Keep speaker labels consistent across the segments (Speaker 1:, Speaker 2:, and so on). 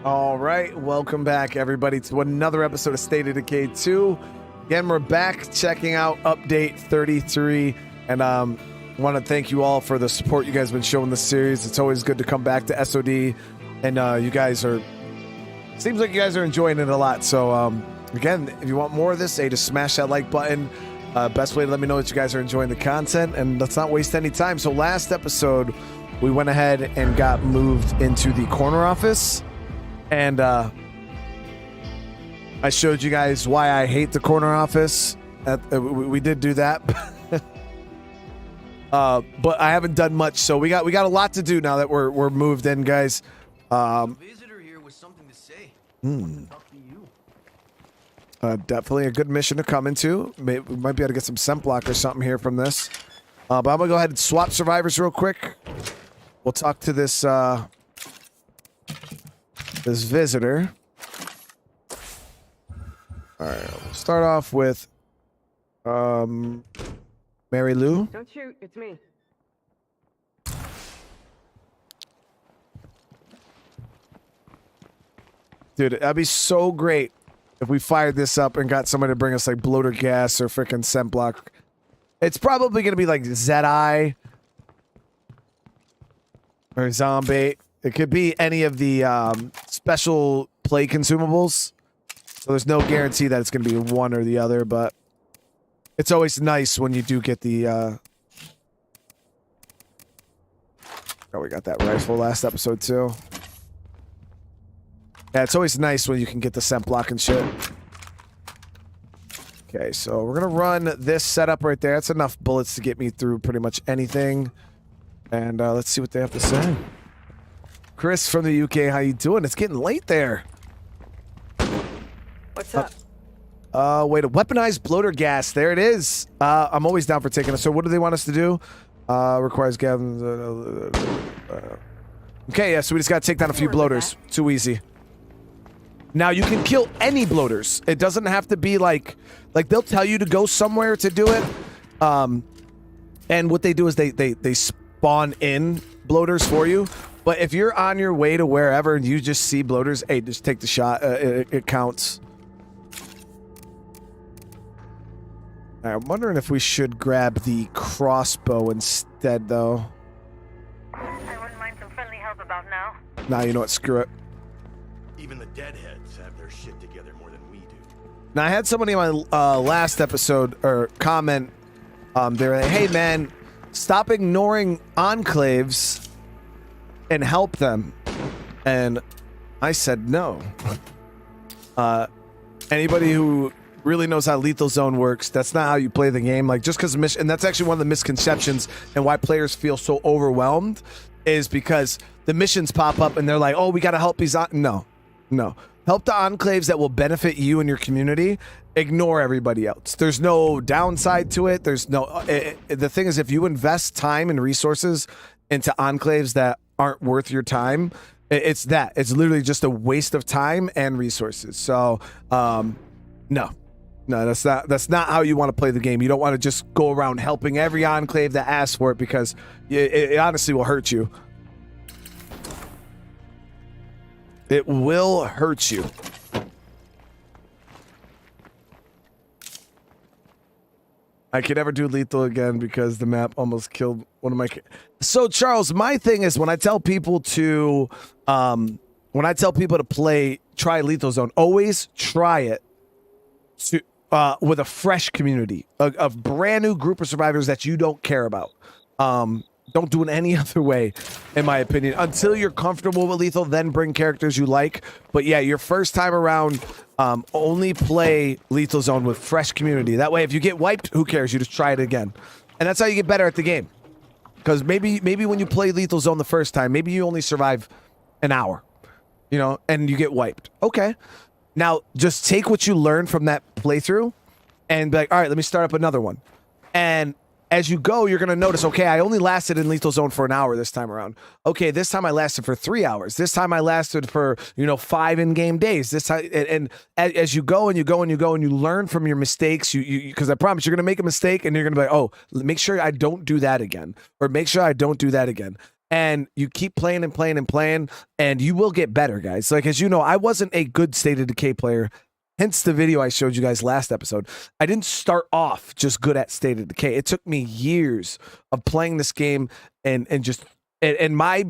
Speaker 1: All right, welcome back, everybody, to another episode of State of Decay 2. Again, we're back checking out update 33, and want to thank you all for the support you guys have been showing this series. It's always good to come back to SOD, and you guys are, seems like you guys are enjoying it a lot. So again, if you want more of this, just smash that like button. Best way to let me know that you guys are enjoying the content, and let's not waste any time. So last episode, we went ahead and got moved into the corner office. And I showed you guys why I hate the corner office. We did do that, but I haven't done much. So we got a lot to do now that we're moved in, guys.
Speaker 2: Visitor here with something to say. Talk to you.
Speaker 1: Definitely a good mission to come into. We might be able to get some scent block or something here from this. But I'm gonna go ahead and swap survivors real quick. We'll talk to this this visitor. All right, we'll start off with Mary Lou.
Speaker 3: Don't shoot, it's me.
Speaker 1: Dude, that'd be so great if we fired this up and got somebody to bring us like bloater gas or freaking scent block. It's probably gonna be like Zedi or Zombie. It could be any of the special play consumables. So there's no guarantee that it's going to be one or the other, but it's always nice when you do get the... Oh, we got that rifle last episode, too. Yeah, it's always nice when you can get the scent block and shit. Okay, so we're going to run this setup right there. That's enough bullets to get me through pretty much anything. And let's see what they have to say. Chris from the UK, how you doing? It's getting late there.
Speaker 3: What's up?
Speaker 1: Wait, a weaponized bloater gas. There it is. I'm always down for taking it. So what do they want us to do? Requires gas. Okay, yeah, so we just gotta take down a few bloaters. Too easy. Now you can kill any bloaters. It doesn't have to be like they'll tell you to go somewhere to do it. And what they do is they spawn in bloaters for you. But if you're on your way to wherever and you just see bloaters, hey, just take the shot. It counts. Right, I'm wondering if we should grab the crossbow instead, though.
Speaker 4: I wouldn't mind some friendly help about now.
Speaker 1: Nah, you know what? Screw it.
Speaker 2: Even the deadheads have their shit together more than we do.
Speaker 1: Now, I had somebody in my last episode or comment. They were like, hey, man, stop ignoring enclaves and help them. And I said no. Anybody who really knows how Lethal Zone works, that's not how you play the game. Like, just because mission, and that's actually one of the misconceptions and why players feel so overwhelmed is because the missions pop up and they're like, oh, we got to help these. No. Help the enclaves that will benefit you and your community. Ignore everybody else. There's no downside to it. There's no, the thing is, if you invest time and resources into enclaves that aren't worth your time, it's literally just a waste of time and resources. So no, that's not how you want to play the game. You don't want to just go around helping every enclave that asks for it, because it honestly will hurt you. It will hurt you. I can never do lethal again because the map almost killed one of my... So, Charles, my thing is when I tell people to try Lethal Zone, always try it with a fresh community, a brand new group of survivors that you don't care about. Don't do it any other way, in my opinion. Until you're comfortable with lethal, then bring characters you like. But yeah, your first time around, only play Lethal Zone with fresh community. That way, if you get wiped, who cares? You just try it again. And that's how you get better at the game. Because maybe when you play Lethal Zone the first time, maybe you only survive an hour, you know, and you get wiped. Okay. Now, just take what you learned from that playthrough and be like, all right, let me start up another one. And as you go, you're going to notice, okay, I only lasted in Lethal Zone for an hour this time around. Okay, this time I lasted for 3 hours. This time I lasted for, 5 in-game days. This time, and as you go and you go and you go and you learn from your mistakes, because I promise you're going to make a mistake and you're going to be like, oh, make sure I don't do that again. Or make sure I don't do that again. and you keep playing and playing and playing, and you will get better, guys. Like, as you know, I wasn't a good State of Decay player. Hence the video I showed you guys last episode. I didn't start off just good at State of Decay. It took me years of playing this game and my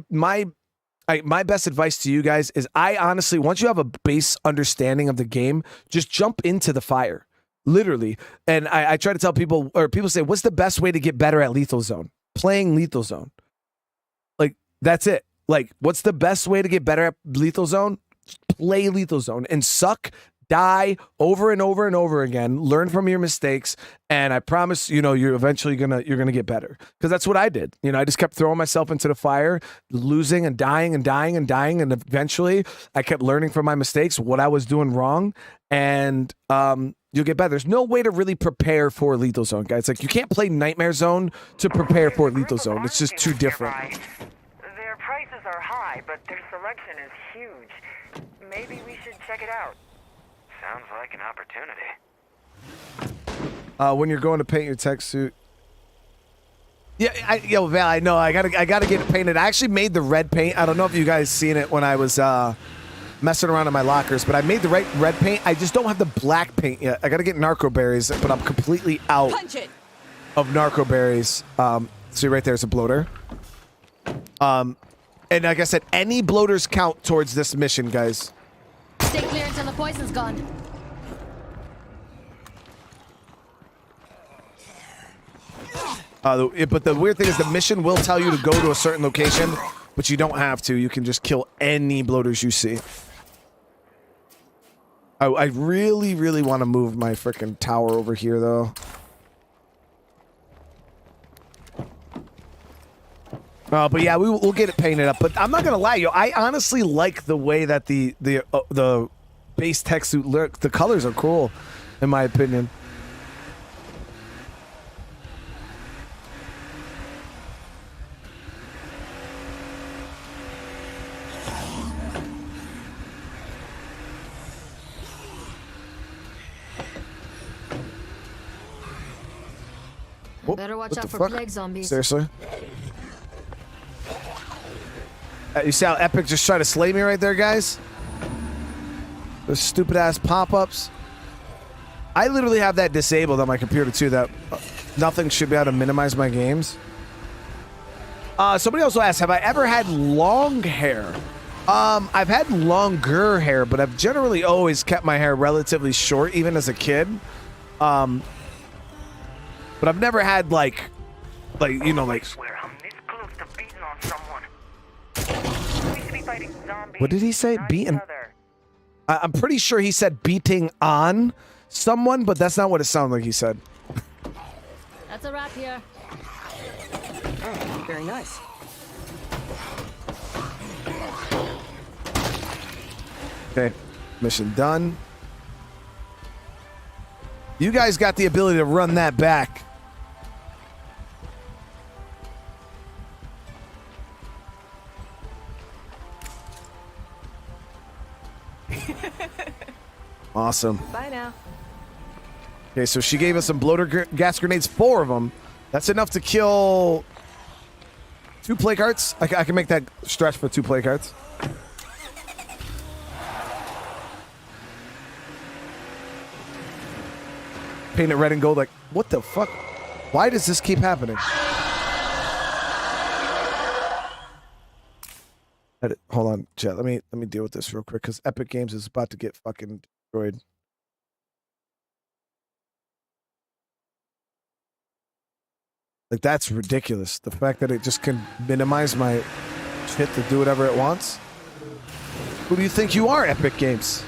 Speaker 1: best advice to you guys is I honestly, once you have a base understanding of the game, just jump into the fire. Literally. And I try to tell people, or people say, what's the best way to get better at Lethal Zone? Playing Lethal Zone. Like, that's it. Like, what's the best way to get better at Lethal Zone? Play Lethal Zone and suck, die over and over and over again, learn from your mistakes, and I promise, you know, you're eventually gonna get better. Because that's what I did. You know, I just kept throwing myself into the fire, losing and dying and dying and dying, and eventually I kept learning from my mistakes, what I was doing wrong, and you'll get better. There's no way to really prepare for Lethal Zone, guys. Like, you can't play Nightmare Zone to prepare for Lethal Zone. It's just too different.
Speaker 3: Their prices are high, but their selection is huge. Maybe we should check it out.
Speaker 2: Sounds like an opportunity.
Speaker 1: When you're going to paint your tech suit. Yeah, Val, I know. I gotta get it painted. I actually made the red paint. I don't know if you guys seen it when I was messing around in my lockers, but I made the red paint. I just don't have the black paint yet. I gotta get narco berries, but I'm completely out of narco berries. See right there's a bloater. And like I said, any bloaters count towards this mission, guys.
Speaker 5: Stay clear until the poison's gone.
Speaker 1: But the weird thing is the mission will tell you to go to a certain location, but you don't have to. You can just kill any bloaters you see. I really, really want to move my freaking tower over here, though. But yeah, we'll get it painted up. But I'm not gonna lie, yo, I honestly like the way that the base tech suit look. The colors are cool, in my opinion.
Speaker 5: Better watch out for plague zombies.
Speaker 1: Seriously? You see how Epic just tried to slay me right there, guys? Those stupid ass pop-ups. I literally have that disabled on my computer too, that nothing should be able to minimize my games. Somebody also asked, have I ever had long hair? I've had longer hair, but I've generally always kept my hair relatively short, even as a kid. But I've never had like you know, like.
Speaker 3: I'm this close to beating on someone. We should be fighting zombies.
Speaker 1: What did he say?
Speaker 3: not
Speaker 1: Beating?
Speaker 3: each other.
Speaker 1: I'm pretty sure he said beating on someone, but that's not what it sounded like he said.
Speaker 5: That's a wrap here.
Speaker 3: Oh, very nice.
Speaker 1: Okay, mission done. You guys got the ability to run that back. Awesome.
Speaker 3: Bye now.
Speaker 1: Okay, so she gave us some bloater gas grenades, 4 of them. That's enough to kill 2 play carts. I can make that stretch for 2 play carts. Paint it red and gold. Like, what the fuck? Why does this keep happening? Hold on, chat. Let me deal with this real quick because Epic Games is about to get fucking destroyed. Like, that's ridiculous. The fact that it just can minimize my shit to do whatever it wants. Who do you think you are, Epic Games?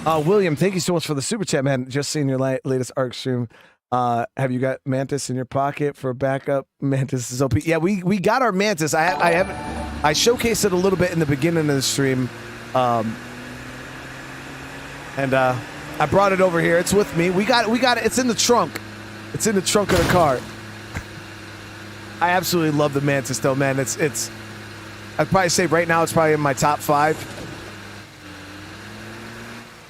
Speaker 1: William, thank you so much for the super chat, man. Just seen your latest ARC stream. Have you got Mantis in your pocket for backup? Mantis is OP. Yeah, we got our Mantis. I showcased it a little bit in the beginning of the stream, and I brought it over here. It's with me. We got it. It's in the trunk. It's in the trunk of the car. I absolutely love the Mantis, though, man. It's. I'd probably say right now it's probably in my top 5.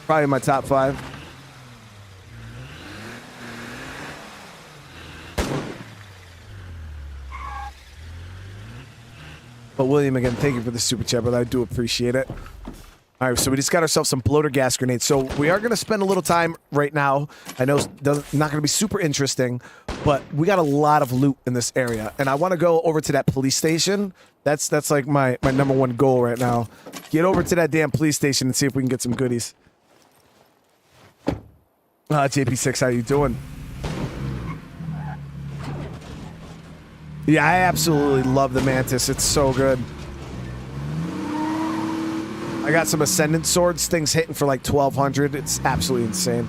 Speaker 1: Probably in my top 5. But William, again, thank you for the super chat, brother. I do appreciate it. All right, so we just got ourselves some bloater gas grenades. So we are going to spend a little time right now. I know it's not going to be super interesting, but we got a lot of loot in this area. And I want to go over to that police station. That's like my number one goal right now. Get over to that damn police station and see if we can get some goodies. JP6, how you doing? Yeah, I absolutely love the Mantis. It's so good. I got some Ascendant swords. Things hitting for like 1,200. It's absolutely insane.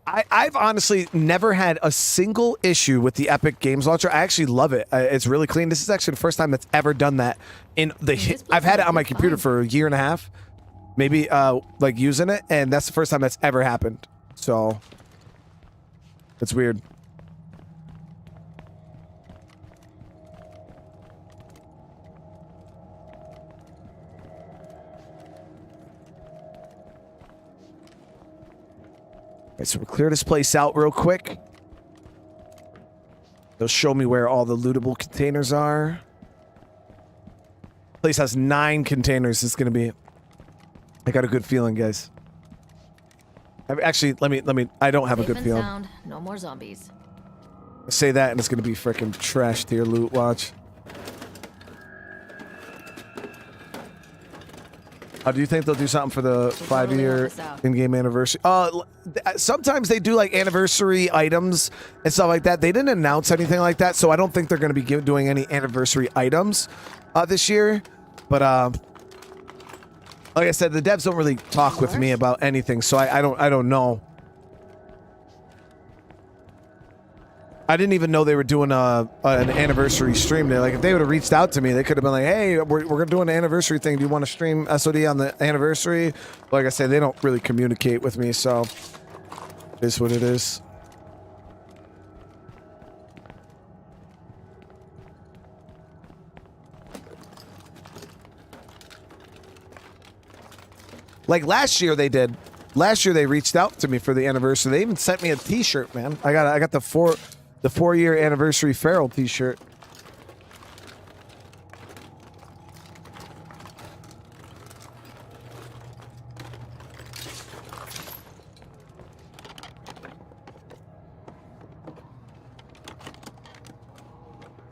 Speaker 1: I've honestly never had a single issue with the Epic Games Launcher. I actually love it. It's really clean. This is actually the first time that's ever done that. I've had it on my computer for a year and a half, maybe like using it, and that's the first time that's ever happened. So it's weird. All right, so we'll clear this place out real quick. They'll show me where all the lootable containers are. Place has 9 containers. It's gonna be. I got a good feeling, guys. Actually, let me. I don't have a good feeling.
Speaker 5: Sound. No more zombies.
Speaker 1: I say that, and it's gonna be freaking trash tier loot. Watch. Do you think they'll do something for the 5-year in-game anniversary? Sometimes they do like anniversary items and stuff like that. They didn't announce anything like that, so I don't think they're going to be doing any anniversary items this year. But like I said, the devs don't really talk with me about anything, so I don't know. I didn't even know they were doing an anniversary stream there. Like, if they would have reached out to me, they could have been like, hey, we're going to do an anniversary thing. Do you want to stream SOD on the anniversary? Like I said, they don't really communicate with me, so it is what it is. Like last year they did. Last year they reached out to me for the anniversary. They even sent me a t-shirt, man. I got the 4-year anniversary Feral t-shirt.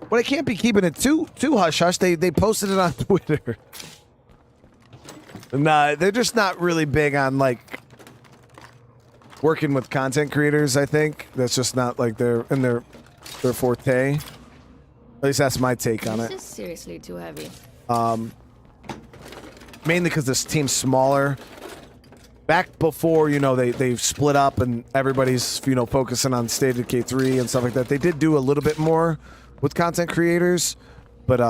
Speaker 1: But I can't be keeping it too hush hush. They posted it on Twitter. Nah, they're just not really big on like working with content creators. I think that's just not like their forte. At least that's my take on it.
Speaker 5: This is seriously too heavy.
Speaker 1: Mainly because this team's smaller. Back before, you know, they've split up and everybody's, you know, focusing on State of Decay 3 and stuff like that. They did do a little bit more with content creators, but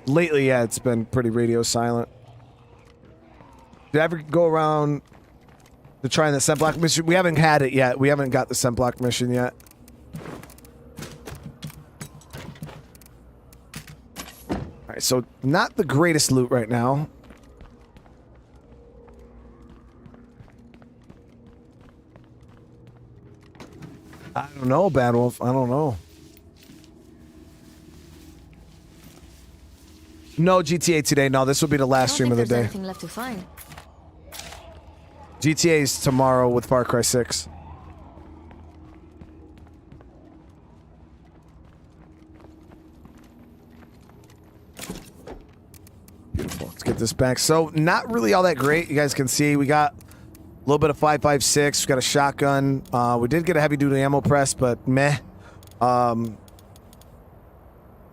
Speaker 1: lately, yeah, it's been pretty radio silent. Did I ever go around to try the scent block mission? We haven't had it yet. We haven't got the scent block mission yet. All right, so not the greatest loot right now. I don't know, Bad Wolf. I don't know. No GTA today. No, this will be the last stream of the day.
Speaker 5: Anything left to find.
Speaker 1: GTA is tomorrow with Far Cry 6. Beautiful. Let's get this back. So, not really all that great. You guys can see we got a little bit of 5.56. We got a shotgun. We did get a heavy-duty ammo press, but meh.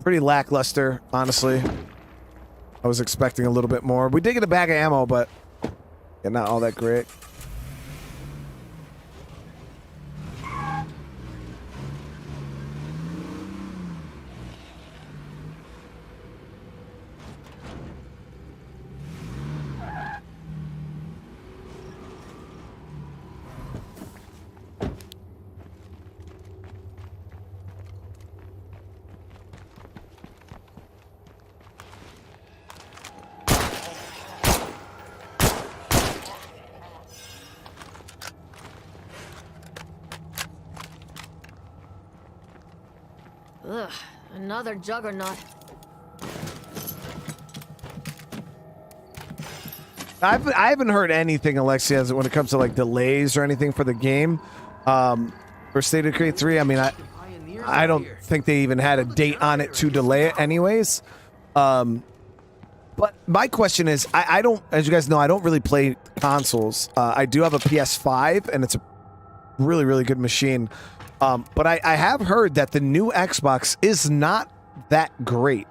Speaker 1: Pretty lackluster, honestly. I was expecting a little bit more. We did get a bag of ammo, but yeah, not all that great.
Speaker 5: Ugh, another juggernaut.
Speaker 1: I haven't heard anything, Alexia, when it comes to like delays or anything for the game. For State of Decay 3, I mean, I don't think they even had a date on it to delay it anyways. But my question is, I don't, as you guys know, I don't really play consoles. I do have a PS5, and it's a really, really good machine. But I have heard that the new Xbox is not that great.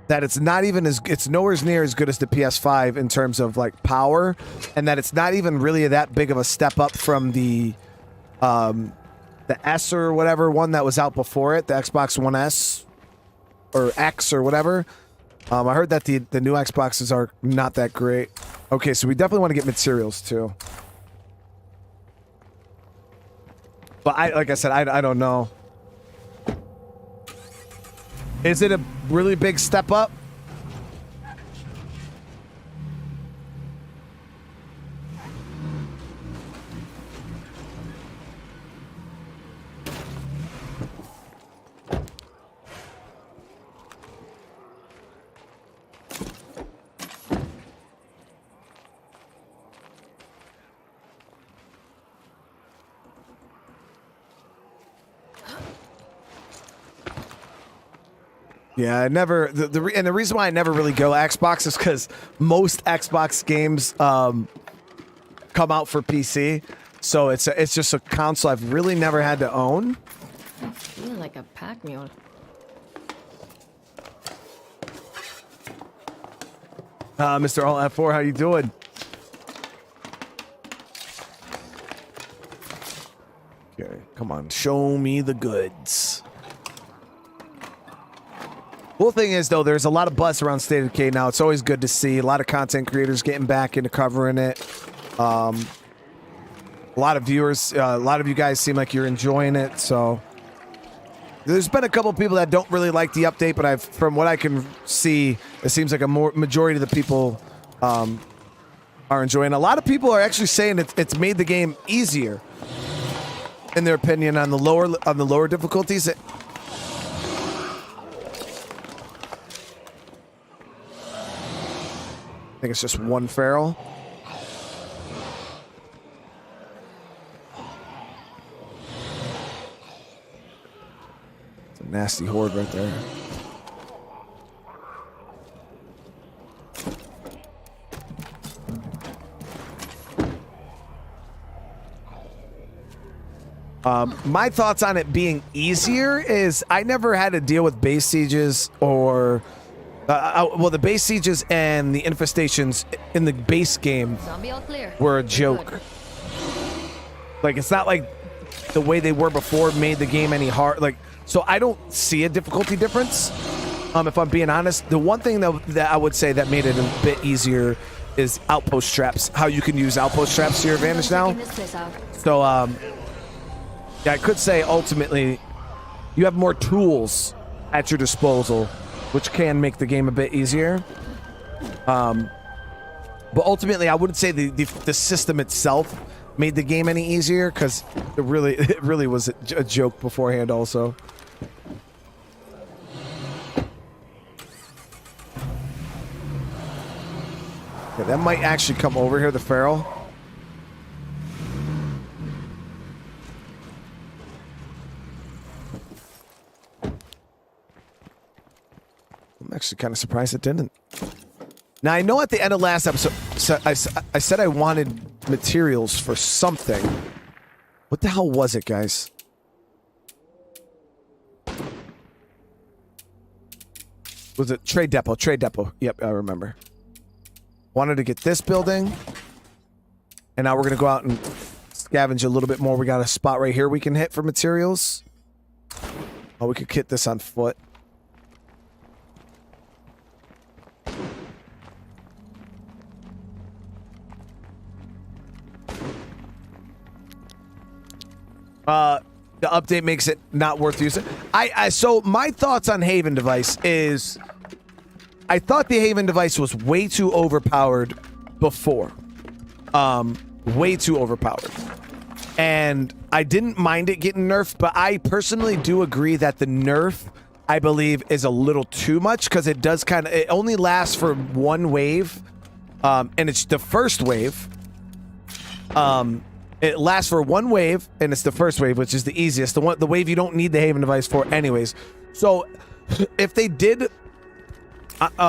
Speaker 1: That it's not even it's nowhere near as good as the PS5 in terms of like power, and that it's not even really that big of a step up from the S or whatever one that was out before it, the Xbox One S or X or whatever. I heard that the new Xboxes are not that great. Okay, so we definitely want to get materials too. But like I said, I don't know. Is it a really big step up? Yeah, I never. The reason why I never really go Xbox is because most Xbox games come out for PC, so it's just a console I've really never had to own.
Speaker 5: I feel like a pack mule.
Speaker 1: Mr. Alt F4, how you doing? Okay, come on, show me the goods. Cool thing is, though, there's a lot of buzz around State of Decay now. It's always good to see a lot of content creators getting back into covering it. A lot of viewers, a lot of you guys seem like you're enjoying it. So there's been a couple of people that don't really like the update, but from what I can see, it seems like a majority of the people are enjoying. A lot of people are actually saying it's made the game easier, in their opinion, on the lower difficulties. I think it's just one feral. It's a nasty horde right there. My thoughts on it being easier is I never had to deal with base sieges or well, the base sieges and the infestations in the base game
Speaker 5: Zombie all clear.
Speaker 1: were a joke.
Speaker 5: Good.
Speaker 1: Like, it's not like the way they were before made the game any hard. Like, so I don't see a difficulty difference. If I'm being honest, the one thing that I would say that made it a bit easier is outpost traps. How you can use outpost traps to your advantage now.
Speaker 5: Checking this place out.
Speaker 1: So, yeah, I could say ultimately you have more tools at your disposal, which can make the game a bit easier. But ultimately, I wouldn't say the system itself made the game any easier, because it really was a joke beforehand also. Okay, that might actually come over here, the feral. I'm actually kind of surprised it didn't. Now, I know at the end of last episode, I said I wanted materials for something. What the hell was it, guys? Was it trade depot? Trade depot. Yep, I remember. Wanted to get this building. And now we're going to go out and scavenge a little bit more. We got a spot right here we can hit for materials. Oh, we could kit this on foot. The update makes it not worth using. So my thoughts on Haven device is, I thought the Haven device was way too overpowered before. Way too overpowered. and I didn't mind it getting nerfed, but I personally do agree that the nerf, I believe, is a little too much because it does kind of, it only lasts for one wave, and it's the first wave. It lasts for one wave, and it's the first wave, which is the easiest, the wave you don't need the Haven device for anyways. So if they did,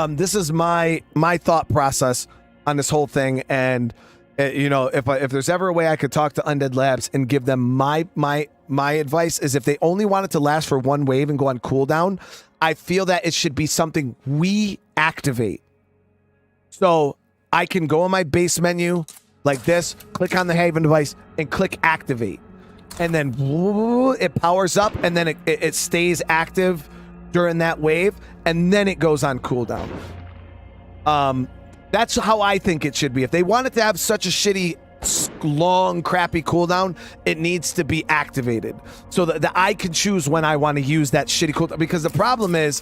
Speaker 1: this is my thought process on this whole thing, and you know, if there's ever a way I could talk to Undead Labs and give them my advice, is if they only want it to last for one wave and go on cooldown, I feel that it should be something we activate. So I can go on my base menu like this, click on the Haven device, and click activate, and then it powers up, and then it stays active during that wave, and then it goes on cooldown. That's how I think it should be. If they want it to have such a shitty, long, crappy cooldown, it needs to be activated so that I can choose when I want to use that shitty cooldown. Because the problem is,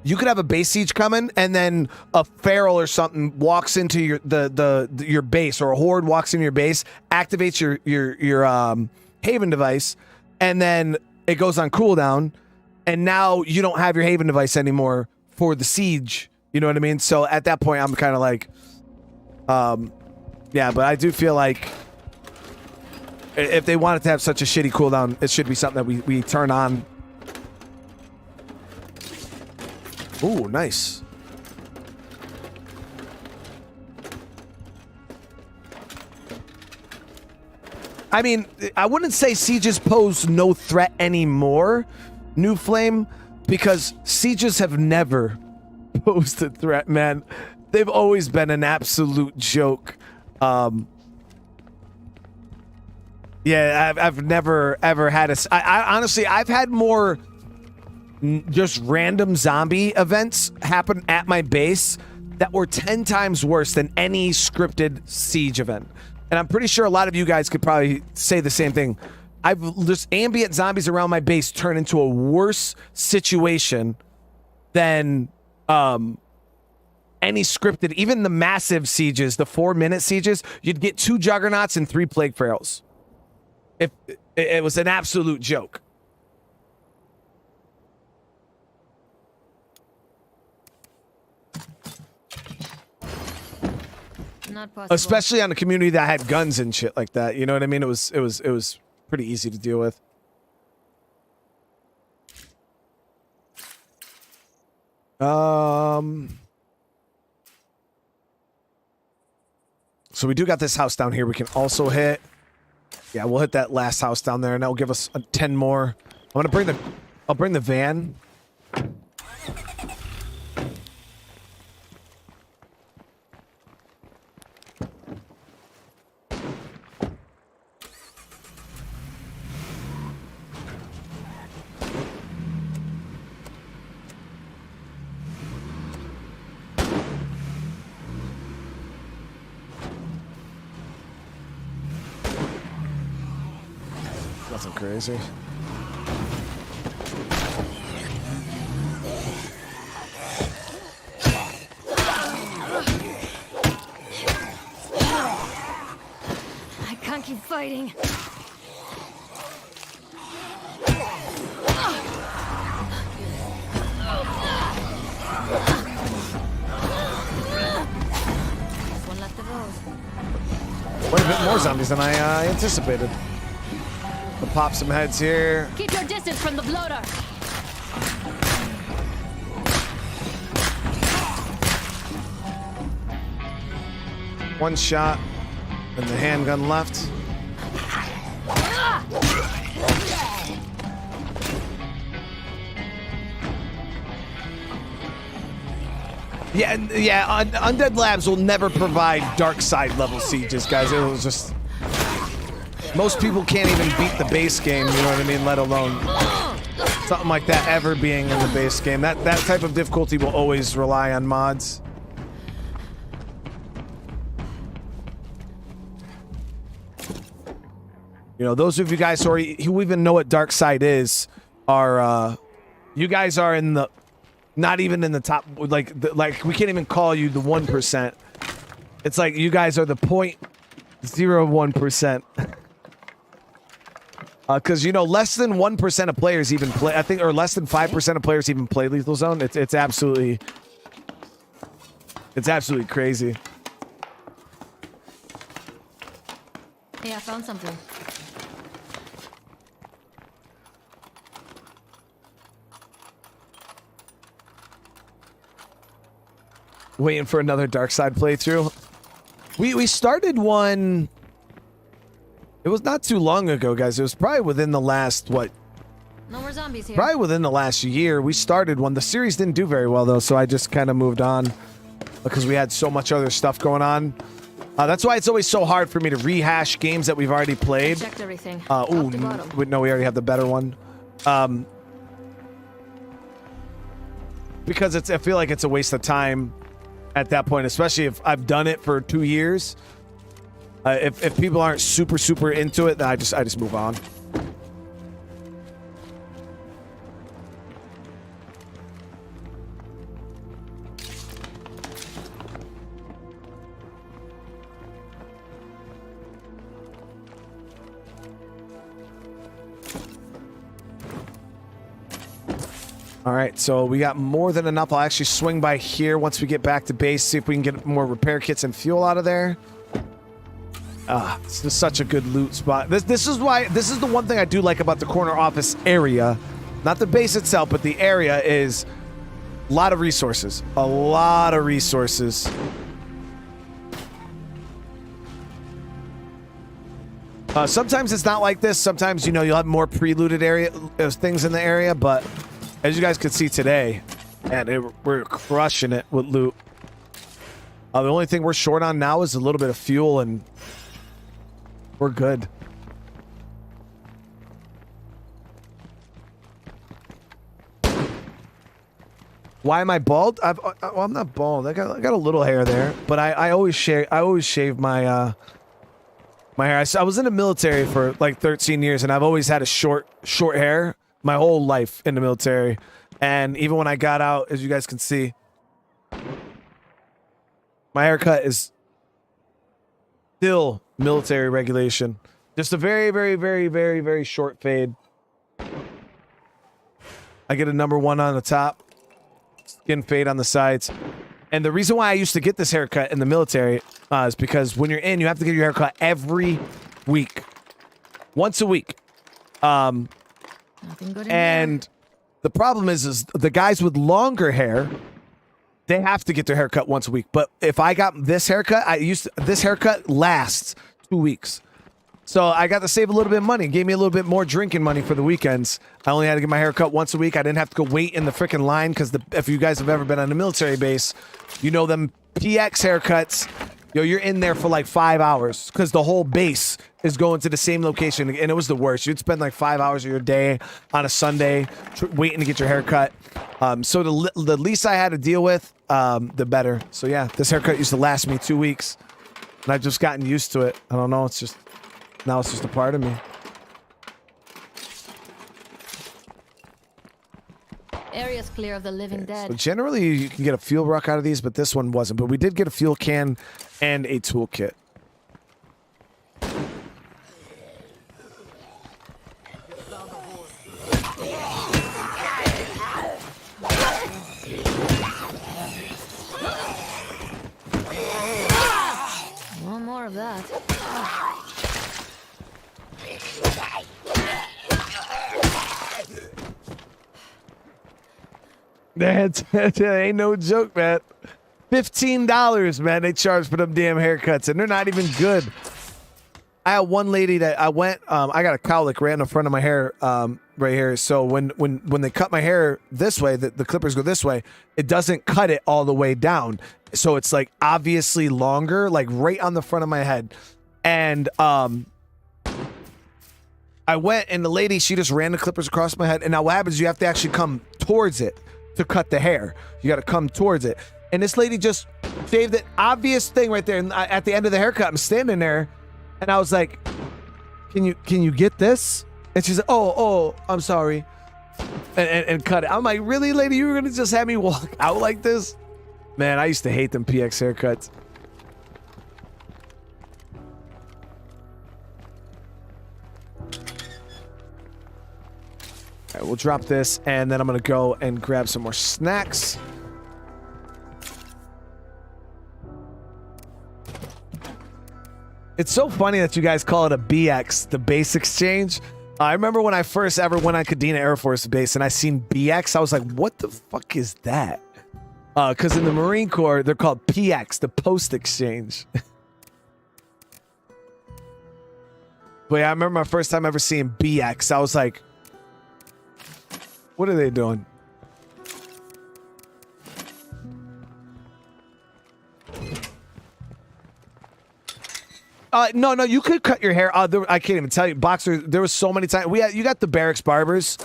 Speaker 1: you could have a base siege coming, and then a feral or something walks into your base, or a horde walks into your base, activates your Haven device, and then it goes on cooldown, and now you don't have your Haven device anymore for the siege. You know what I mean? So at that point, I'm kind of like, yeah, but I do feel like if they want it to have such a shitty cooldown, it should be something that we turn on. Ooh, nice. I mean, I wouldn't say sieges pose no threat anymore, New Flame, because sieges have never posed a threat, man. They've always been an absolute joke. Yeah, I've never ever had a. I honestly, I've had more just random zombie events happen at my base that were 10 times worse than any scripted siege event. And I'm pretty sure a lot of you guys could probably say the same thing. I've just ambient zombies around my base turn into a worse situation than any scripted, even the massive sieges, the 4-minute sieges. You'd get 2 juggernauts and 3 plague ferals. If it was an absolute joke.
Speaker 5: Not possible.
Speaker 1: Especially on a community that had guns and shit like that. You know what I mean? It was pretty easy to deal with. So we do got this house down here we can also hit. Yeah, we'll hit that last house down there, and that'll give us 10 more. I'll bring the van. Nothing crazy.
Speaker 5: I can't keep fighting. One left of those.
Speaker 1: Quite a bit more zombies than I anticipated. We'll pop some heads here.
Speaker 5: Keep your distance from the bloater.
Speaker 1: One shot, and the handgun left. Yeah, Undead Labs will never provide dark side level sieges, guys. It was just... Most people can't even beat the base game, you know what I mean? Let alone something like that ever being in the base game. That type of difficulty will always rely on mods. You know, those of you guys who even know what dark side is are you guys are in the not even in the top, like we can't even call you the 1%. It's like you guys are the 0.01%. Because, you know, less than 1% of players even play, I think, or less than 5% of players even play Lethal Zone. It's absolutely crazy.
Speaker 5: Hey, I found something.
Speaker 1: Waiting for another Dark Side playthrough. We started one. It was not too long ago, guys. It was probably within the last, what?
Speaker 5: No more zombies here.
Speaker 1: Probably within the last year. We started one. The series didn't do very well, though, so I just kind of moved on because we had so much other stuff going on. That's why it's always so hard for me to rehash games that we've already played.
Speaker 5: Checked everything.
Speaker 1: Ooh, no, we already have the better one. Because I feel like it's a waste of time at that point, especially if I've done it for 2 years. If people aren't super into it, then I just move on. All right, so we got more than enough. I'll actually swing by here once we get back to base, see if we can get more repair kits and fuel out of there. This is such a good loot spot. This is the one thing I do like about the corner office area. Not the base itself, but the area is a lot of resources. A lot of resources. Sometimes it's not like this. Sometimes, you know, you'll have more pre-looted things in the area, but as you guys can see today, man, we're crushing it with loot. The only thing we're short on now is a little bit of fuel, and we're good. Why am I bald? I'm not bald. I got a little hair there, but I always shave my my hair. I was in the military for like 13 years, and I've always had a short hair my whole life in the military. And even when I got out, as you guys can see, my haircut is still military regulation. Just a very short fade. I get a number 1 on the top, skin fade on the sides. And the reason why I used to get this haircut in the military is because when you're in, you have to get your haircut every week. Once a week.
Speaker 5: Nothing good in
Speaker 1: and
Speaker 5: there.
Speaker 1: The problem is the guys with longer hair, they have to get their haircut once a week. But if I got this haircut, this haircut lasts 2 weeks. So I got to save a little bit of money. It gave me a little bit more drinking money for the weekends. I only had to get my haircut once a week. I didn't have to go wait in the freaking line because if you guys have ever been on a military base, you know them PX haircuts. You're in there for like 5 hours because the whole base is going to the same location, and it was the worst. You'd spend like 5 hours of your day on a Sunday waiting to get your haircut. So the least I had to deal with, the better. So yeah, this haircut used to last me 2 weeks, and I've just gotten used to it. I don't know. Now it's just a part of me.
Speaker 5: Area's clear of the living dead.
Speaker 1: So generally, you can get a fuel rock out of these, but this one wasn't. But we did get a fuel can and a toolkit.
Speaker 5: One more of that.
Speaker 1: That ain't no joke, man. $15, man, they charge for them damn haircuts, and they're not even good. I had one lady that I went, I got a cowlick right in the front of my hair, right here. So when they cut my hair this way, the clippers go this way, it doesn't cut it all the way down. So it's like obviously longer, like right on the front of my head. And I went, and the lady, she just ran the clippers across my head. And now what happens, you have to actually come towards it to cut the hair. You got to come towards it. And this lady just shaved the obvious thing right there. And at the end of the haircut, I'm standing there, and I was like, can you get this? And she's like, oh, I'm sorry. And cut it. I'm like, really, lady? You were going to just have me walk out like this? Man, I used to hate them PX haircuts. All right, we'll drop this, and then I'm gonna go and grab some more snacks. It's so funny that you guys call it a BX, the base exchange. I remember when I first ever went on Kadena Air Force Base and I seen BX, I was like, what the fuck is that? Because in the Marine Corps, they're called PX, the post exchange. But yeah, I remember my first time ever seeing BX. I was like, what are they doing? No, you could cut your hair. I can't even tell you, Boxer. There was so many times you got the barracks barbers,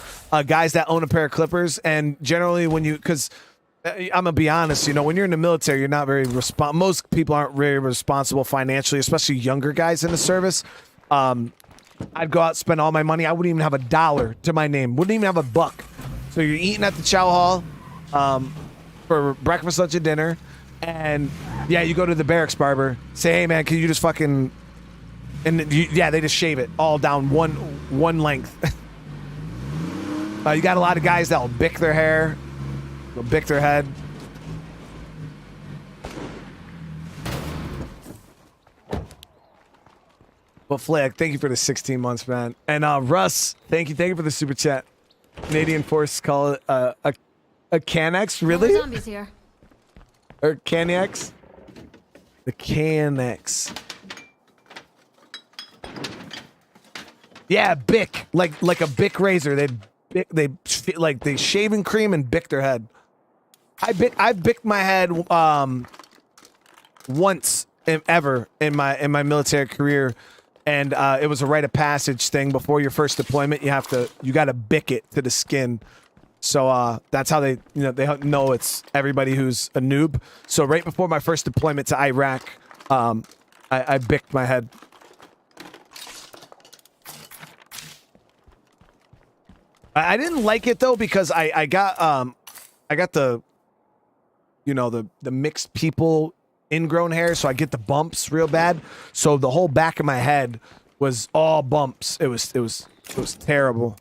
Speaker 1: guys that own a pair of clippers, and generally when because I'm gonna be honest, you know, when you're in the military, you're not very most people aren't very responsible financially, especially younger guys in the service. I'd go out, spend all my money. I wouldn't even have $1 to my name. Wouldn't even have a buck. So you're eating at the chow hall for breakfast, lunch, and dinner. And yeah, you go to the barracks barber, say, hey man, can you just fucking, and they just shave it all down one length. You got a lot of guys that'll bick their hair, they'll bick their head. Well, Flag, thank you for the 16 months, man. And Russ, thank you for the super chat. Canadian Force call it a Canex, really?
Speaker 5: No zombies here.
Speaker 1: Or Canex? The Canex. Yeah, Bic, like a Bic razor. They shaving cream and bick their head. I bicked my head once ever in my military career. And it was a rite of passage thing. Before your first deployment, you gotta bick it to the skin. So that's how they know it's everybody who's a noob. So right before my first deployment to Iraq, I bicked my head. I didn't like it though because I got the the mixed people ingrown hair, so I get the bumps real bad. So the whole back of my head was all bumps. It was terrible.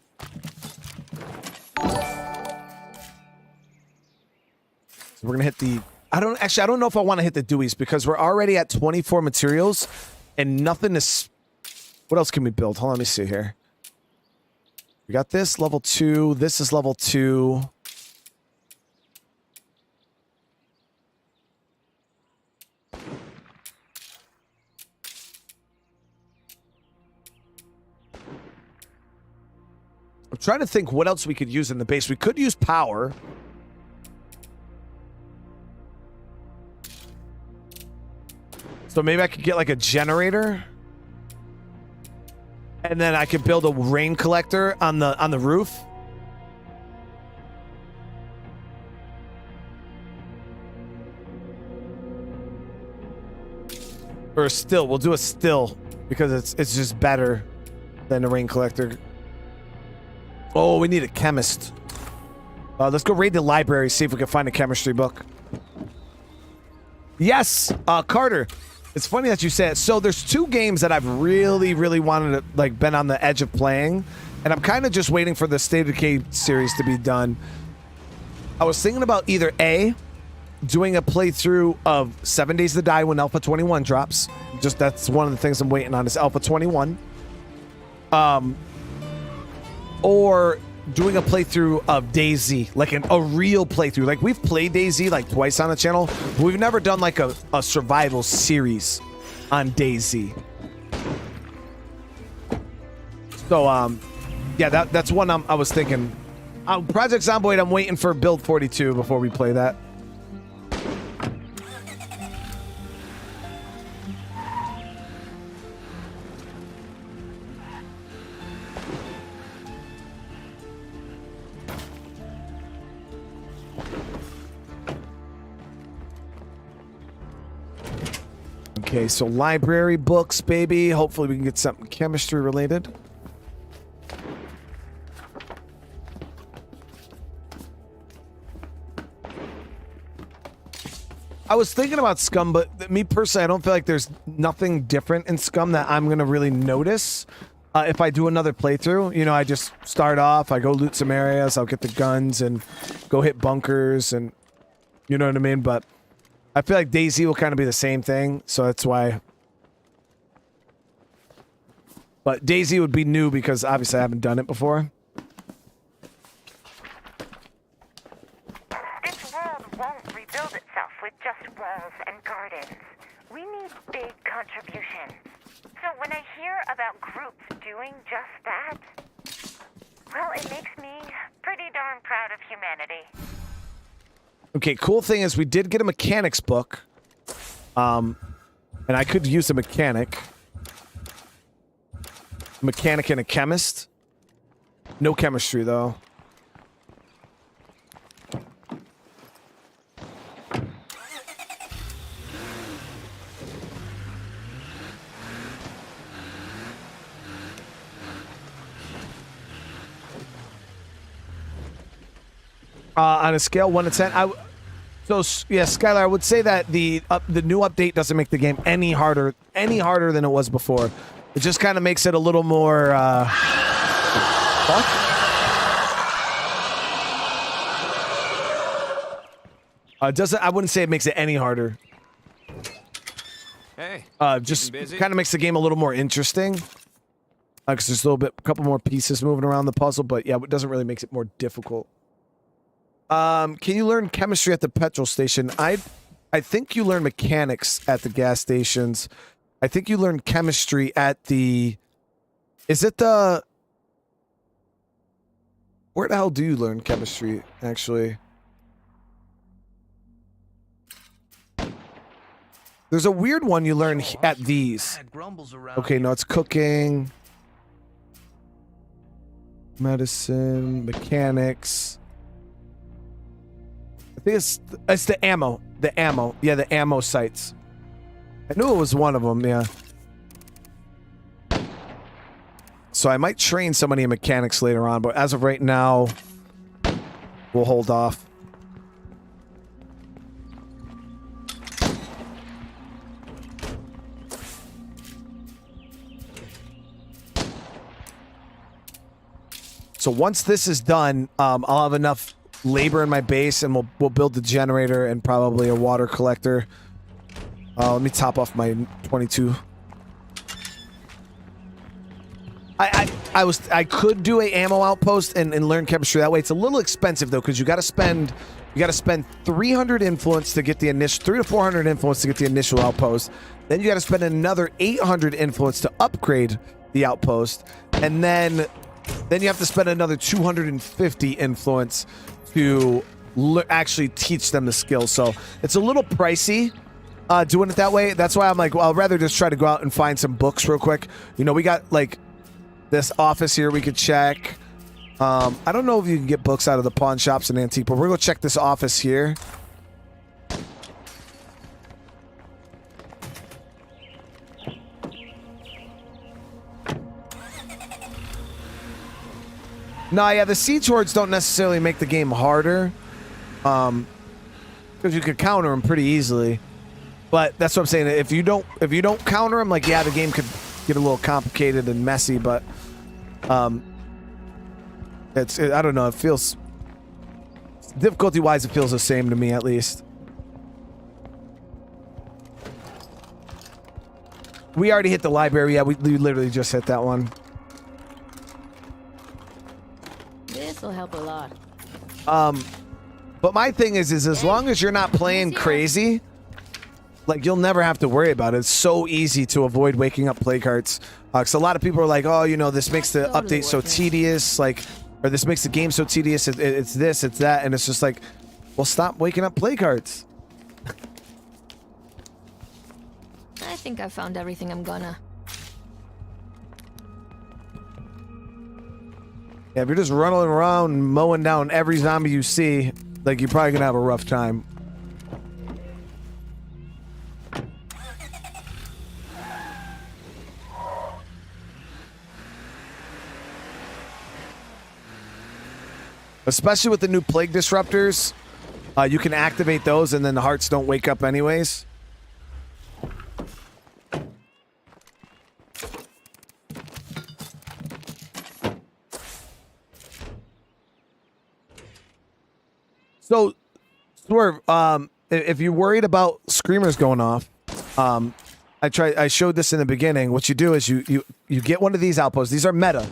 Speaker 1: So we're gonna hit the. I don't know if I want to hit the Deweys because we're already at 24 materials, and nothing is. What else can we build? Hold on, let me see here. We got this level 2. This is level 2. I'm trying to think what else we could use in the base. We could use power. So maybe I could get like a generator. And then I could build a rain collector on the roof. Or a still. We'll do a still because it's just better than a rain collector. Oh, we need a chemist. Let's go raid the library, see if we can find a chemistry book. Yes, Carter. It's funny that you say it. So there's 2 games that I've really, really wanted to been on the edge of playing, and I'm kind of just waiting for the State of Decay series to be done. I was thinking about either A, doing a playthrough of 7 Days to Die when Alpha 21 drops. Just that's one of the things I'm waiting on is Alpha 21. Or doing a playthrough of DayZ, like a real playthrough. Like we've played DayZ like twice on the channel, but we've never done like a survival series on DayZ. So yeah, that's one I was thinking. Project Zomboid, I'm waiting for build 42 before we play that. Okay, so library books, baby. Hopefully we can get something chemistry related. I was thinking about Scum, but me personally, I don't feel like there's nothing different in Scum that I'm going to really notice. if I do another playthrough, you know, I just start off, I go loot some areas, I'll get the guns and go hit bunkers and you know what I mean? But I feel like DayZ will kind of be the same thing, so that's why. But DayZ would be new because obviously I haven't done it before.
Speaker 4: This world won't rebuild itself with just walls and gardens. We need big contributions. So when I hear about groups doing just that, well, it makes me pretty darn proud of humanity.
Speaker 1: Okay, cool thing is we did get a mechanics book. And I could use a mechanic. Mechanic and a chemist. No chemistry, though. On a scale 1 to 10, so yeah, Skylar, I would say that the new update doesn't make the game any harder than it was before. It just kind of makes it a little more. Fuck. Doesn't I wouldn't say it makes it any harder.
Speaker 2: Hey.
Speaker 1: Just kind of makes the game a little more interesting. Because there's a couple more pieces moving around the puzzle, but yeah, it doesn't really make it more difficult. Can you learn chemistry at the petrol station? I think you learn mechanics at the gas stations. I think you learn chemistry at the... Is it the... Where the hell do you learn chemistry, actually? There's a weird one you learn at these. Okay, no, it's cooking. Medicine, mechanics... I think it's the ammo. The ammo. Yeah, the ammo sites. I knew it was one of them, yeah. So I might train somebody in mechanics later on, but as of right now, we'll hold off. So once this is done, I'll have enough labor in my base, and we'll build the generator and probably a water collector. Let me top off my 22. I could do a ammo outpost and learn chemistry that way. It's a little expensive though, because you got to spend 300 influence to get the initial 300 to 400 influence to get the initial outpost. Then you got to spend another 800 influence to upgrade the outpost, and then you have to spend another 250 influence to actually teach them the skills. So it's a little pricey doing it that way. That's why I'm like, well, I'd rather just try to go out and find some books real quick. You know, we got like this office here we could check. I don't know if you can get books out of the pawn shops and antique, but we're gonna check this office here. No, yeah, the siege hordes don't necessarily make the game harder, because you could counter them pretty easily. But that's what I'm saying. If you don't counter them, like, yeah, the game could get a little complicated and messy. But I don't know. It feels difficulty-wise, it feels the same to me, at least. We already hit the library. Yeah, we literally just hit that one.
Speaker 5: This'll help a lot.
Speaker 1: But my thing is as long as you're not playing crazy, like, you'll never have to worry about it. It's so easy to avoid waking up plague hearts. Because a lot of people are like, oh, you know, this makes the update so tedious, like, or this makes the game so tedious. It's this, it's that, and it's just like, well, stop waking up plague hearts.
Speaker 5: I think I found everything I'm gonna.
Speaker 1: Yeah, if you're just running around mowing down every zombie you see, like, you're probably gonna have a rough time. Especially with the new plague disruptors, you can activate those and then the hearts don't wake up anyways. So, Swerve, if you're worried about screamers going off, I showed this in the beginning. What you do is you get one of these outposts. These are meta.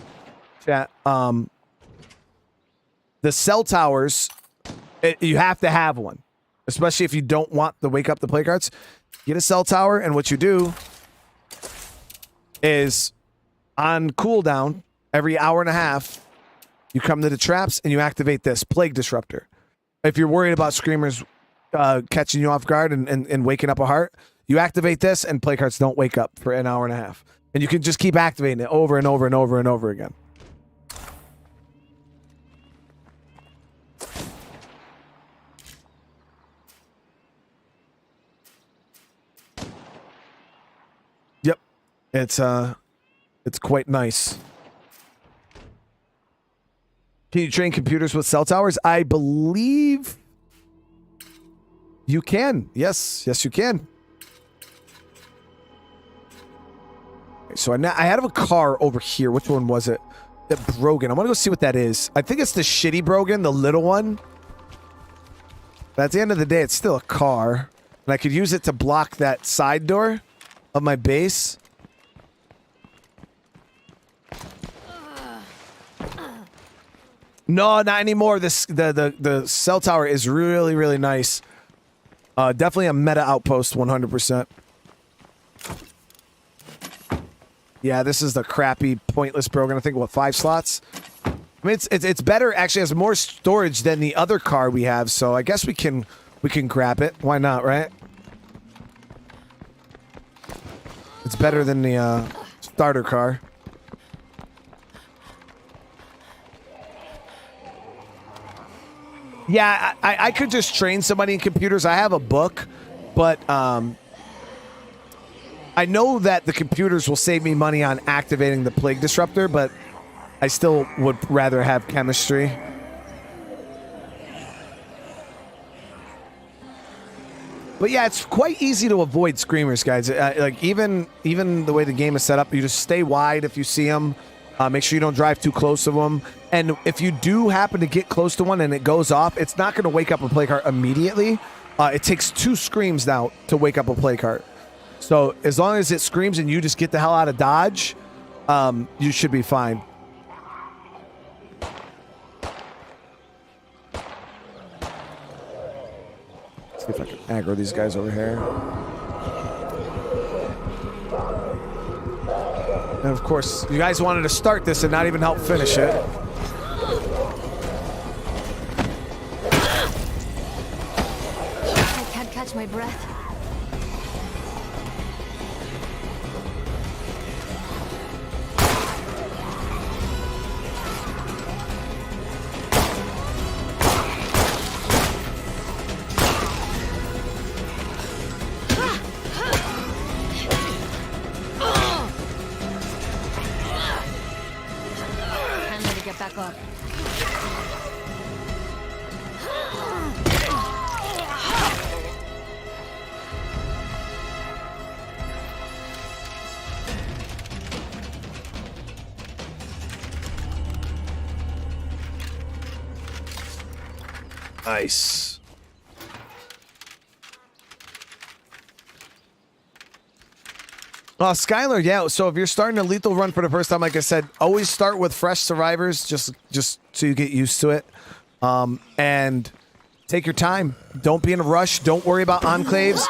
Speaker 1: Chat. The cell towers, you have to have one, especially if you don't want to wake up the play cards. Get a cell tower, and what you do is on cooldown every hour and a half, you come to the traps and you activate this plague disruptor. If you're worried about screamers catching you off guard and waking up a heart, you activate this and play cards don't wake up for an hour and a half. And you can just keep activating it over and over and over and over again. Yep. It's quite nice. Can you train computers with cell towers? I believe you can. Yes, you can. So I had a car over here. Which one was it? The Brogan. I'm gonna go see what that is. I think it's the shitty Brogan, the little one. But at the end of the day, it's still a car. And I could use it to block that side door of my base. No, not anymore. The cell tower is really, really nice. Definitely a meta outpost, 100%. Yeah, this is the crappy, pointless Brogan. I think, what, 5 slots? I mean, it's better. Actually, has more storage than the other car we have. So I guess we can grab it. Why not, right? It's better than the starter car. Yeah, I could just train somebody in computers. I have a book, but I know that the computers will save me money on activating the plague disruptor, but I still would rather have chemistry. But yeah, it's quite easy to avoid screamers, guys. Like even the way the game is set up, you just stay wide if you see them. Make sure you don't drive too close to them. And if you do happen to get close to one and it goes off, it's not going to wake up a play card immediately. It takes 2 screams now to wake up a play card. So as long as it screams and you just get the hell out of Dodge, you should be fine. See if I can aggro these guys over here. And of course, you guys wanted to start this and not even help finish it.
Speaker 5: I can't catch my breath. Back up.
Speaker 1: Nice. Skylar, yeah. So if you're starting a lethal run for the first time, like I said, always start with fresh survivors, just so you get used to it. And take your time. Don't be in a rush. Don't worry about enclaves.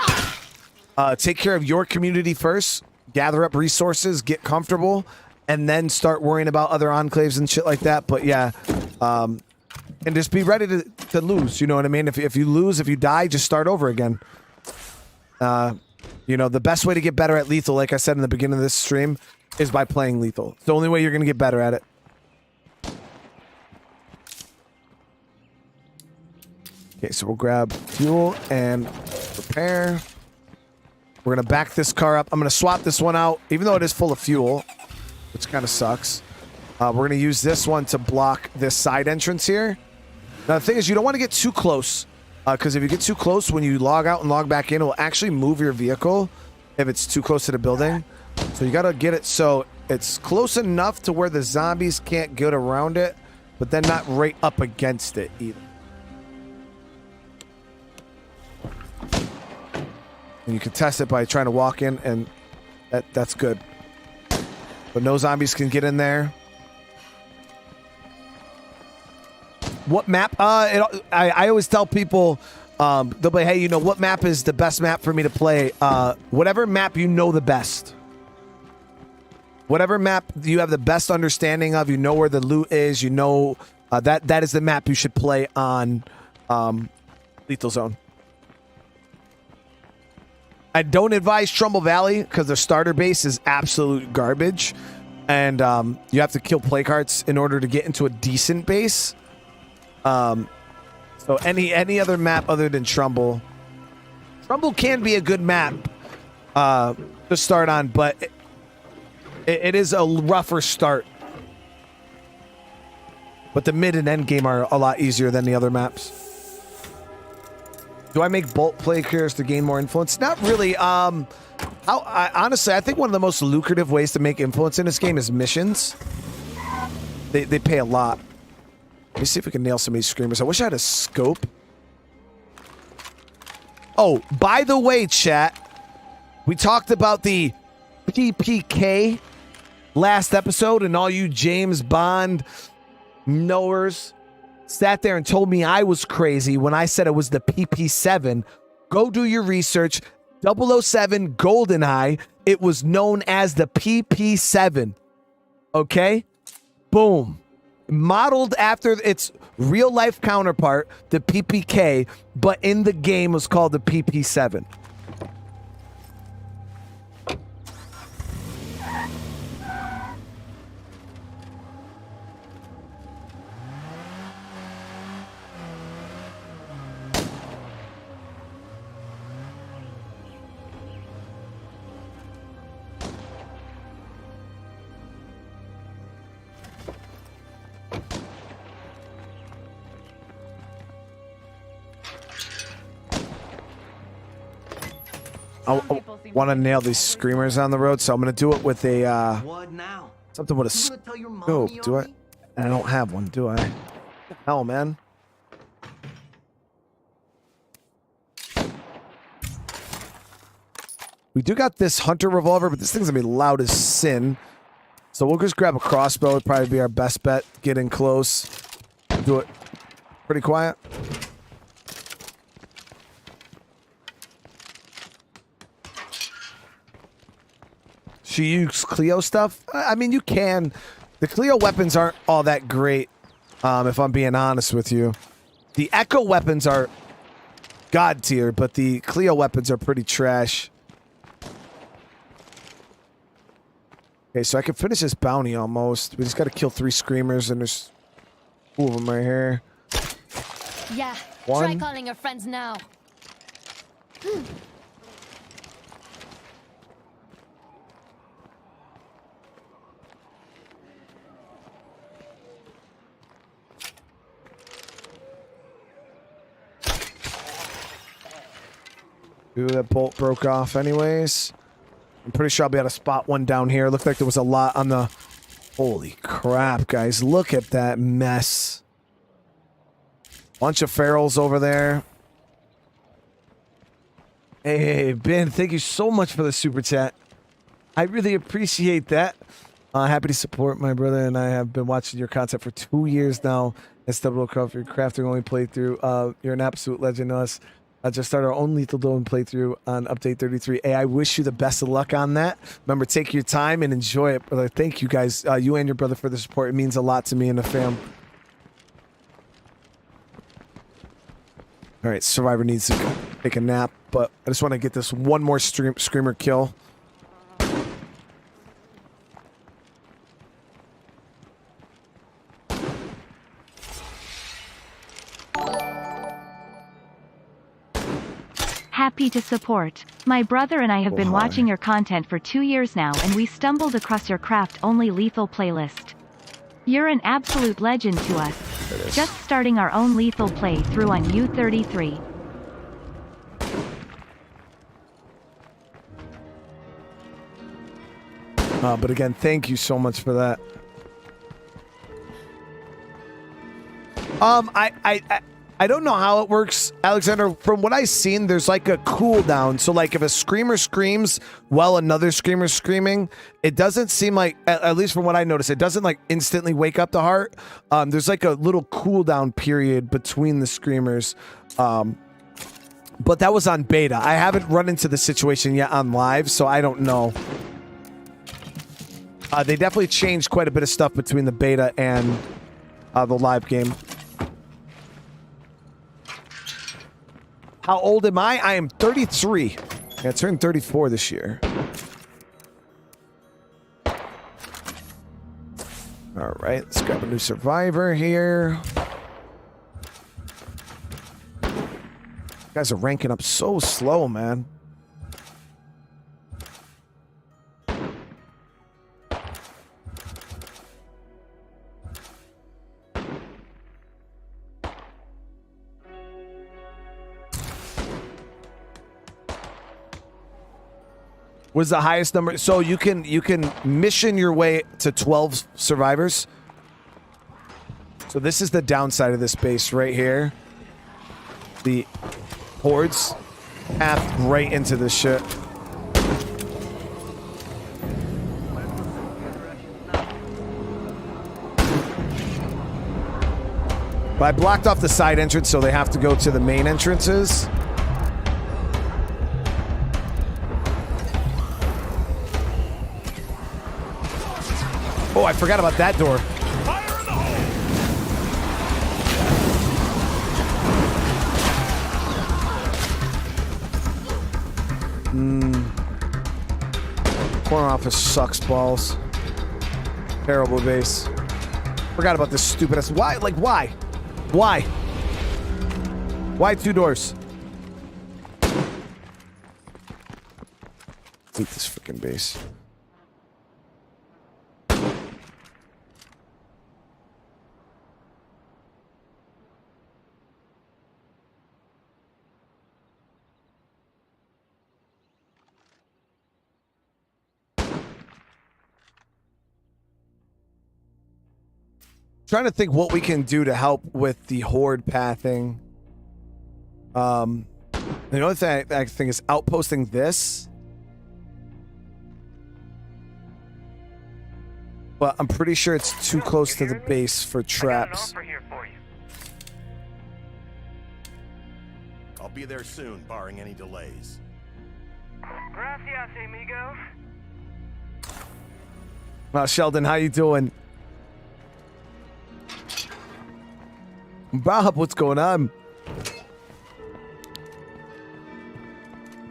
Speaker 1: Take care of your community first. Gather up resources, get comfortable, and then start worrying about other enclaves and shit like that. But yeah, and just be ready to lose. You know what I mean? If you lose, if you die, just start over again. You know, the best way to get better at lethal, like I said in the beginning of this stream, is by playing lethal. It's the only way you're going to get better at it. Okay, so we'll grab fuel and repair. We're going to back this car up. I'm going to swap this one out, even though it is full of fuel, which kind of sucks. We're going to use this one to block this side entrance here. Now, the thing is, you don't want to get too close. Because if you get too close, when you log out and log back in, it will actually move your vehicle if it's too close to the building. So you got to get it so it's close enough to where the zombies can't get around it, but then not right up against it either. And you can test it by trying to walk in, and that's good. But no zombies can get in there. What map? I always tell people, they'll be like, hey, you know, what map is the best map for me to play? Whatever map you know the best. Whatever map you have the best understanding of, you know where the loot is, you know, that is the map you should play on Lethal Zone. I don't advise Trumbull Valley because the starter base is absolute garbage, and you have to kill play cards in order to get into a decent base. So any other map other than Trumbull can be a good map to start on, but it is a rougher start. But the mid and end game are a lot easier than the other maps. Do I make bolt play careers to gain more influence? Not really. Honestly, I think one of the most lucrative ways to make influence in this game is missions. They pay a lot. Let me see if we can nail some of these screamers. I wish I had a scope. Oh, by the way, chat, we talked about the PPK last episode, and all you James Bond knowers sat there and told me I was crazy when I said it was the PP7. Go do your research. 007 GoldenEye. It was known as the PP7. Okay? Boom. Modeled after its real life counterpart, the PPK, but in the game was called the PP7. I want to nail these screamers on the road, so I'm going to do it with a,
Speaker 2: What now?
Speaker 1: something with a
Speaker 2: You gonna tell your
Speaker 1: scope.
Speaker 2: mommy
Speaker 1: Do
Speaker 2: on
Speaker 1: I?
Speaker 2: me?
Speaker 1: I don't have one, do I? Hell, man. We do got this hunter revolver, but this thing's going to be loud as sin. So we'll just grab a crossbow. It'd probably be our best bet. Get in close. Do it pretty quiet. Should you use Clio stuff? I mean, you can. The Clio weapons aren't all that great, if I'm being honest with you. The Echo weapons are god tier, but the Clio weapons are pretty trash. Okay, so I can finish this bounty almost. We just got to kill 3 screamers, and there's 2 of them right here.
Speaker 5: Yeah.
Speaker 1: One.
Speaker 5: Try calling your friends now.
Speaker 1: Ooh, that bolt broke off anyways. I'm pretty sure I'll be able to spot one down here. Looked like there was a lot on the... Holy crap, guys. Look at that mess. Bunch of ferals over there. Hey, Ben, thank you so much for the super chat. I really appreciate that. Happy to support my brother, and I have been watching your content for 2 years now. It's Double Craft, your crafting only playthrough. You're an absolute legend to us. I just started our own Lethal Zone playthrough on Update 33. Hey, I wish you the best of luck on that. Remember, take your time and enjoy it, brother. Thank you guys, you and your brother, for the support. It means a lot to me and the fam. All right, Survivor needs to take a nap, but I just want to get this one more screamer kill.
Speaker 6: Happy to support. My brother and I have been watching your content for 2 years now, and we stumbled across your craft-only lethal playlist. You're an absolute legend to us. Just starting our own lethal playthrough on U33.
Speaker 1: But again, thank you so much for that. I don't know how it works, Alexander. From what I've seen, there's like a cooldown. So like if a screamer screams while another screamer's screaming, it doesn't seem like, at least from what I noticed, it doesn't like instantly wake up the heart. There's like a little cooldown period between the screamers. But that was on beta. I haven't run into the situation yet on live, so I don't know. They definitely changed quite a bit of stuff between the beta and the live game. How old am I? I am 33. I turned 34 this year. All right, let's grab a new survivor here. Guys are ranking up so slow, man. Was the highest number? So you can mission your way to 12 survivors. So this is the downside of this base right here. The hordes path right into this shit. But I blocked off the side entrance, so they have to go to the main entrances. Oh, I forgot about that door.
Speaker 7: Fire in the hole!
Speaker 1: Corner office sucks balls. Terrible base. Forgot about this stupid ass. Why? Like, why? Why? Why 2 doors? Hate this freaking base. Trying to think what we can do to help with the horde pathing. The only thing I think is outposting this. But I'm pretty sure it's too close to the base for traps.
Speaker 7: I'll be there soon, barring any delays.
Speaker 3: Gracias, amigo.
Speaker 1: Sheldon, how you doing? Bob, what's going on?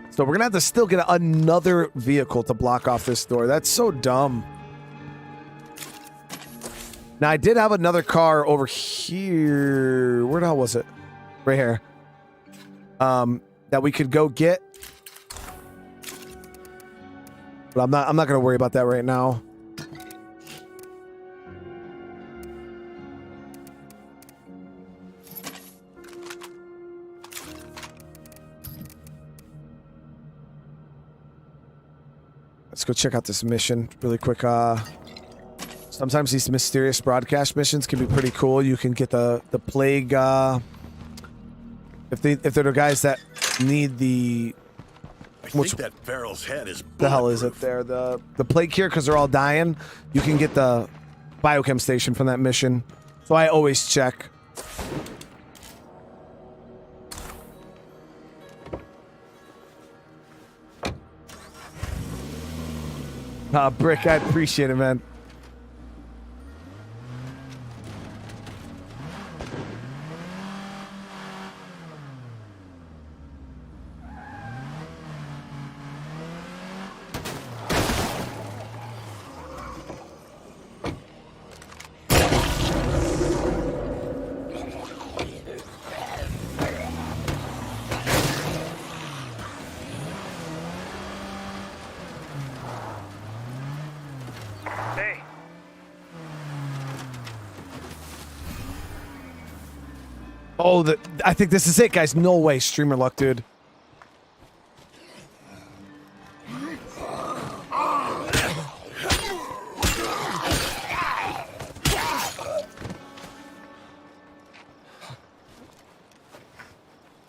Speaker 1: So we're gonna have to still get another vehicle to block off this door. That's so dumb. Now I did have another car over here. Where the hell was it? Right here. That we could go get. But I'm not gonna worry about that right now. Let's go check out this mission really quick. Sometimes these mysterious broadcast missions can be pretty cool. You can get the plague. If they're the guys that need the.
Speaker 7: I think that Farrell's head is
Speaker 1: The hell is it there? The plague cure, because they're all dying. You can get the biochem station from that mission. So I always check. Brick, I appreciate it, man. Oh, I think this is it, guys. No way, streamer luck, dude.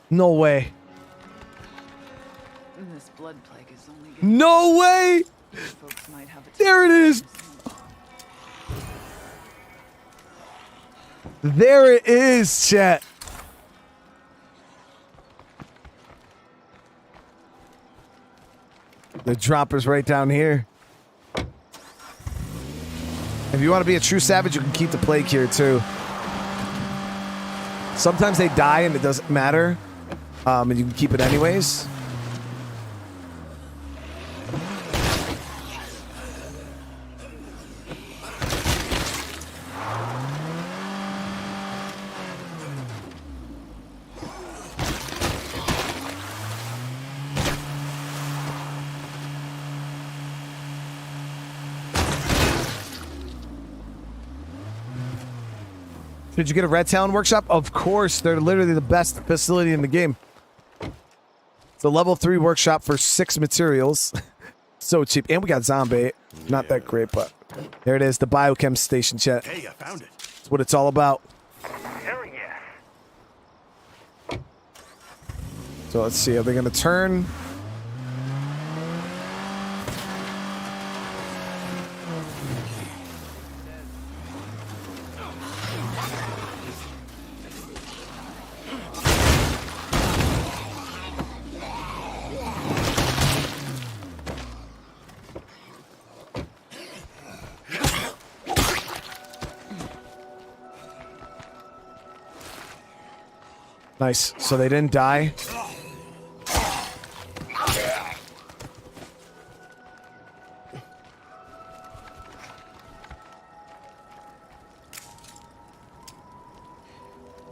Speaker 1: No way.
Speaker 8: This blood plague is only getting
Speaker 1: No way.
Speaker 8: folks might have a
Speaker 1: There it is. There it is, chat. The dropper's right down here. If you want to be a true savage, you can keep the plague here too. Sometimes they die and it doesn't matter. And you can keep it anyways. Did you get a Red Talon workshop? Of course, they're literally the best facility in the game. It's a level 3 workshop for 6 materials. So cheap. And we got zombie. Not that great, but there it is. The Biochem station, chat.
Speaker 7: Hey, I found it.
Speaker 1: That's what it's all about.
Speaker 3: Hell yeah.
Speaker 1: So let's see. Are they going to turn? Nice. So they didn't die.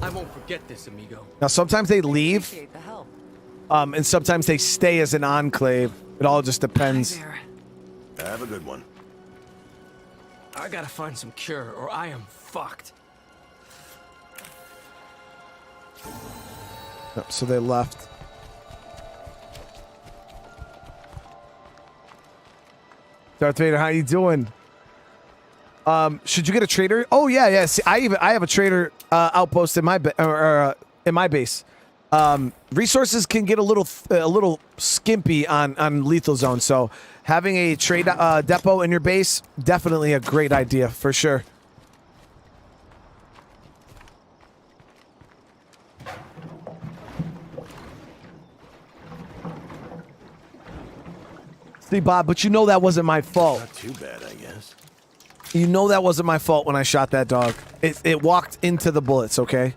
Speaker 2: I won't forget this, amigo.
Speaker 1: Now, sometimes they leave,
Speaker 8: appreciate the help.
Speaker 1: and sometimes they stay as an enclave. It all just depends.
Speaker 8: There.
Speaker 7: Have a good one.
Speaker 2: I gotta find some cure, or I am fucked.
Speaker 1: Yep, so they left. Darth Vader, how you doing? Should you get a trader? Oh yeah. See, I have a trader outpost in my in my base. Resources can get a little skimpy on lethal zone, so having a trade depot in your base, definitely a great idea for sure. See, Bob, but you know that wasn't my fault.
Speaker 7: Not too bad, I guess.
Speaker 1: You know that wasn't my fault when I shot that dog. It walked into the bullets, okay?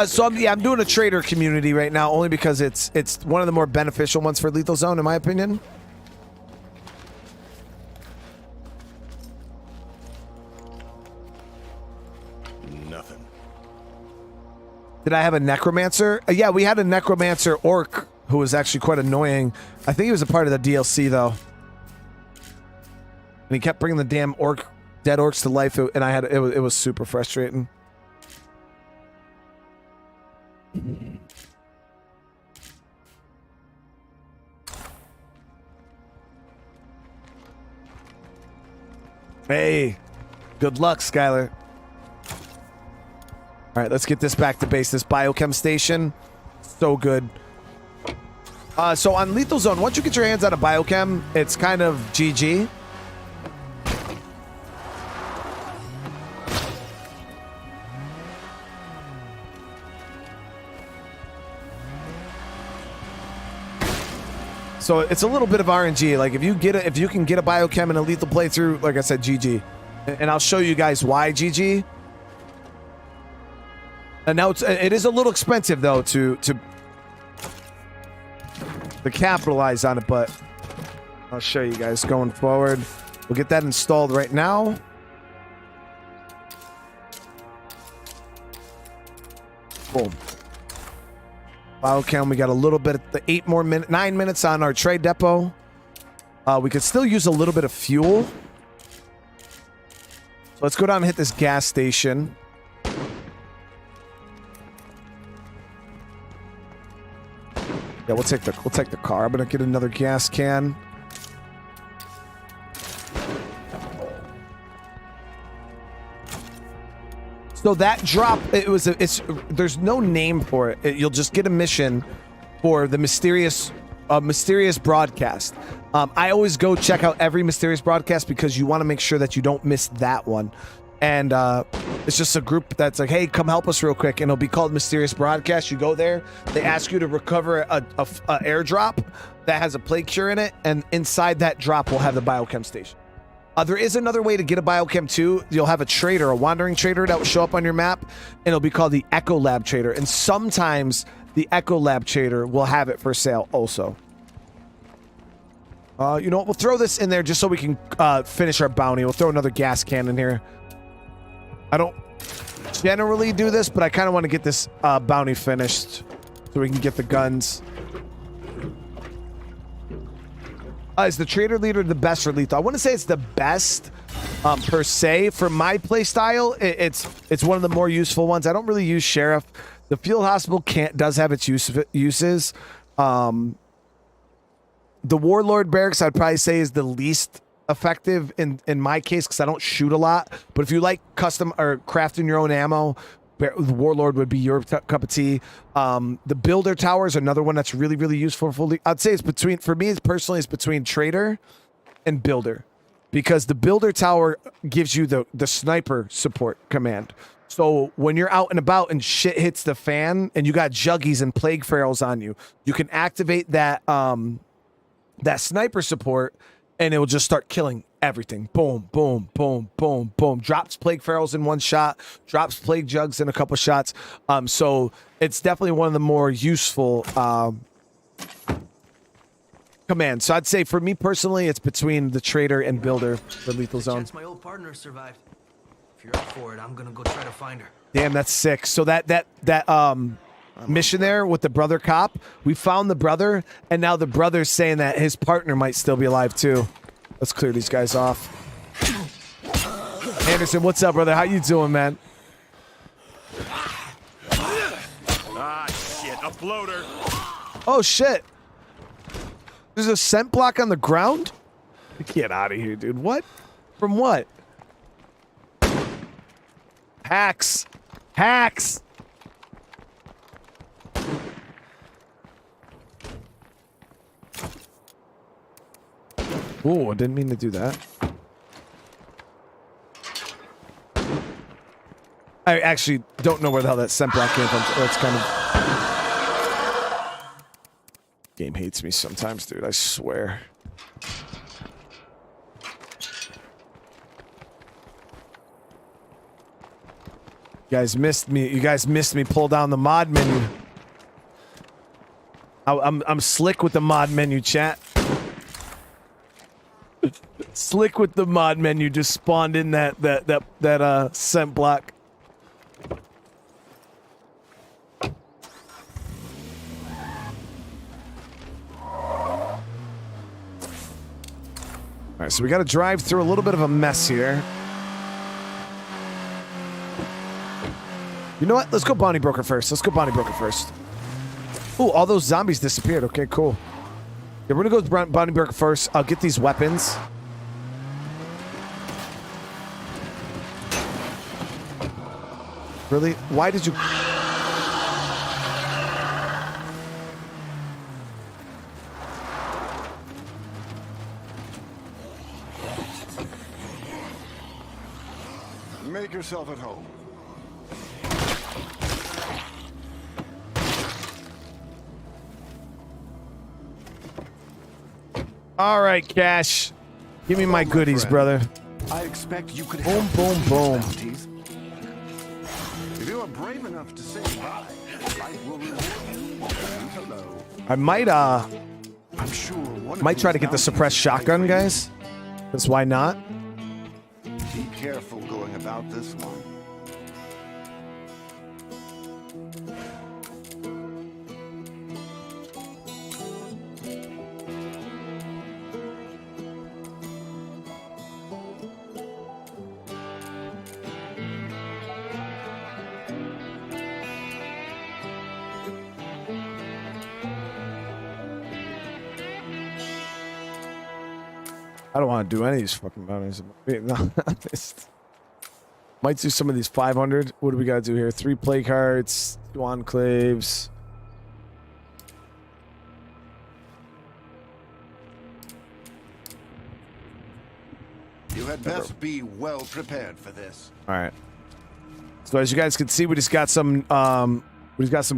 Speaker 1: So I'm doing a trader community right now only because it's one of the more beneficial ones for lethal zone, in my opinion.
Speaker 7: Nothing.
Speaker 1: Did I have a necromancer? Yeah, we had a necromancer orc who was actually quite annoying. I think he was a part of the DLC though, and he kept bringing the damn dead orcs to life, and it was super frustrating. Hey, good luck, Skylar. All right, let's get this back to base. This biochem station, so good. So on lethal zone, once you get your hands on a biochem, it's kind of GG. So it's a little bit of RNG. Like if you can get a biochem in a lethal playthrough, like I said, GG. And I'll show you guys why GG. And now it is a little expensive though to capitalize on it, but I'll show you guys going forward. We'll get that installed right now. Boom. Biochem, we got a little bit at the 9 minutes on our trade depot. We could still use a little bit of fuel. So let's go down and hit this gas station. Yeah, we'll take the car. I'm gonna get another gas can. So that drop, there's no name for it. You'll just get a mission for the mysterious broadcast. I always go check out every mysterious broadcast because you want to make sure that you don't miss that one. And it's just a group that's like, hey, come help us real quick. And it'll be called Mysterious Broadcast. You go there. They ask you to recover a airdrop that has a plague cure in it. And inside that drop will have the biochem station. There is another way to get a biochem too. You'll have a trader, a wandering trader that will show up on your map. And it'll be called the Echo Lab Trader. And sometimes the Echo Lab Trader will have it for sale also. You know what? We'll throw this in there just so we can finish our bounty. We'll throw another gas can in here. I don't generally do this, but I kind of want to get this bounty finished so we can get the guns. Is the trader leader the best for lethal? I wouldn't say it's the best per se. For my play style, it's one of the more useful ones. I don't really use sheriff. The field hospital does have its uses. The warlord barracks, I'd probably say, is the least effective in my case because I don't shoot a lot. But if you like custom or crafting your own ammo, the warlord would be your cup of tea. The builder tower is another one that's really, really useful. I'd say it's between, for me personally, it's between trader and builder, because the builder tower gives you the sniper support command. So when you're out and about and shit hits the fan and you got juggies and plague ferals on you, you can activate that that sniper support and it will just start killing everything. Boom, boom, boom, boom, boom. Drops plague ferals in one shot, drops plague jugs in a couple shots. So it's definitely one of the more useful commands. So I'd say for me personally, it's between the trader and builder for lethal zone.
Speaker 2: Chance my old partner survived. If you're up for it, I'm gonna go try to find her.
Speaker 1: Damn, that's sick. So that mission there with the brother cop, we found the brother, and now the brother's saying that his partner might still be alive too. Let's clear these guys off. Anderson, what's up, brother? How you doing, man?
Speaker 7: Ah, shit, a floater.
Speaker 1: Oh, shit. There's a scent block on the ground? Get out of here, dude. What? From what? Hacks. Hacks. Oh, I didn't mean to do that. I actually don't know where the hell that scent block came from. That's kind of... Game hates me sometimes, dude. I swear. You guys missed me. You guys missed me pull down the mod menu. I'm slick with the mod menu, chat. Slick with the mod menu, just spawned in that scent block. All right, so we got to drive through a little bit of a mess here. You know what? Let's go Bounty Broker first. Let's go Bounty Broker first. Ooh, all those zombies disappeared. Okay, cool. Yeah, we're gonna go Bounty Broker first. I'll get these weapons. Really? Why did you...
Speaker 9: Make yourself at home.
Speaker 1: All right, Cash. Give me my goodies,
Speaker 9: friend.
Speaker 1: brother.
Speaker 9: I expect you could
Speaker 1: Boom,
Speaker 9: help
Speaker 1: boom,
Speaker 9: these
Speaker 1: boom.
Speaker 9: bounties. If you are brave enough to say goodbye, life will reward you. Hello.
Speaker 1: I might
Speaker 9: I'm sure one
Speaker 1: might
Speaker 9: of
Speaker 1: try to
Speaker 9: these
Speaker 1: get the suppressed
Speaker 9: bounties will
Speaker 1: shotgun,
Speaker 9: fight for you.
Speaker 1: guys. Because why not?
Speaker 9: Be careful going about this one.
Speaker 1: I don't want to do any of these fucking bounties. I'm being honest. Might do some of these 500. What do we got to do here? 3 play cards, 2 enclaves.
Speaker 9: You had best be well prepared for this.
Speaker 1: All right. So as you guys can see, we just got some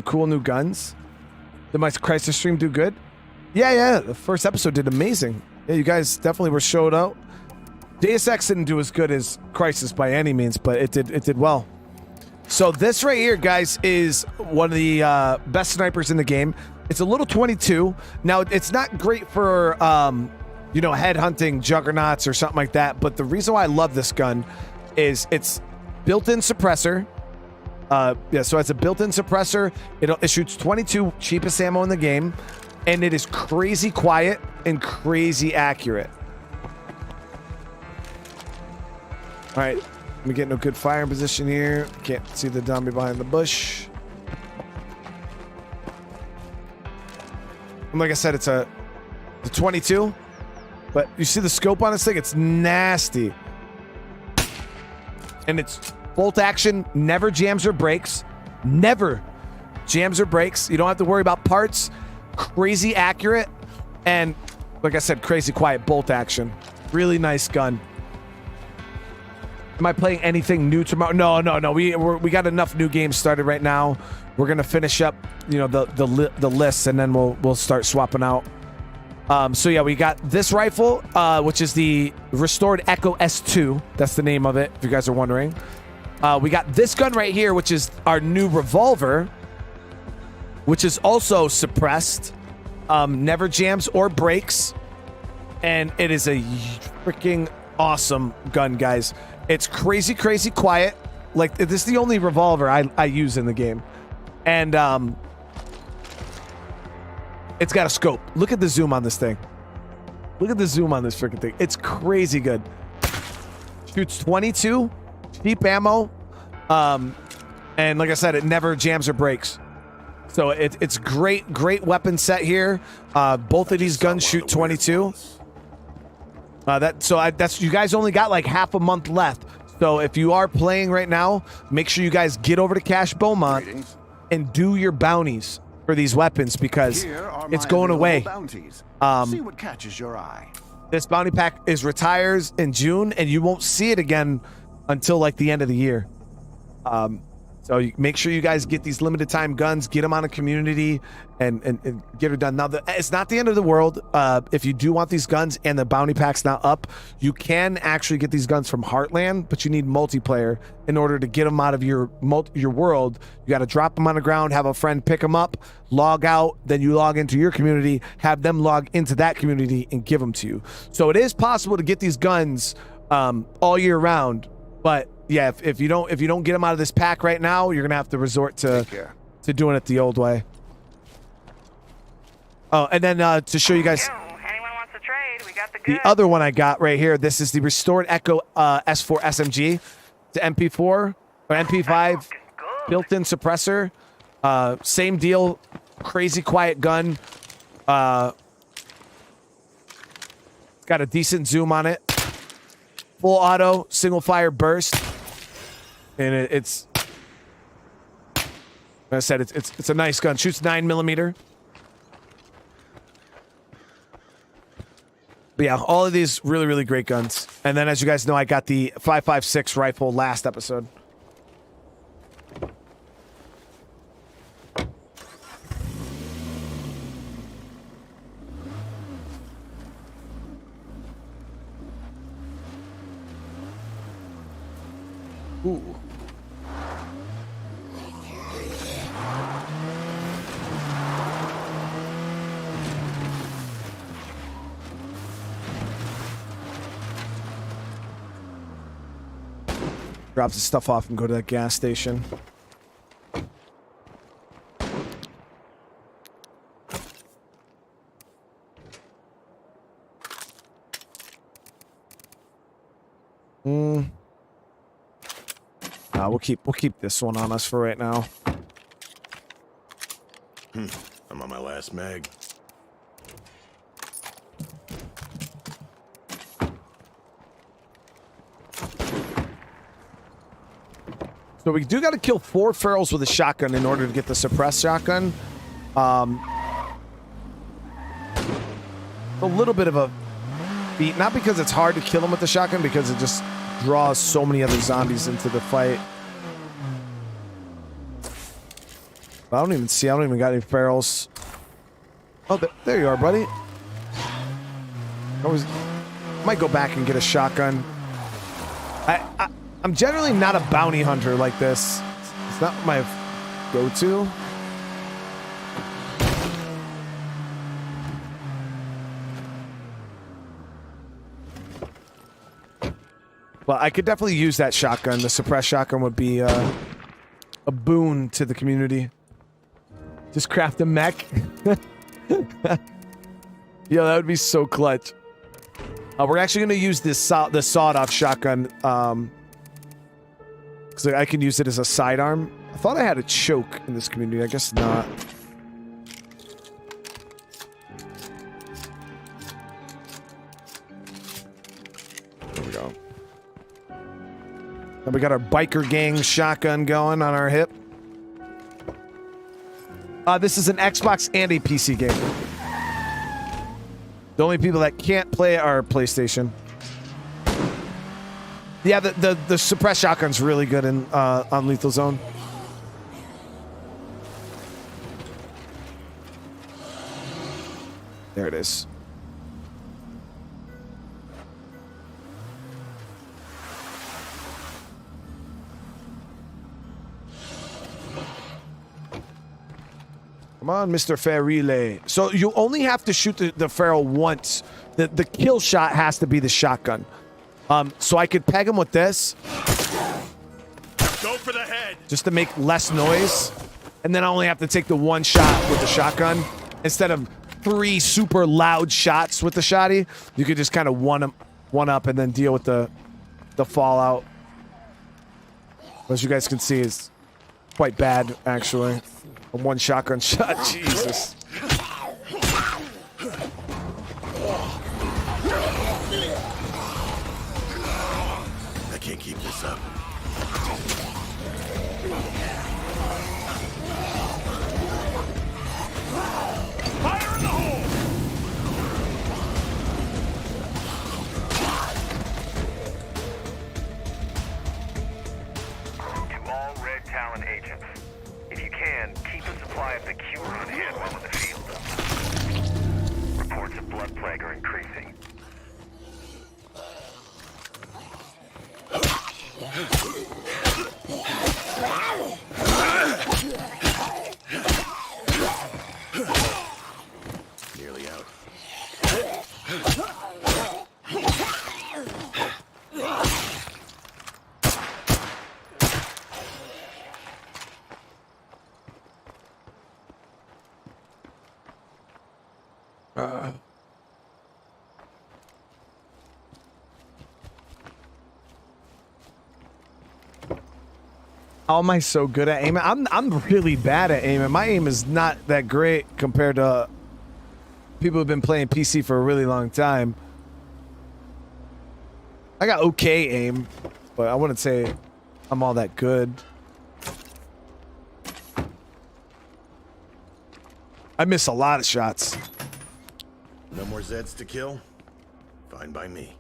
Speaker 1: cool new guns. Did my Crisis stream do good? Yeah. The first episode did amazing. Yeah, you guys definitely were showed out. Deus Ex didn't do as good as Crisis by any means, but it did well. So this right here, guys, is one of the best snipers in the game. It's a little 22. Now, it's not great for head hunting juggernauts or something like that, but the reason why I love this gun is it's built-in suppressor. So it's a built-in suppressor. It shoots 22, cheapest ammo in the game, and it is crazy quiet and crazy accurate. All right, let me get in a good firing position here. Can't see the dummy behind the bush. And like I said, it's a 22, but you see the scope on this thing? It's nasty. And it's bolt action, never jams or breaks. Never jams or breaks. You don't have to worry about parts. Crazy accurate. And like I said, crazy quiet bolt action. Really nice gun. Am I playing anything new tomorrow? No. We got enough new games started right now. We're gonna finish up, the list, and then we'll start swapping out. So yeah, we got this rifle, which is the Restored Echo S2. That's the name of it, if you guys are wondering. We got this gun right here, which is our new revolver, which is also suppressed, never jams or breaks, and it is a freaking awesome gun, guys. It's crazy quiet. Like, this is the only revolver I use in the game. And it's got a scope. Look at the zoom on this thing. Look at the zoom on this freaking thing. It's crazy good. Shoots 22, cheap ammo. And like I said, it never jams or breaks. So it's great weapon set here. Both of these guns shoot 22. That's you guys only got like half a month left. So if you are playing right now, make sure you guys get over to Cache Beaumont and do your bounties for these weapons, because it's going away.
Speaker 9: See what catches your eye.
Speaker 1: This bounty pack retires in June, and you won't see it again until like the end of the year. So make sure you guys get these limited time guns, get them on a community, and get it done. Now, it's not the end of the world. If you do want these guns and the bounty pack's not up, you can actually get these guns from Heartland, but you need multiplayer in order to get them out of your world. You got to drop them on the ground, have a friend pick them up, log out, then you log into your community, have them log into that community, and give them to you. So it is possible to get these guns all year round, but yeah, if you don't get them out of this pack right now, you're gonna have to resort to doing it the old way. Oh, and then to show you guys,
Speaker 3: Anyone wants to trade? We got the
Speaker 1: the other one I got right here. This is the Restored Echo S4 SMG. It's an MP4 or MP5 built-in suppressor. Same deal. Crazy quiet gun. It's got a decent zoom on it. Full auto, single fire burst. And it's, like I said, it's a nice gun. Shoots 9mm. But yeah, all of these really great guns. And then, as you guys know, I got the 5.56 rifle last episode. Ooh. Drops the stuff off and go to that gas station. We'll keep this one on us for right now.
Speaker 7: I'm on my last mag.
Speaker 1: So we do got to kill 4 ferals with a shotgun in order to get the suppressed shotgun. A little bit of a beat, not because it's hard to kill them with the shotgun, because it just draws so many other zombies into the fight. I don't even got any ferals. Oh, there you are, buddy. Might go back and get a shotgun. I'm generally not a bounty hunter like this. It's not my go-to. Well, I could definitely use that shotgun. The suppressed shotgun would be a boon to the community. Just craft a mech. Yo, that would be so clutch. We're actually going to use this sawed-off shotgun because I can use it as a sidearm. I thought I had a choke in this community. I guess not. There we go. And we got our biker gang shotgun going on our hip. This is an Xbox and a PC game. The only people that can't play are PlayStation. Yeah, the suppressed shotgun's really good in on Lethal Zone. There it is. Come on, Mr. Ferile. So you only have to shoot the feral once. The kill shot has to be the shotgun. So I could peg him with this.
Speaker 7: Go for the head.
Speaker 1: Just to make less noise. And then I only have to take the one shot with the shotgun. Instead of 3 super loud shots with the shotty, you could just kind of one up and then deal with the fallout. As you guys can see, it's quite bad, actually. A 1 shotgun shot, Jesus.
Speaker 7: I can't keep this up. Fire in the hole!
Speaker 10: To all Red Talon agents, if you can, keep a supply of the cure on hand while in the field. Reports of blood plague are increasing.
Speaker 7: Nearly out.
Speaker 1: How am I so good at aiming? I'm really bad at aiming. My aim is not that great compared to people who've been playing PC for a really long time. I got okay aim, but I wouldn't say I'm all that good. I miss a lot of shots.
Speaker 7: No more Zeds to kill? Fine by me.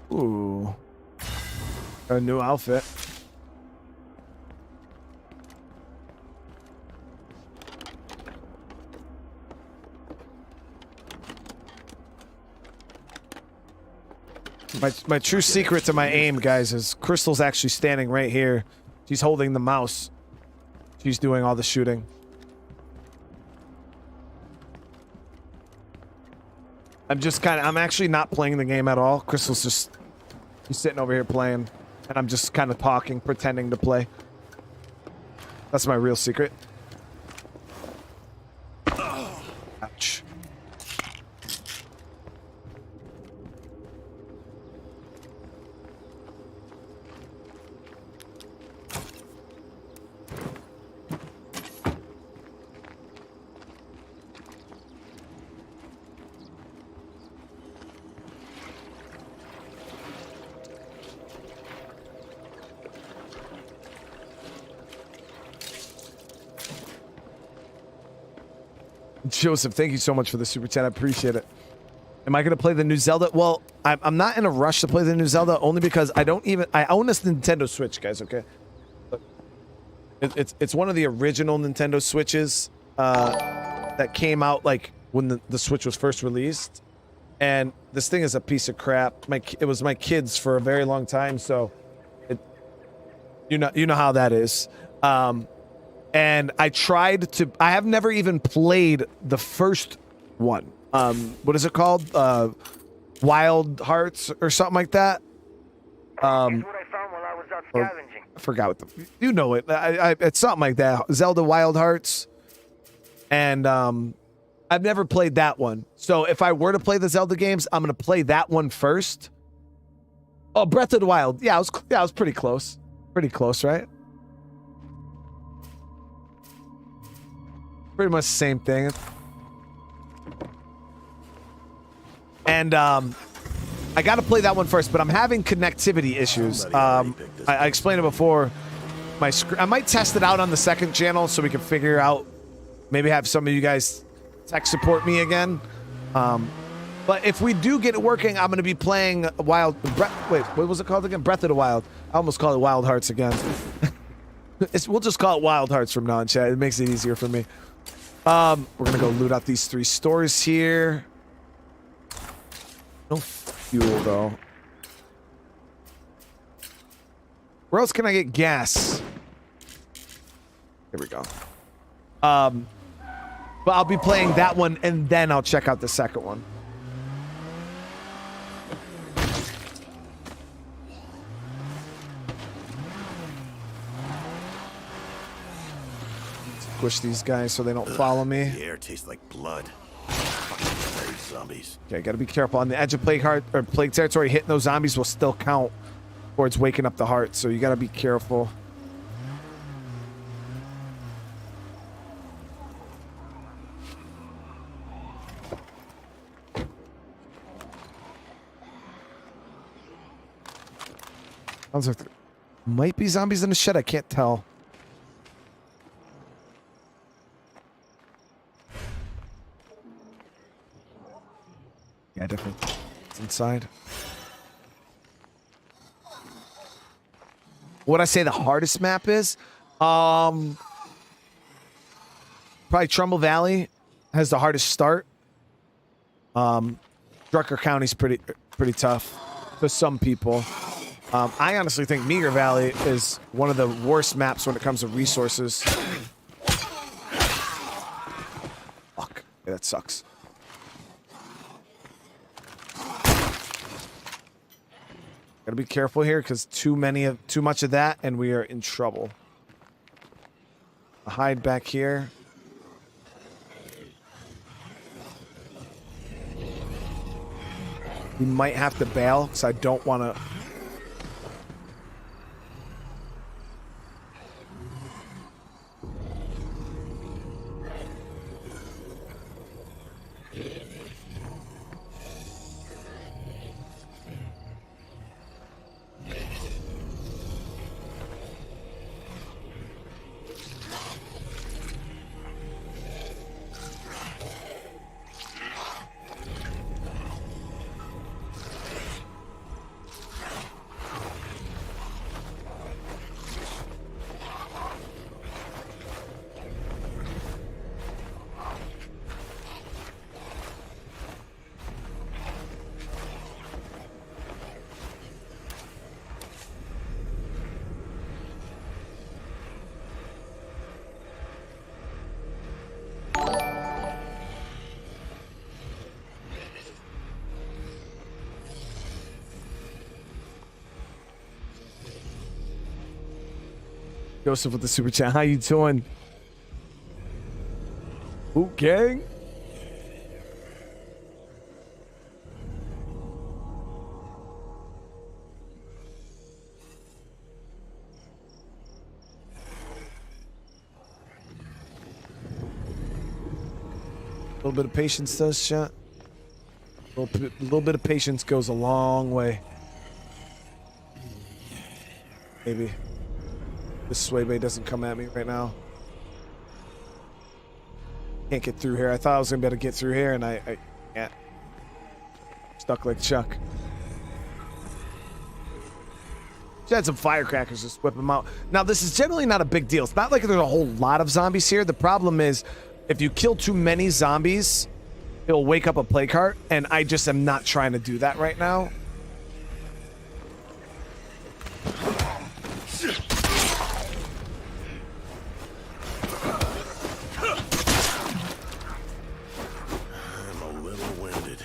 Speaker 1: Ooh. A new outfit. My true secret to my aim, guys, is Crystal's actually standing right here. She's holding the mouse. She's doing all the shooting. I'm actually not playing the game at all. Crystal's just she's sitting over here playing, and I'm just kind of talking, pretending to play. That's my real secret. Ouch. Joseph, thank you so much for the super chat. I appreciate it. Am I going to play the new Zelda? Well, I'm not in a rush to play the new Zelda, only because I own this Nintendo Switch, guys, okay? It's one of the original Nintendo Switches that came out like when the Switch was first released. And this thing is a piece of crap. It was my kid's for a very long time, so you know how that is. And I have never even played the first one. What is it called? Wild Hearts or something like that.
Speaker 10: Here's what I found while I was out scavenging.
Speaker 1: I forgot what you know it. It's something like that. Zelda Wild Hearts. And I've never played that one. So if I were to play the Zelda games, I'm gonna play that one first. Oh, Breath of the Wild. Yeah, I was pretty close. Pretty close, right? Pretty much the same thing. And I got to play that one first, but I'm having connectivity issues. I explained it before. I might test it out on the second channel so we can figure out, maybe have some of you guys tech support me again. But if we do get it working, I'm going to be playing wait, what was it called again? Breath of the Wild. I almost called it Wild Hearts again. We'll just call it Wild Hearts from now on, chat. It makes it easier for me. We're going to go loot out these 3 stores here. No fuel, though. Where else can I get gas? Here we go. But I'll be playing that one, and then I'll check out the second one. Squish these guys so they don't follow me.
Speaker 7: The air tastes like blood. Zombies.
Speaker 1: Okay, gotta be careful. On the edge of plague territory, hitting those zombies will still count towards waking up the heart, so you gotta be careful. Sounds like there might be zombies in the shed, I can't tell. Yeah, definitely. It's inside. What I say the hardest map is? Probably Trumbull Valley has the hardest start. Drucker County's pretty tough for some people. I honestly think Meager Valley is one of the worst maps when it comes to resources. Fuck. Yeah, that sucks. Gotta be careful here because too much of that and we are in trouble. I'll hide back here. We might have to bail because I don't want to. Joseph with the super chat. How you doing? Ooh, gang. A little bit of patience does, chat. A little bit of patience goes a long way. Maybe. This Sway Bay doesn't come at me right now. Can't get through here. I thought I was gonna be able to get through here, and I can't. Stuck like Chuck. Just had some firecrackers, just whip them out. Now, this is generally not a big deal. It's not like there's a whole lot of zombies here. The problem is, if you kill too many zombies, it'll wake up a plague heart, and I just am not trying to do that right now.
Speaker 7: I'm a little winded.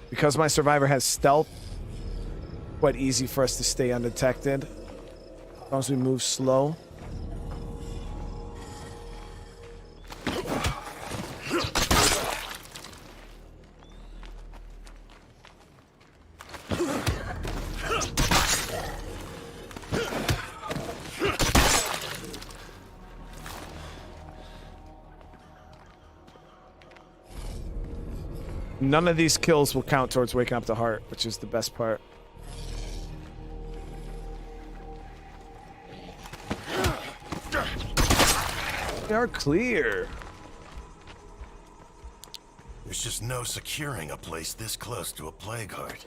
Speaker 1: Because my survivor has stealth, quite easy for us to stay undetected as long as we move slow. None of these kills will count towards waking up the heart, which is the best part. We are clear.
Speaker 7: There's just no securing a place this close to a plague heart.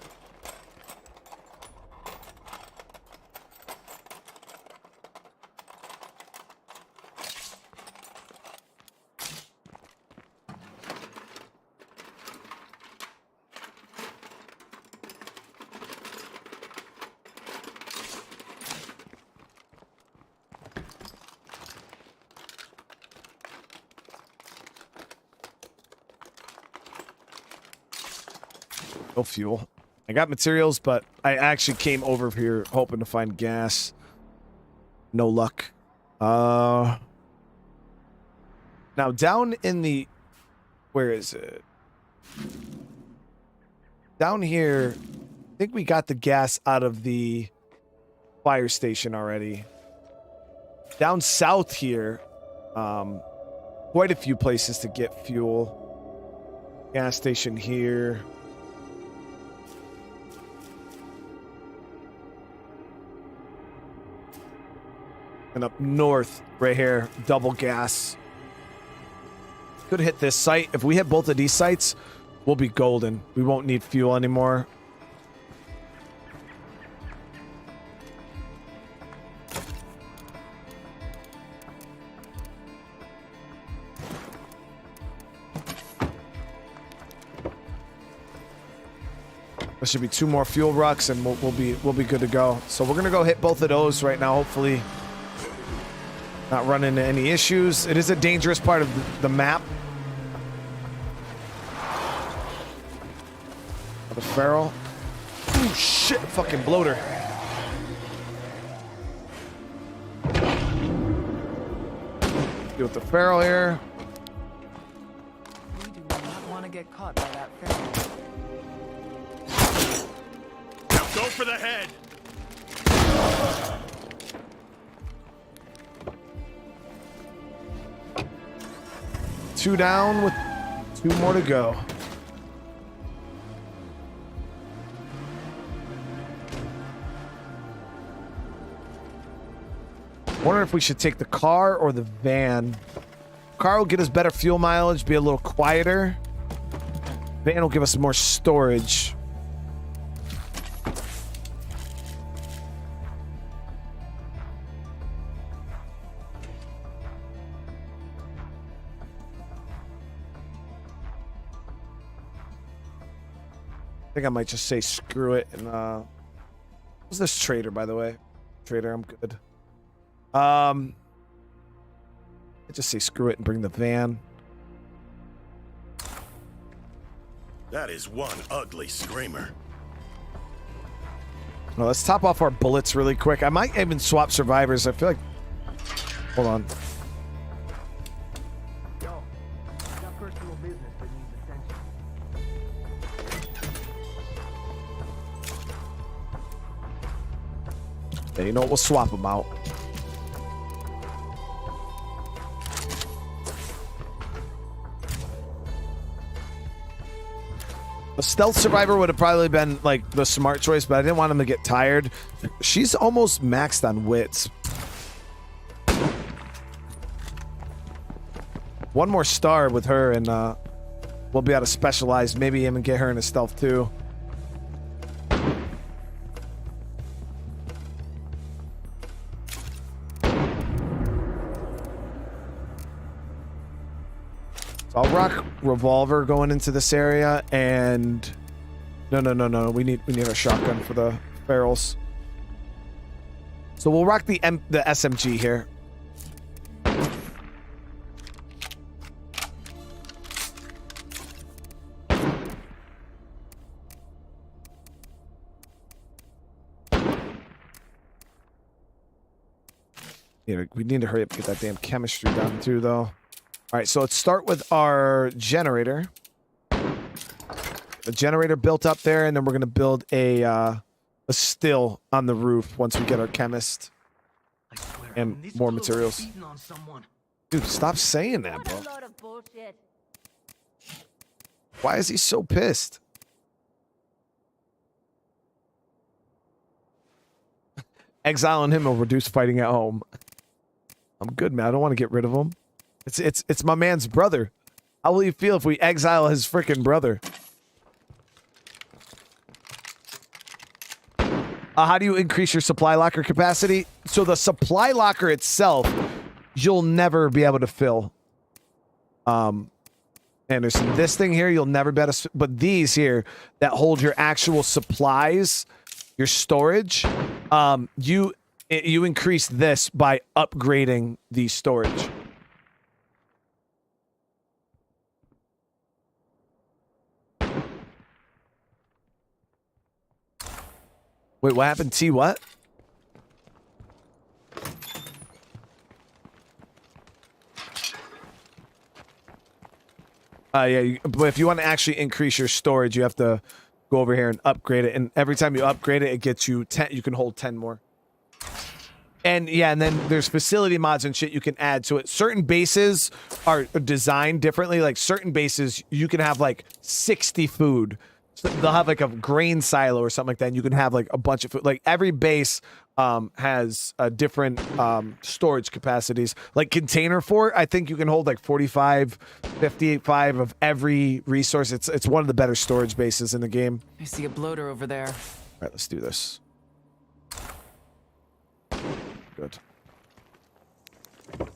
Speaker 1: No fuel. I got materials, but I actually came over here hoping to find gas. No luck. Now down in the... Where is it? Down here, I think we got the gas out of the fire station already. Down south here, quite a few places to get fuel. Gas station here. And up north, right here, double gas. Could hit this site. If we hit both of these sites, we'll be golden. We won't need fuel anymore. There should be 2 more fuel rucks, and we'll be good to go. So we're gonna go hit both of those right now. Hopefully, not run into any issues. It is a dangerous part of the map. The feral. Oh shit! Fucking bloater. Deal with the feral here.
Speaker 8: We do not want to get caught by that feral.
Speaker 10: Now go for the head.
Speaker 1: 2 down with 2 more to go. Wonder if we should take the car or the van. Car will get us better fuel mileage, be a little quieter. Van will give us more storage. I think I might just say screw it and what's this trader, by the way? Trader, I'm good. I just say screw it and bring the van.
Speaker 7: That is one ugly screamer.
Speaker 1: Well, let's top off our bullets really quick. I might even swap survivors. I feel like... Hold on.
Speaker 2: Yo, I got personal business that needs attention.
Speaker 1: Yeah, you know what? We'll swap them out. A stealth survivor would have probably been like the smart choice, but I didn't want him to get tired. She's almost maxed on wits. One more star with her, and we'll be able to specialize. Maybe even get her into stealth too. I'll rock revolver going into this area, and no. We need a shotgun for the barrels. So we'll rock the SMG here. Yeah, we need to hurry up and get that damn chemistry done too, though. All right, so let's start with our generator. The generator built up there, and then we're gonna build a still on the roof once we get our chemist and more materials. Dude, stop saying that, bro. Why is he so pissed? Exiling him will reduce fighting at home. I'm good, man. I don't want to get rid of him. It's my man's brother. How will you feel if we exile his freaking brother? How do you increase your supply locker capacity? So the supply locker itself, you'll never be able to fill. Anderson, this thing here, you'll never be able to, but these here that hold your actual supplies, your storage, you increase this by upgrading the storage. Wait, what happened? T what? Yeah, but if you want to actually increase your storage, you have to go over here and upgrade it. And every time you upgrade it, it gets you 10. You can hold 10 more. And yeah, and then there's facility mods and shit you can add to it. Certain bases are designed differently. Like certain bases, you can have like 60 food. So they'll have like a grain silo or something like that, and you can have like a bunch of food. Like every base has different storage capacities. Like Container Fort, I think you can hold like 45, 55 of every resource. It's one of the better storage bases in the game.
Speaker 8: I see a bloater over there.
Speaker 1: All right, let's do this. Good. A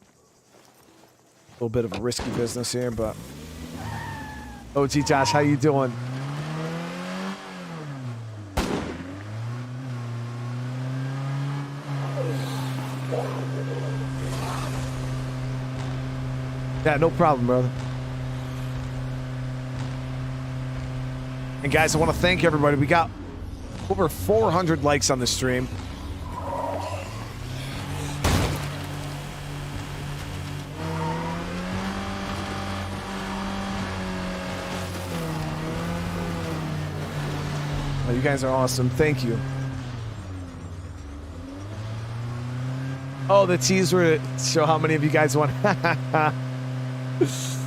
Speaker 1: little bit of a risky business here, but OT Josh, how you doing? Yeah, no problem, brother. And guys, I want to thank everybody. We got over 400 likes on the stream. Oh, you guys are awesome. Thank you. Oh, the teas were to show how many of you guys want. It's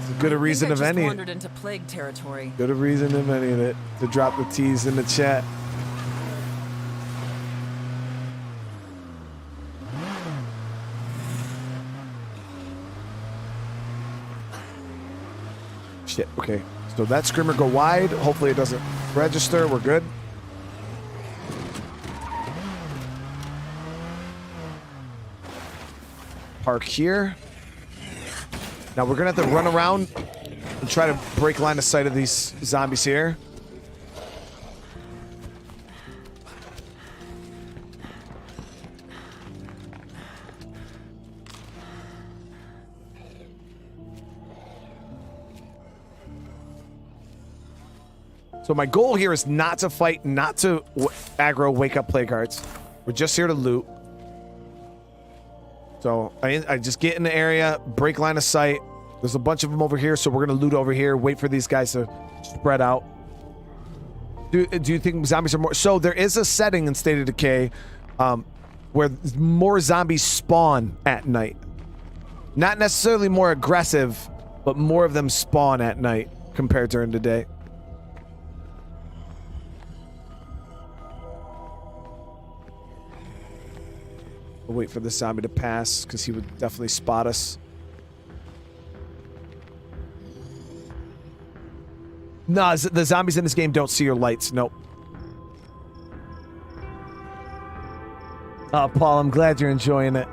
Speaker 1: as good a reason of any.
Speaker 8: Wandered into plague territory.
Speaker 1: Good a reason of any of it to drop the T's in the chat. Shit. Okay. So that scrimmer go wide. Hopefully it doesn't register. We're good. Park here. Now we're gonna have to run around and try to break line of sight of these zombies here. So my goal here is not to fight, not to aggro wake up plague hearts. We're just here to loot. So I just get in the area, break line of sight. There's a bunch of them over here, so we're gonna loot over here, wait for these guys to spread out. Do you think zombies are more? So there is a setting in State of Decay. where more zombies spawn at night. Not necessarily more aggressive, but more of them spawn at night compared during the day. We'll wait for the zombie to pass because he would definitely spot us. No, the zombies in this game don't see your lights. Nope. Oh, Paul, I'm glad you're enjoying it.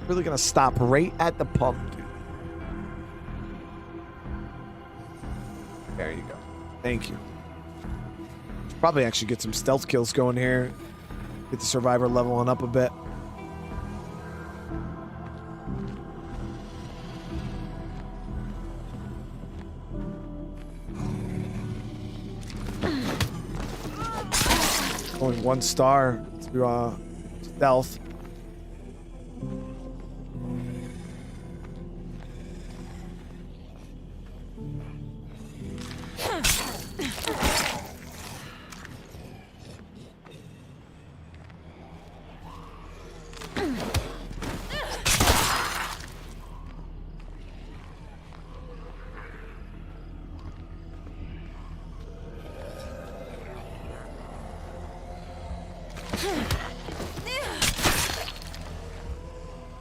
Speaker 1: Really gonna stop right at the pump, dude. There you go. Thank you. Should probably actually get some stealth kills going here. Get the survivor leveling up a bit. Only 1 star to stealth.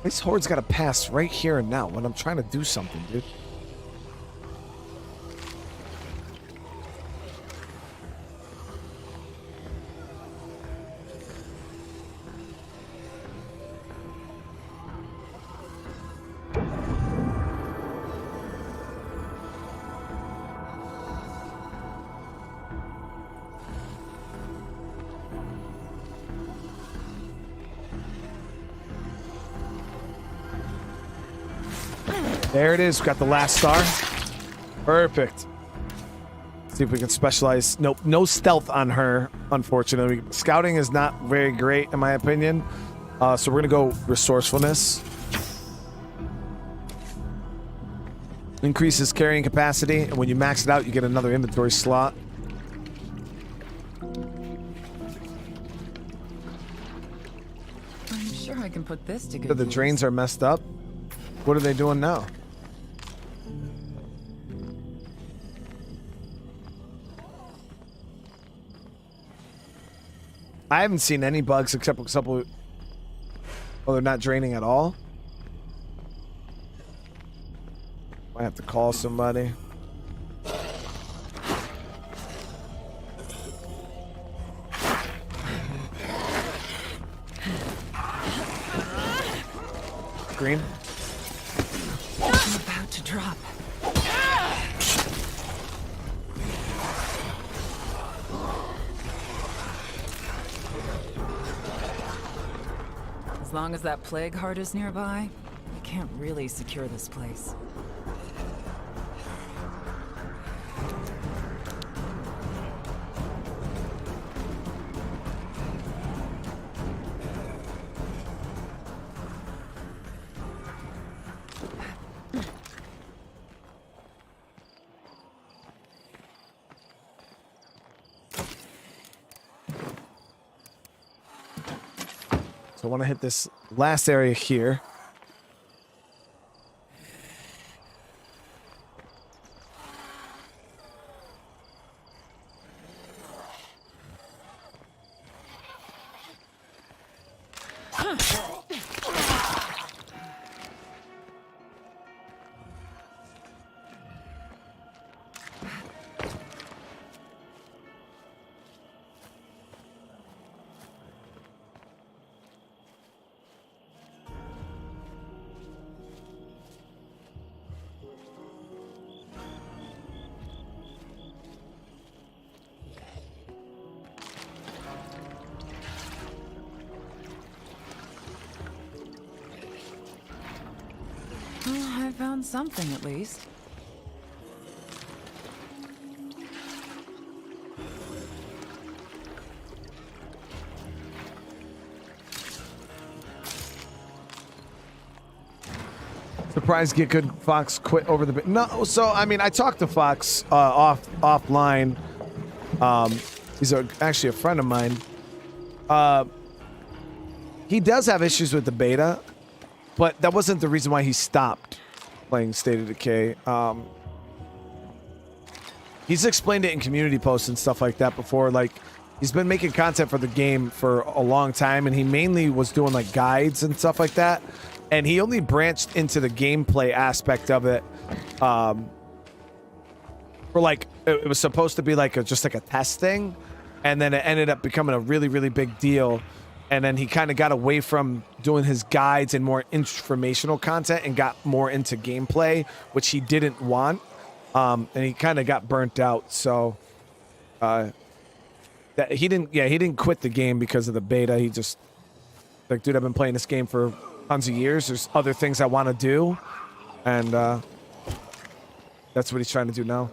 Speaker 1: This horde's gotta pass right here and now when I'm trying to do something, dude. There it is. Got the last star. Perfect. See if we can specialize. Nope, no stealth on her, unfortunately. Scouting is not very great, in my opinion. So we're going to go resourcefulness. Increases carrying capacity, and when you max it out, you get another inventory slot.
Speaker 8: I'm sure I can put this to good
Speaker 1: So the
Speaker 8: use.
Speaker 1: drains are messed up. What are they doing now? I haven't seen any bugs except a couple. Oh, they're not draining at all. I have to call somebody. Green.
Speaker 8: I'm about to drop. As long as that plague heart is nearby, we can't really secure this place.
Speaker 1: So I want to hit this last area here.
Speaker 8: Well, I found something at least.
Speaker 1: So Surprised get good Fox quit over the no. So I mean, I talked to Fox offline. He's actually a friend of mine. He does have issues with the beta, but that wasn't the reason why he stopped playing State of Decay. He's explained it in community posts and stuff like that before. Like, he's been making content for the game for a long time, and he mainly was doing like guides and stuff like that. And he only branched into the gameplay aspect of it. For like, it was supposed to be like just like a test thing, and then it ended up becoming a really, really big deal. And then he kind of got away from doing his guides and more informational content and got more into gameplay, which he didn't want. And he kind of got burnt out. So that he didn't quit the game because of the beta. He just like, dude, I've been playing this game for tons of years. There's other things I want to do, and that's what he's trying to do now.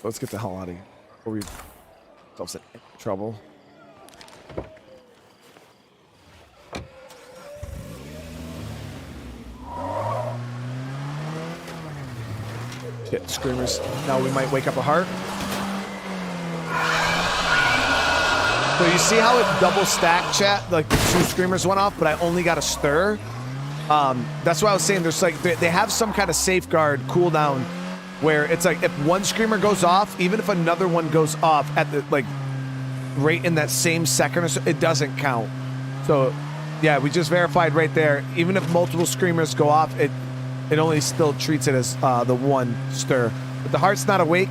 Speaker 1: Let's get the hell out of here before we ourselves in trouble. Shit, screamers. Now we might wake up a heart. So you see how it double stacked, chat? Like the 2 screamers went off, but I only got a stir. That's why I was saying there's like, they have some kind of safeguard cooldown where it's like if one screamer goes off, even if another one goes off at the like right in that same second or so, it doesn't count. So yeah, we just verified right there. Even if multiple screamers go off, it only still treats it as the one stir. But the heart's not awake.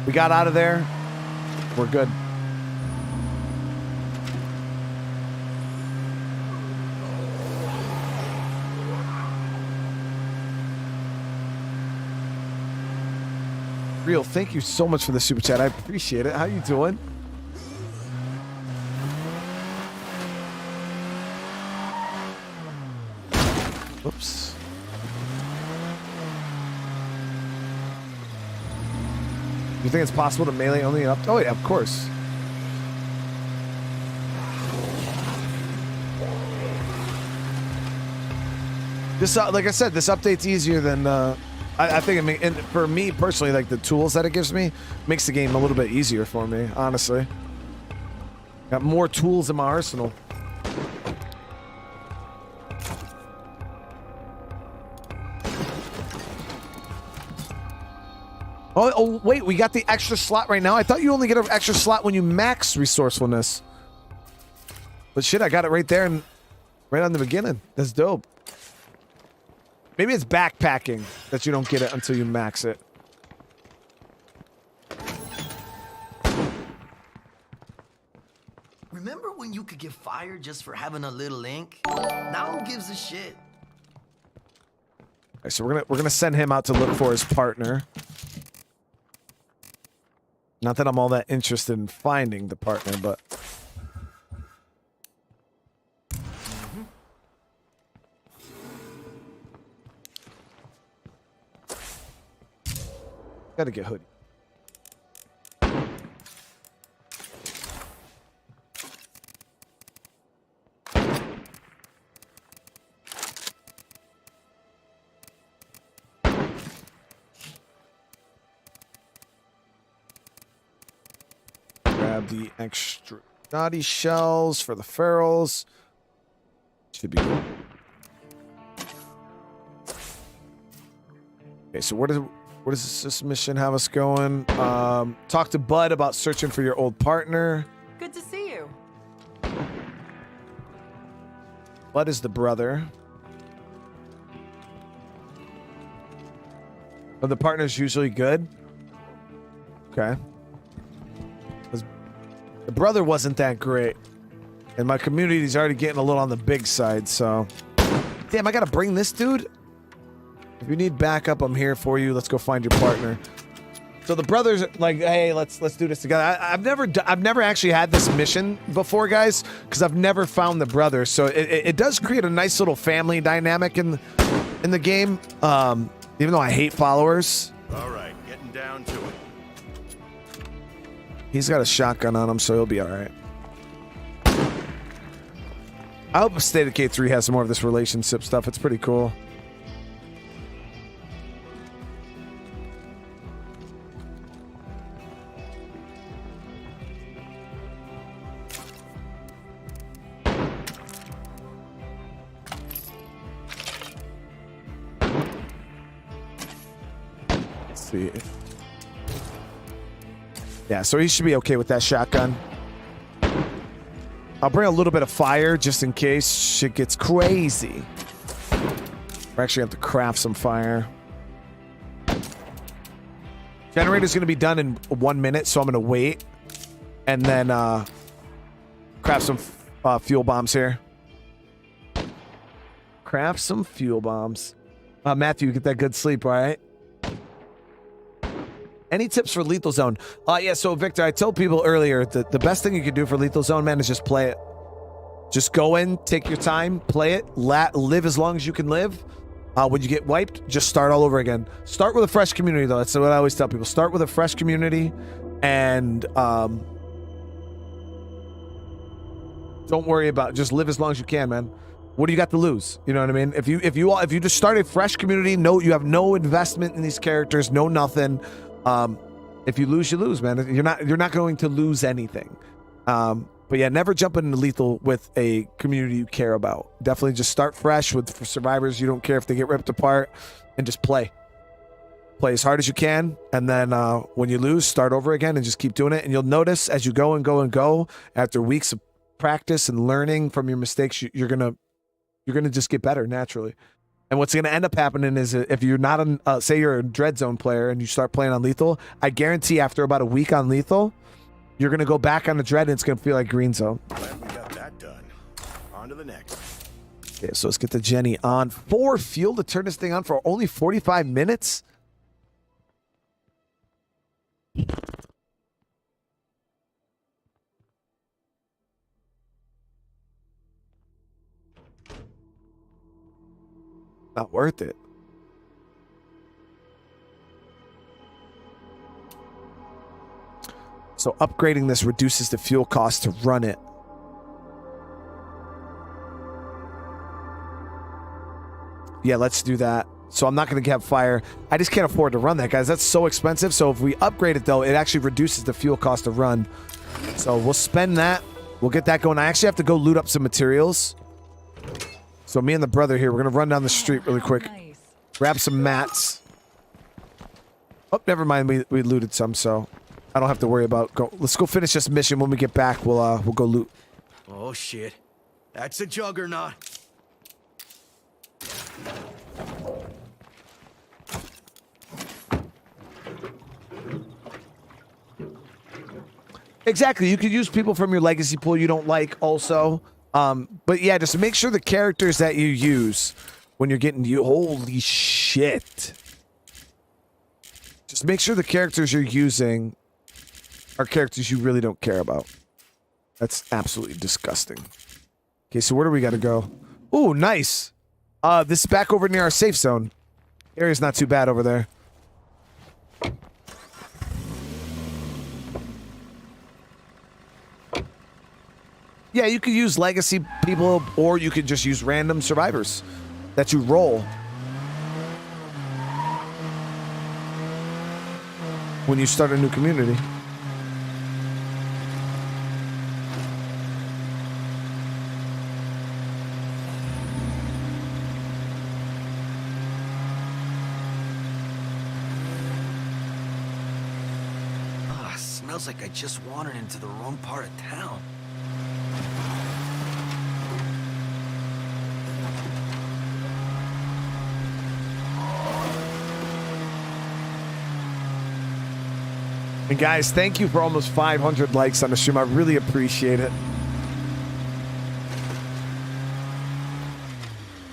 Speaker 1: We got out of there. We're good. Real, thank you so much for the super chat. I appreciate it. How you doing? Whoops. You think it's possible to melee only up? Oh yeah, of course. This, like I said, this update's easier than. I think, and for me personally, like the tools that it gives me makes the game a little bit easier for me, honestly. Got more tools in my arsenal. Oh, wait, we got the extra slot right now? I thought you only get an extra slot when you max resourcefulness. But shit, I got it right there and right on the beginning. That's dope. Maybe it's backpacking that you don't get it until you max it.
Speaker 2: Remember when you could get fired just for having a little ink? Now who gives a shit?
Speaker 1: Okay, so we're gonna send him out to look for his partner. Not that I'm all that interested in finding the partner, but gotta get hoodie. Grab the extra naughty shells for the ferals. Should be good. Okay, so where does this mission have us going? Talk to Bud about searching for your old partner.
Speaker 8: Good to see you.
Speaker 1: Bud is the brother. Oh, the partner's usually good? Okay. The brother wasn't that great. And my community's already getting a little on the big side, so... Damn, I gotta bring this dude? If you need backup, I'm here for you. Let's go find your partner. So the brother's like, hey, let's do this together. I've never actually had this mission before, guys, because I've never found the brother. So it does create a nice little family dynamic in the game. Even though I hate followers.
Speaker 7: All right, getting down to it.
Speaker 1: He's got a shotgun on him, so he'll be all right. I hope State of Decay 3 has some more of this relationship stuff. It's pretty cool. Let's see. Yeah, so he should be okay with that shotgun. I'll bring a little bit of fire just in case shit gets crazy. We actually have to craft some fire. Generator's going to be done in 1 minute, so I'm going to wait. And then craft some fuel bombs here. Craft some fuel bombs. Matthew, get that good sleep, all right? Any tips for Lethal Zone? Yeah, so Victor, I told people earlier that the best thing you can do for Lethal Zone, man, is just play it. Just go in, take your time, play it, live as long as you can live. When you get wiped, just start all over again. Start with a fresh community, though. That's what I always tell people. Start with a fresh community, and don't worry about. Just live as long as you can, man. What do you got to lose? You know what I mean? If you just start a fresh community, you have no investment in these characters, no nothing. If you lose, you lose, man. You're not going to lose anything. But yeah, never jump into Lethal with a community you care about. Definitely just start fresh for survivors. You don't care if they get ripped apart, and just play. Play as hard as you can, and then when you lose, start over again and just keep doing it. And you'll notice as you go and go and go, after weeks of practice and learning from your mistakes, you're gonna just get better naturally. And what's going to end up happening is if you're not on, say you're a Dread Zone player and you start playing on Lethal, I guarantee after about a week on Lethal, you're going to go back on the Dread and it's going to feel like Green Zone.
Speaker 7: Glad we got that done. On to the next.
Speaker 1: Okay, so let's get the Jenny on. 4 fuel to turn this thing on for only 45 minutes? Not worth it. So upgrading this reduces the fuel cost to run it. Yeah, let's do that. So I'm not going to have fire. I just can't afford to run that, guys. That's so expensive. So if we upgrade it, though, it actually reduces the fuel cost to run. So we'll spend that. We'll get that going. I actually have to go loot up some materials. So me and the brother here, we're going to run down the street really quick.
Speaker 8: Nice.
Speaker 1: Grab some mats. Oh, never mind. We looted some, so I don't have to worry about. Let's go finish this mission. When we get back, we'll go loot.
Speaker 2: Oh shit. That's a juggernaut.
Speaker 1: Exactly. You could use people from your legacy pool you don't like also. But yeah, just make sure the characters that you use when you're getting you. Holy shit. Just make sure the characters you're using are characters you really don't care about. That's absolutely disgusting. Okay, so where do we got to go? Ooh, nice. This is back over near our safe zone. Area's not too bad over there. Yeah, you could use legacy people, or you could just use random survivors that you roll. When you start a new community.
Speaker 2: Ah, smells like I just wandered into the wrong part of town.
Speaker 1: And guys, thank you for almost 500 likes on the stream. I really appreciate it.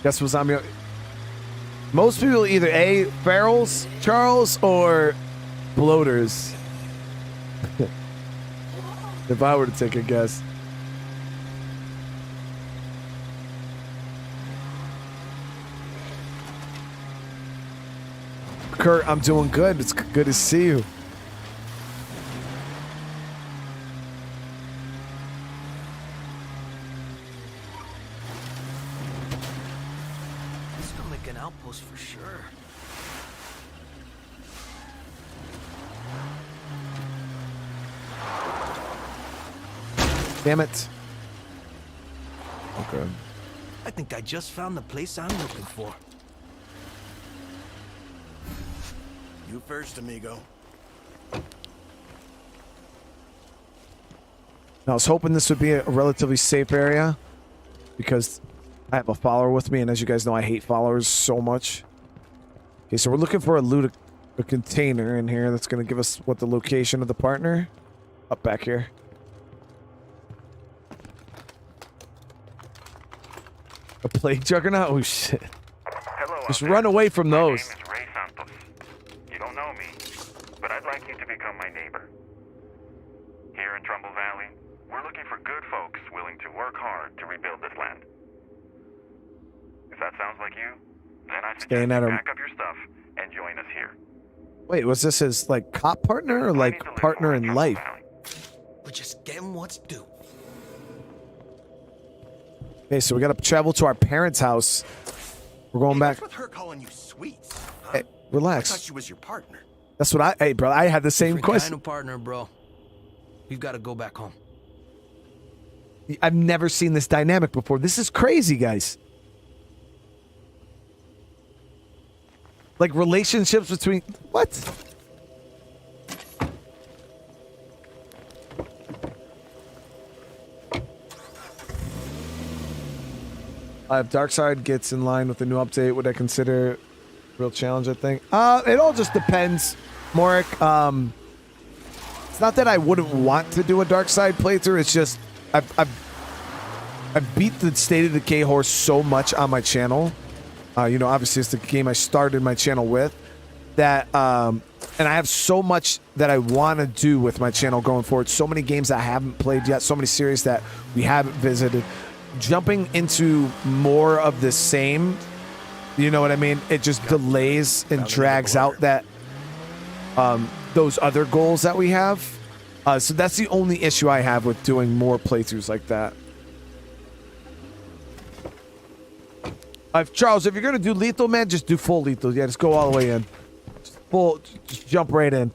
Speaker 1: Guess what's on me? Most people either A, ferals, Charles, or bloaters. If I were to take a guess. Kurt, I'm doing good. It's good to see you.
Speaker 2: like an outpost for sure.
Speaker 1: Damn it. Okay.
Speaker 2: I think I just found the place I'm looking for.
Speaker 7: You first, amigo.
Speaker 1: I was hoping this would be a relatively safe area because I have a follower with me, and as you guys know, I hate followers so much. Okay, so we're looking for a container in here that's going to give us what the location of the partner up back here. A plague juggernaut? Oh shit!
Speaker 10: Hello,
Speaker 1: Just
Speaker 10: out
Speaker 1: run
Speaker 10: there.
Speaker 1: away from
Speaker 10: My
Speaker 1: those.
Speaker 10: name is Ray Santos. You don't know me, but I'd like you to become my neighbor. Here in Trumbull Valley, we're looking for good folks willing to work hard to rebuild this land. If that sounds like you, then I suggest
Speaker 1: Staying
Speaker 10: you
Speaker 1: at a-
Speaker 10: pack up your stuff and join us here.
Speaker 1: Wait, was this his like cop partner or
Speaker 10: I need
Speaker 1: like
Speaker 10: to live
Speaker 1: partner
Speaker 10: more
Speaker 1: in
Speaker 10: Trumbull
Speaker 1: life?
Speaker 10: Valley.
Speaker 2: We're just getting what's due.
Speaker 1: Okay, so we got to travel to our parents' house. We're going back.
Speaker 7: What's with her calling you sweets? Huh?
Speaker 1: Hey,
Speaker 7: I thought
Speaker 1: relax.
Speaker 7: she was your partner.
Speaker 1: That's what Hey, bro, I had the same
Speaker 2: Different
Speaker 1: question.
Speaker 2: kind of partner, bro. We've got to go back home.
Speaker 1: I've never seen this dynamic before. This is crazy, guys. Like relationships between what? If Darkseid gets in line with the new update, would I consider a real challenge? I think. It all just depends, Morik. It's not that I wouldn't want to do a Darkseid playthrough. It's just I've beat the State of Decay horse so much on my channel. You know, obviously it's the game I started my channel with. That and I have so much that I want to do with my channel going forward. So many games I haven't played yet. So many series that we haven't visited. Jumping into more of the same, you know what I mean? It just delays and drags out that those other goals that we have. So that's the only issue I have with doing more playthroughs like that. Charles, if you're gonna do lethal, man, just do full lethal. Yeah, just go all the way in. Just jump right in.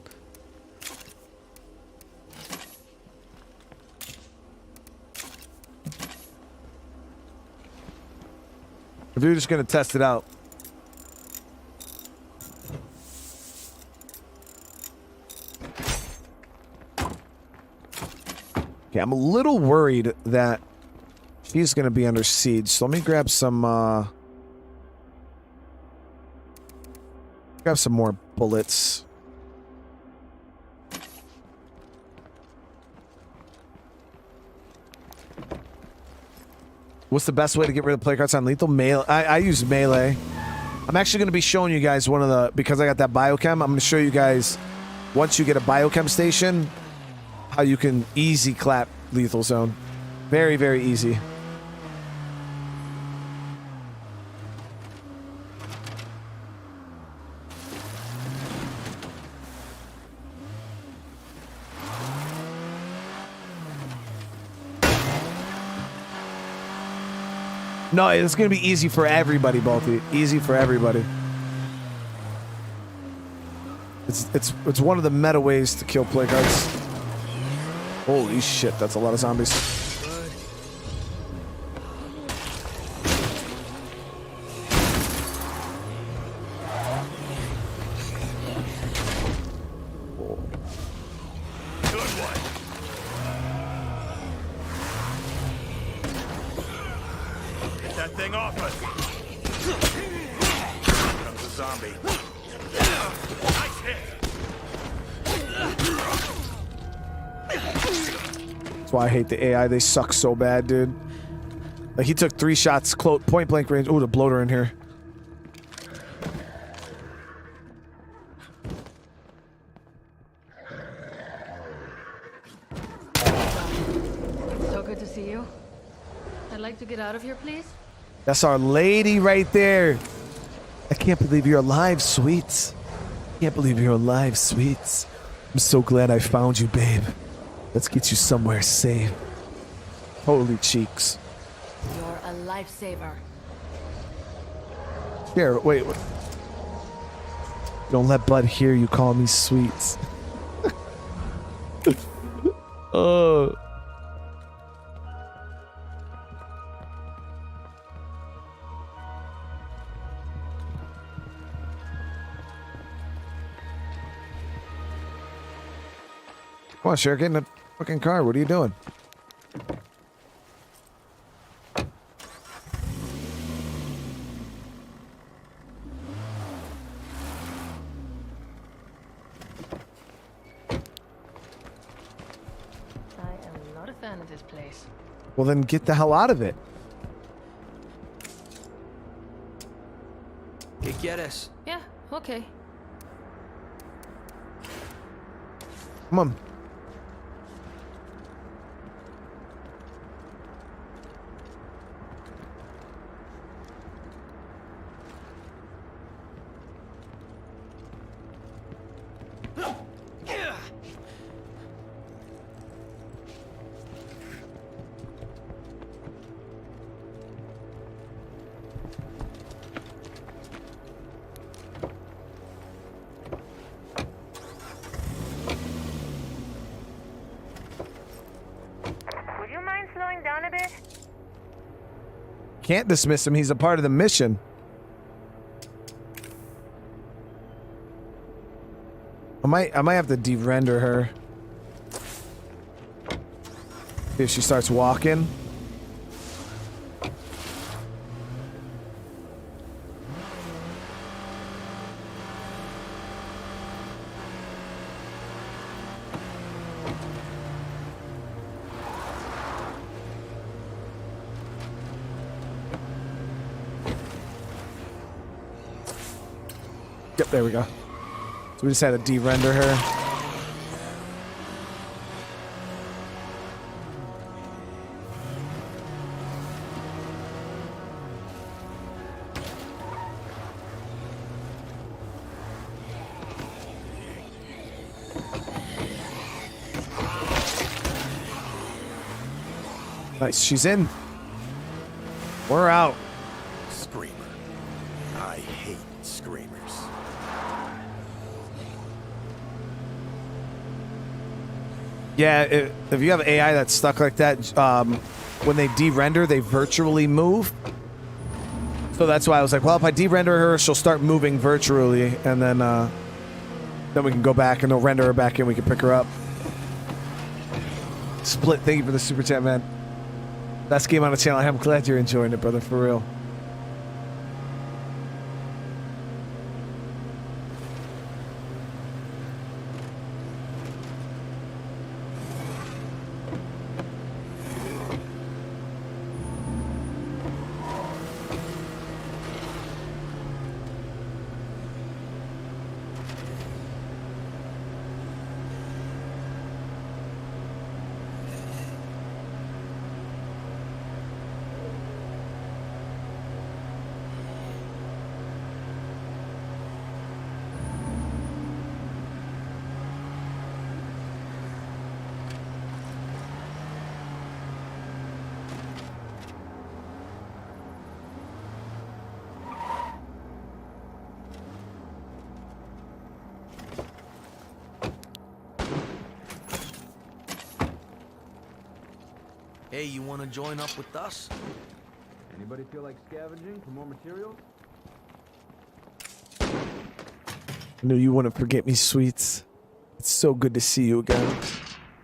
Speaker 1: If you're just gonna test it out. Okay, I'm a little worried that she's gonna be under siege. So let me grab some more bullets. What's the best way to get rid of play cards on lethal? Melee. I use melee. I'm actually going to be showing you guys one of the, because I got that biochem, I'm going to show you guys, once you get a biochem station, how you can easy clap lethal zone. Very, very easy. No, it's going to be easy for everybody, Balti. Easy for everybody. It's one of the meta ways to kill play cards. Holy shit, that's a lot of zombies. Why I hate the AI. They suck so bad, dude. Like, he took 3 shots, point blank range. Oh, the bloater in here.
Speaker 5: So good to see you. I'd like to get out of here, please.
Speaker 1: That's our lady right there. I can't believe you're alive, sweets. Can't believe you're alive, sweets. I'm so glad I found you, babe. Let's get you somewhere safe. Holy cheeks.
Speaker 5: You're a lifesaver.
Speaker 1: Here, wait. Don't let Bud hear you call me sweets. Oh. Come on, Cher, get in the fucking car. What are you doing?
Speaker 5: This place.
Speaker 1: Well, then get the hell out of it.
Speaker 2: ¿Qué quieres?
Speaker 5: Yeah, okay.
Speaker 1: Come on. Can't dismiss him. He's a part of the mission. I might have to de-render her. See if she starts walking. Yep, there we go. So we just had to de-render her. Nice, she's in. We're out.
Speaker 7: Screamer. I hate screamers.
Speaker 1: Yeah, if you have AI that's stuck like that, when they de-render, they virtually move. So that's why I was like, well, if I de-render her, she'll start moving virtually, and then we can go back and they'll render her back in. We can pick her up. Split, thank you for the super chat, man. Best game on the channel. I'm glad you're enjoying it, brother, for real.
Speaker 2: Hey, you want to join up with us?
Speaker 11: Anybody feel like scavenging for more materials?
Speaker 1: I knew you wouldn't forget me, sweets. It's so good to see you again.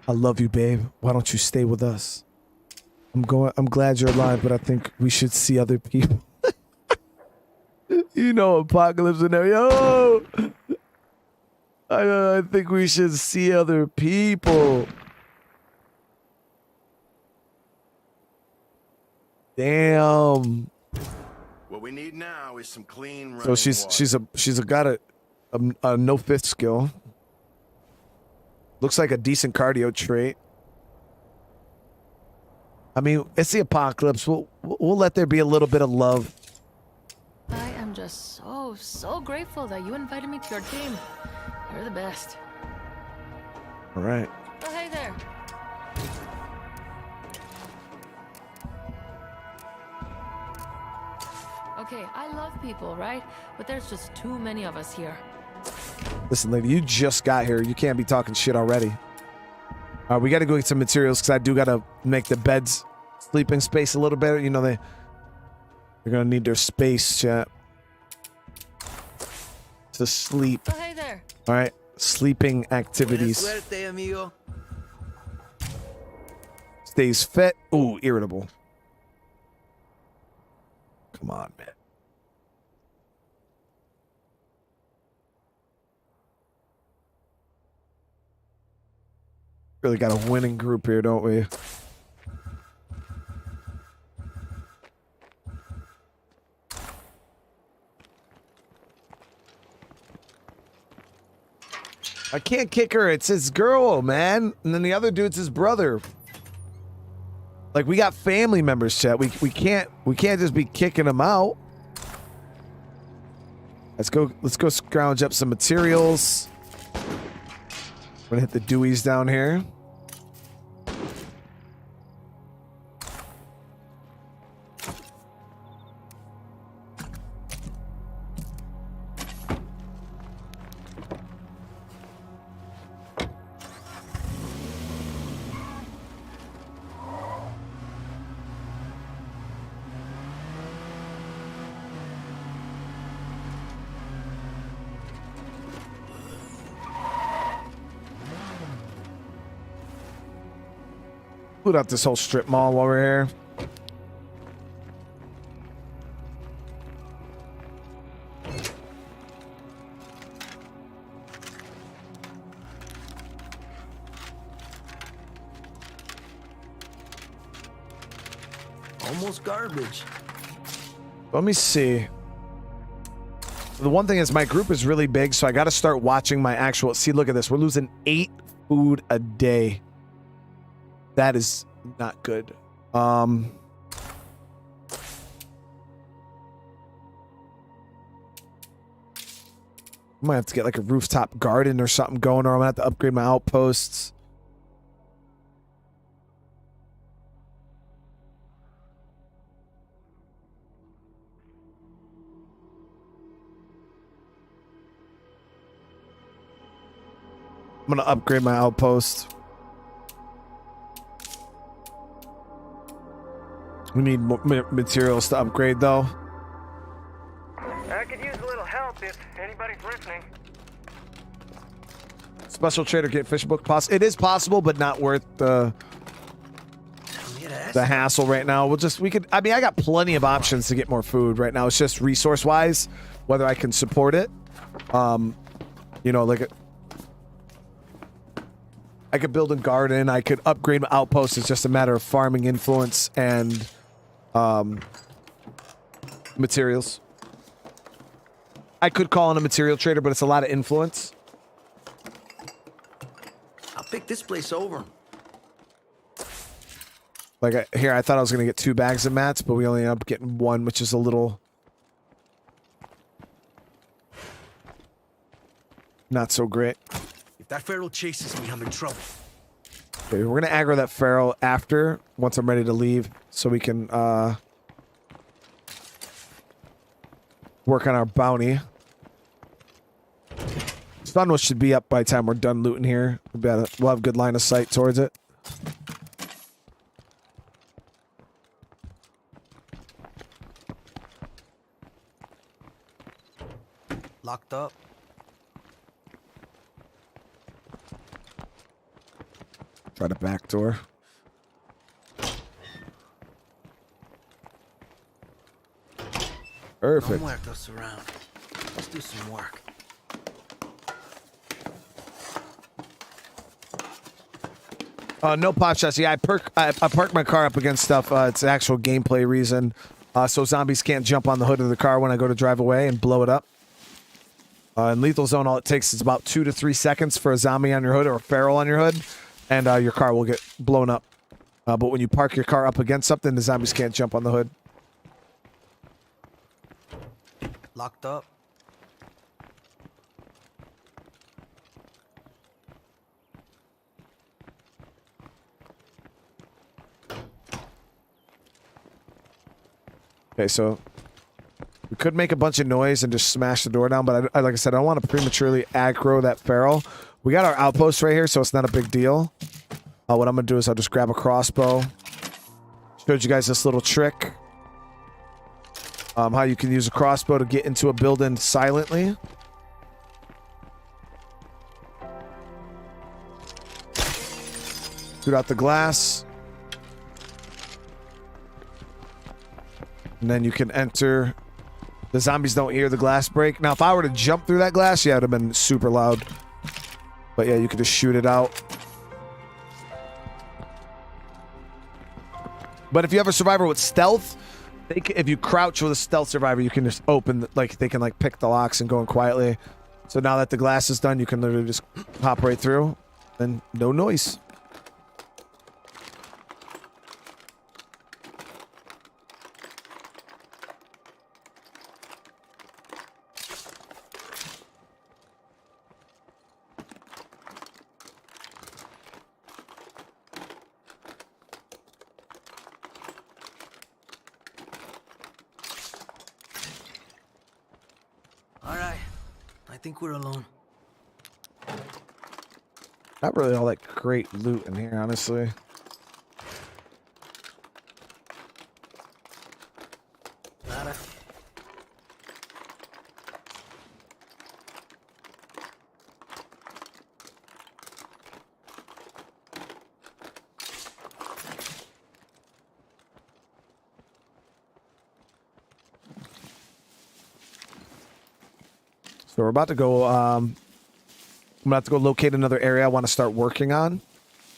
Speaker 1: I love you, babe. Why don't you stay with us? I'm glad you're alive, but I think we should see other people. You know, Apocalypse in there. Yo! I think we should see other people. Damn.
Speaker 7: What we need now is some clean running
Speaker 1: So she's got a no fifth skill. Looks like a decent cardio trait. I mean, it's the apocalypse. We'll let there be a little bit of love.
Speaker 5: I am just so grateful that you invited me to your team. You're the best.
Speaker 1: All right.
Speaker 5: Oh, hey there. Okay, I love people, right? But there's just too many of us here.
Speaker 1: Listen, lady, you just got here. You can't be talking shit already. We got to go get some materials because I do got to make the beds sleeping space a little better. You know, they're going to need their space, chat. To sleep.
Speaker 5: Oh, hey there.
Speaker 1: All right. Sleeping activities.
Speaker 2: Suerte, amigo.
Speaker 1: Stays fit. Ooh, irritable. Come on, man. Really got a winning group here, don't we? I can't kick her. It's his girl, man. And then the other dude's his brother. Like, we got family members, chat. We can't just be kicking them out. Let's go scrounge up some materials. I'm gonna hit the Deweys down here. Loot out this whole strip mall while we're here.
Speaker 2: Almost garbage.
Speaker 1: Let me see. The one thing is my group is really big, so I got to start watching my actual... See, look at this. We're losing 8 food a day. That is not good. I might have to get like a rooftop garden or something going, or I'm gonna have to upgrade my outposts. I'm gonna upgrade my outpost. We need materials to upgrade, though.
Speaker 3: I could use a little help if anybody's listening.
Speaker 1: Special trader kit fish book it is possible, but not worth the hassle right now. I got plenty of options to get more food right now. It's just resource wise, whether I can support it. You know, like I could build a garden, I could upgrade my outposts. It's just a matter of farming influence and materials. I could call in a material trader, but it's a lot of influence.
Speaker 2: I'll pick this place over.
Speaker 1: Like here, I thought I was going to get 2 bags of mats, but we only ended up getting 1, which is a little not so great.
Speaker 2: If that feral chases me, I'm in trouble.
Speaker 1: Okay, we're going to aggro that feral once I'm ready to leave, so we can work on our bounty. Sunwell should be up by the time we're done looting here. We'll have good line of sight towards it.
Speaker 2: Locked up.
Speaker 1: Try the back door. Perfect.
Speaker 2: No muertos around. Let's do some work.
Speaker 1: No pot shots. Yeah, I park my car up against stuff. It's an actual gameplay reason. So zombies can't jump on the hood of the car when I go to drive away and blow it up. In Lethal Zone, all it takes is about 2 to 3 seconds for a zombie on your hood or a feral on your hood, and your car will get blown up. But when you park your car up against something, the zombies can't jump on the hood.
Speaker 2: Locked up.
Speaker 1: Okay, so We could make a bunch of noise and just smash the door down, but like I said, I don't want to prematurely aggro that feral. We got our outpost right here, so it's not a big deal. What I'm going to do is I'll just grab a crossbow. Showed you guys this little trick. How you can use a crossbow to get into a building silently. Shoot out the glass. And then you can enter. The zombies don't hear the glass break. Now, if I were to jump through that glass, yeah, it would have been super loud. But yeah, you could just shoot it out. But if you have a survivor with stealth, if you crouch with a stealth survivor, you can just open, like, they can, like, pick the locks and go in quietly. So now that the glass is done, you can literally just hop right through and no noise.
Speaker 2: I think we're alone.
Speaker 1: Not really all that great loot in here, honestly.
Speaker 2: Nada.
Speaker 1: So we're about to go, I'm about to go locate another area I want to start working on.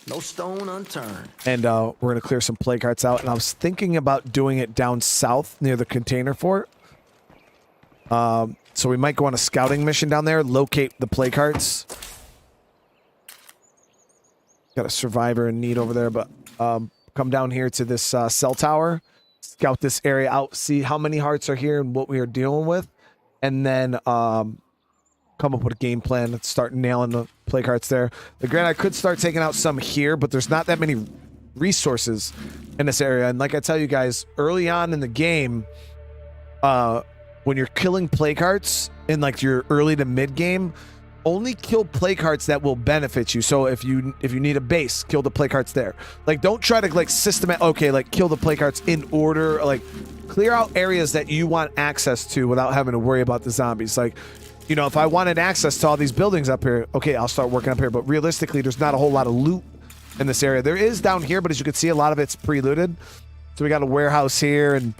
Speaker 2: No stone unturned.
Speaker 1: And we're going to clear some plague hearts out. And I was thinking about doing it down south near the container fort. So we might go on a scouting mission down there, locate the plague hearts. Got a survivor in need over there, but come down here to this cell tower, scout this area out, see how many hearts are here and what we are dealing with. And then come up with a game plan and start nailing the plague hearts there. Granted, I could start taking out some here, but there's not that many resources in this area. And like I tell you guys, early on in the game, when you're killing plague hearts in like your early to mid game, only kill plague hearts that will benefit you. So if you need a base, kill the plague hearts there. Like, don't try to like like kill the plague hearts in order. Like, clear out areas that you want access to without having to worry about the zombies. Like, you know, if I wanted access to all these buildings up here, okay, I'll start working up here. But realistically, there's not a whole lot of loot in this area. There is down here, but as you can see, a lot of it's pre-looted. So we got a warehouse here and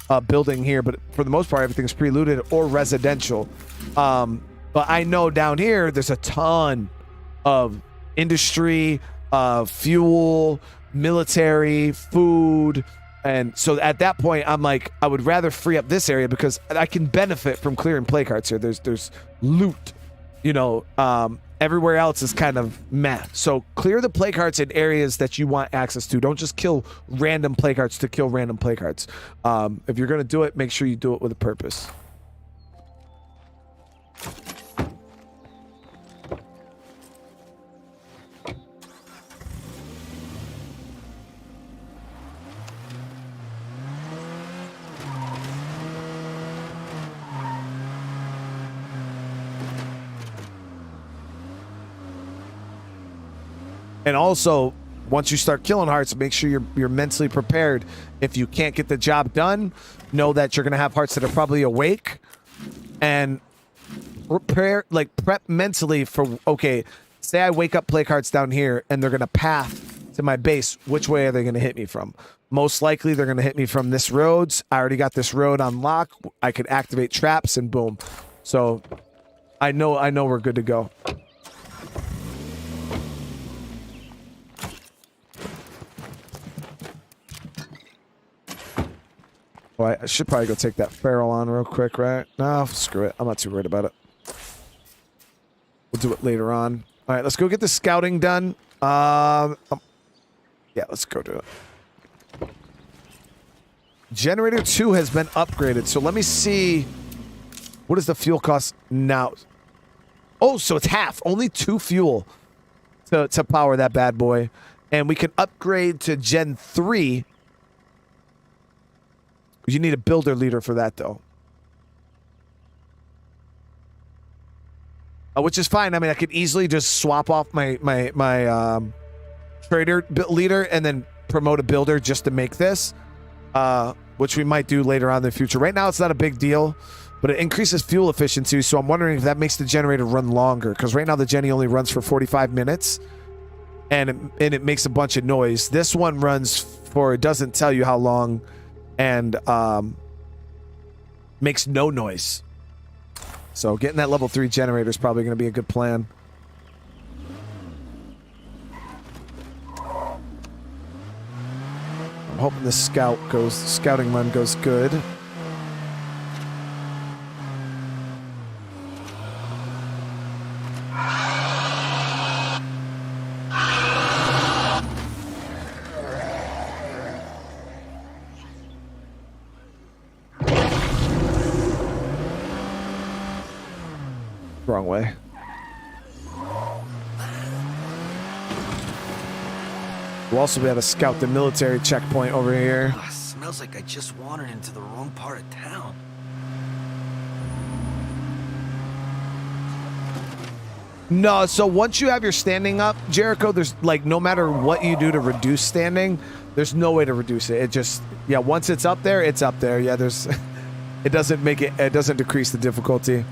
Speaker 1: a building here, but for the most part, everything's pre-looted or residential. But I know down here, there's a ton of industry, fuel, military, food. And so at that point, I'm like, I would rather free up this area because I can benefit from clearing plague hearts here. There's loot, you know, everywhere else is kind of meh. So clear the plague hearts in areas that you want access to. Don't just kill random plague hearts to kill random plague hearts. If you're going to do it, make sure you do it with a purpose. And also, once you start killing hearts, make sure you're mentally prepared. If you can't get the job done, know that you're gonna have hearts that are probably awake, and prep mentally for, okay, say I wake up plague hearts down here and they're gonna path to my base. Which way are they gonna hit me from? Most likely they're gonna hit me from this roads. I already got this road on lock. I could activate traps and boom. So I know we're good to go. Well, I should probably go take that feral on real quick, right? No, screw it. I'm not too worried about it. We'll do it later on. All right, let's go get the scouting done. Yeah, let's go do it. Generator 2 has been upgraded, so let me see. What is the fuel cost now? Oh, so it's half. Only 2 fuel to power that bad boy. And we can upgrade to Gen 3. You need a builder leader for that, though. which is fine. I mean, I could easily just swap off my trader leader and then promote a builder just to make this, which we might do later on in the future. Right now, it's not a big deal, but it increases fuel efficiency, so I'm wondering if that makes the generator run longer, because right now the Jenny only runs for 45 minutes, and it makes a bunch of noise. This one runs for, it doesn't tell you how long, and makes no noise. So getting that level 3 generator is probably going to be a good plan. I'm hoping the scouting run goes good. Wrong way. We'll also be able to scout the military checkpoint over here.
Speaker 2: Smells like I just wandered into the wrong part of town.
Speaker 1: No, so once you have your standing up, Jericho, there's like no matter what you do to reduce standing, there's no way to reduce it. It just, yeah, once it's up there, it's up there. Yeah, there's, it doesn't decrease the difficulty.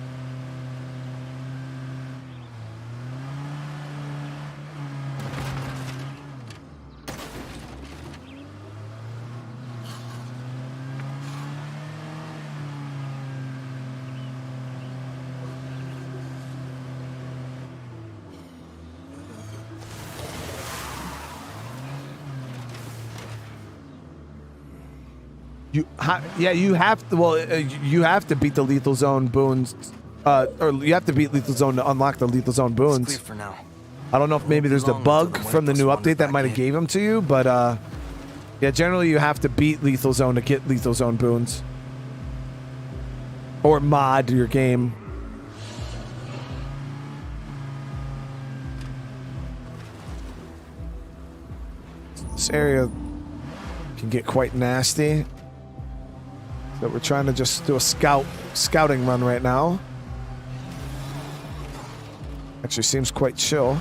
Speaker 1: You have to. Well, you have to beat the lethal zone boons, or you have to beat lethal zone to unlock the lethal zone boons.
Speaker 2: It's clear for now.
Speaker 1: I don't know if maybe there's the bug from the new update that might have gave them to you, but yeah, generally you have to beat lethal zone to get lethal zone boons, or mod your game. This area can get quite nasty. So we're trying to just do a scouting run right now. Actually seems quite chill.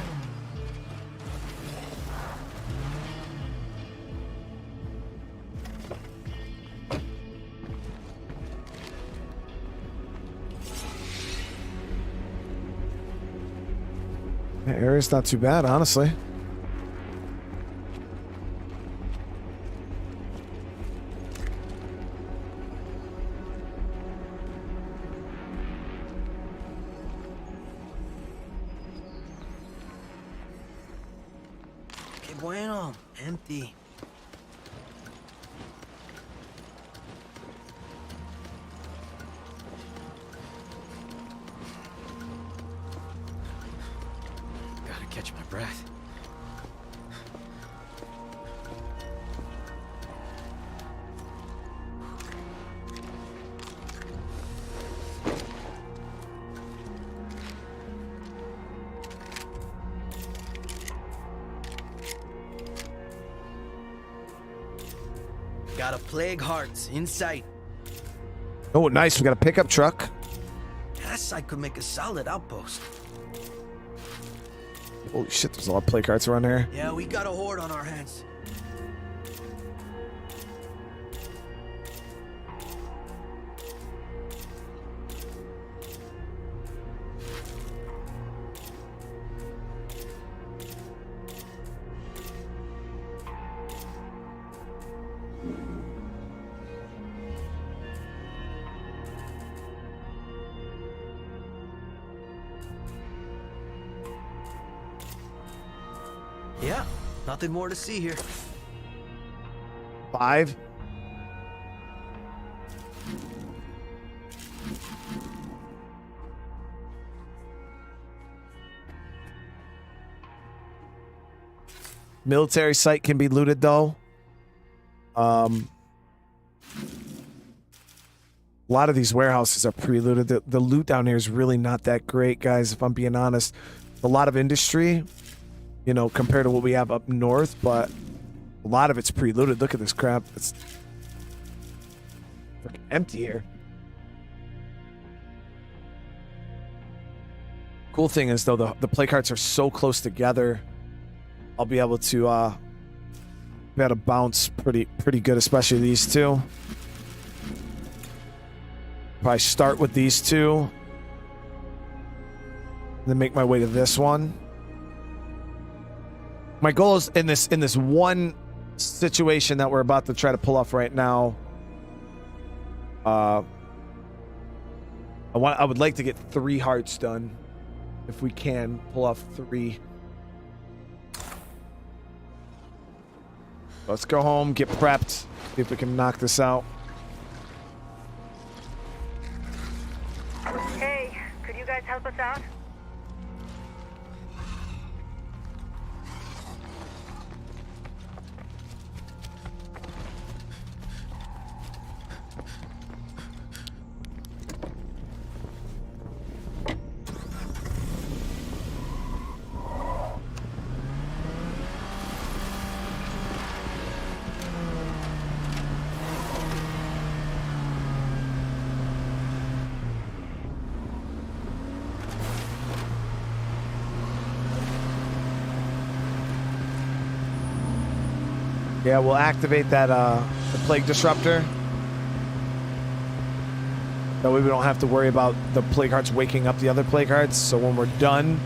Speaker 1: The area's not too bad, honestly.
Speaker 2: Bueno, empty. Gotta catch my breath. Got a plague hearts in sight.
Speaker 1: Oh, nice. We got a pickup truck.
Speaker 2: That site could make a solid outpost.
Speaker 1: Holy shit, there's a lot of plague hearts around here.
Speaker 2: Yeah, we got a horde on our hands. Yeah, nothing more to see here.
Speaker 1: 5. Military site can be looted though. A lot of these warehouses are pre-looted. The loot down here is really not that great, guys, if I'm being honest. A lot of industry, you know, compared to what we have up north, but a lot of it's pre-looted. Look at this crap. It's freaking empty here. Cool thing is though, the play carts are so close together. I'll be able to bounce pretty good, especially these two. Probably start with these two, then make my way to this one. My goal is in this one situation that we're about to try to pull off right now. I would like to get 3 hearts done, if we can pull off 3. Let's go home, get prepped, see if we can knock this out.
Speaker 3: Hey, could you guys help us out?
Speaker 1: Yeah, we'll activate that the plague disruptor. That way we don't have to worry about the plague hearts waking up the other plague hearts. So when we're done,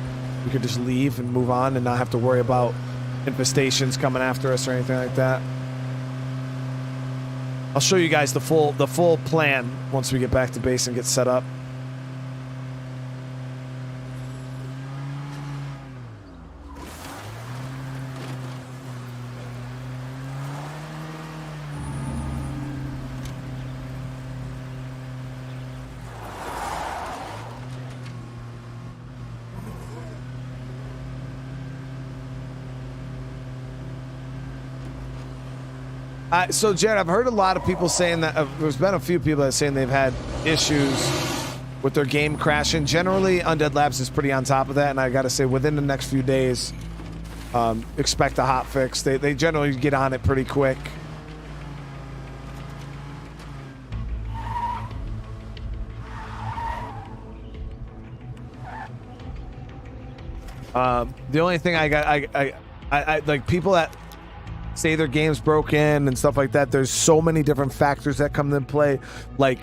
Speaker 1: we could just leave and move on and not have to worry about infestations coming after us or anything like that. I'll show you guys the full plan once we get back to base and get set up. So, Jared, I've heard a lot of people saying that there's been a few people that are saying they've had issues with their game crashing. Generally, Undead Labs is pretty on top of that, and I got to say, within the next few days, expect a hot fix. They generally get on it pretty quick. The only thing I like people that say their game's broken and stuff like that. There's so many different factors that come into play, like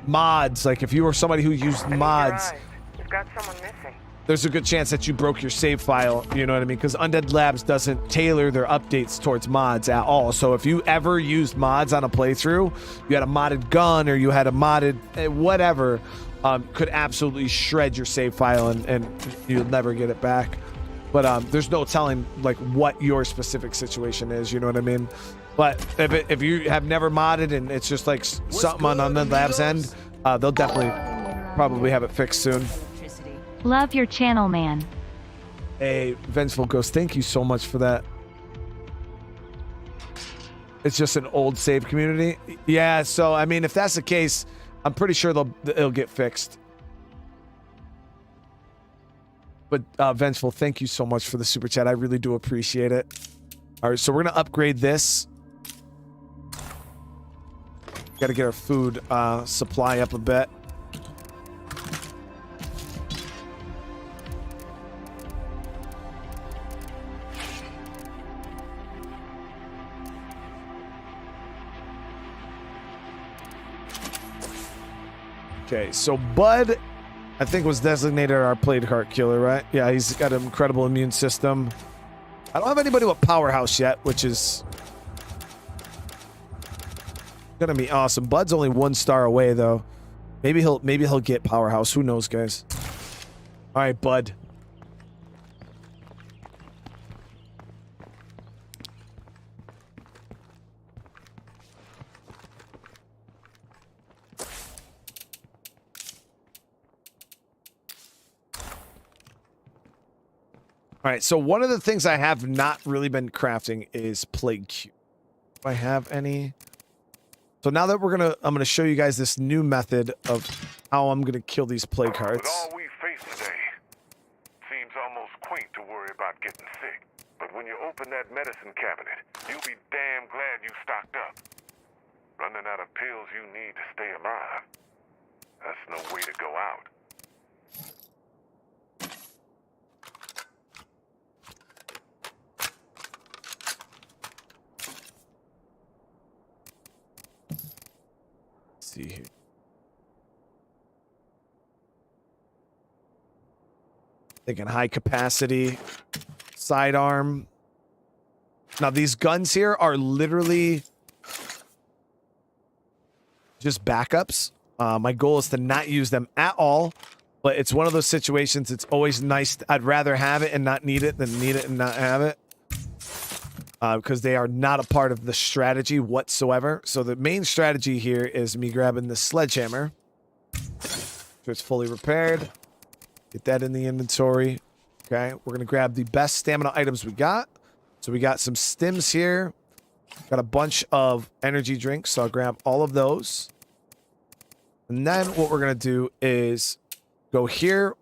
Speaker 1: mods. Like if you were somebody who used mods,
Speaker 3: We've got someone missing.
Speaker 1: there's a good chance that you broke your save file. You know what I mean? Because Undead Labs doesn't tailor their updates towards mods at all. So if you ever used mods on a playthrough, you had a modded gun or you had a modded whatever, could absolutely shred your save file and you'll never get it back. But there's no telling like what your specific situation is, you know what I mean? But if you have never modded and it's just like something on Undead Labs end, they'll definitely probably have it fixed soon.
Speaker 6: Love your channel, man.
Speaker 1: Hey, Vengeful Ghost, thank you so much for that. It's just an old save community. Yeah, so I mean, if that's the case, I'm pretty sure it'll get fixed. But Vengeful, thank you so much for the super chat. I really do appreciate it. All right, so we're gonna upgrade this. Got to get our food supply up a bit. Okay, so Bud, I think, was designated our plague heart killer, right? Yeah, he's got an incredible immune system. I don't have anybody with Powerhouse yet, which is gonna be awesome. Bud's only 1 star away, though. Maybe he'll get Powerhouse. Who knows, guys? All right, Bud. All right, so one of the things I have not really been crafting is plague cube. Do I have any? So now that I'm gonna show you guys this new method of how I'm gonna kill these plague hearts.
Speaker 12: With all we face today, seems almost quaint to worry about getting sick. But when you open that medicine cabinet, you'll be damn glad you stocked up. Running out of pills you need to stay alive. That's no way to go out.
Speaker 1: see here. Thinking high capacity sidearm. Now these guns here are literally just backups. My goal is to not use them at all, but it's one of those situations. It's always nice. I'd rather have it and not need it than need it and not have it, because they are not a part of the strategy whatsoever. So the main strategy here is me grabbing the sledgehammer. So it's fully repaired. Get that in the inventory. Okay, we're gonna grab the best stamina items we got. So we got some stims here. Got a bunch of energy drinks, so I'll grab all of those. And then what we're going to do is go here,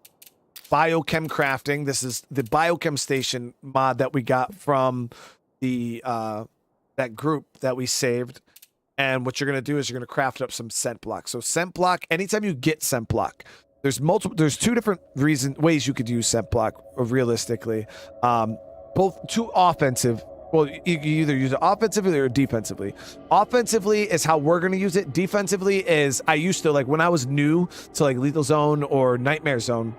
Speaker 1: Biochem crafting. This is the Biochem station mod that we got from the that group that we saved. And what you're going to do is you're going to craft up some scent block. So scent block, anytime you get scent block, there's two different ways you could use scent block realistically. Both two offensive. Well, you either use it offensively or defensively. Offensively is how we're going to use it. Defensively is, I used to, like when I was new to like Lethal Zone or Nightmare Zone,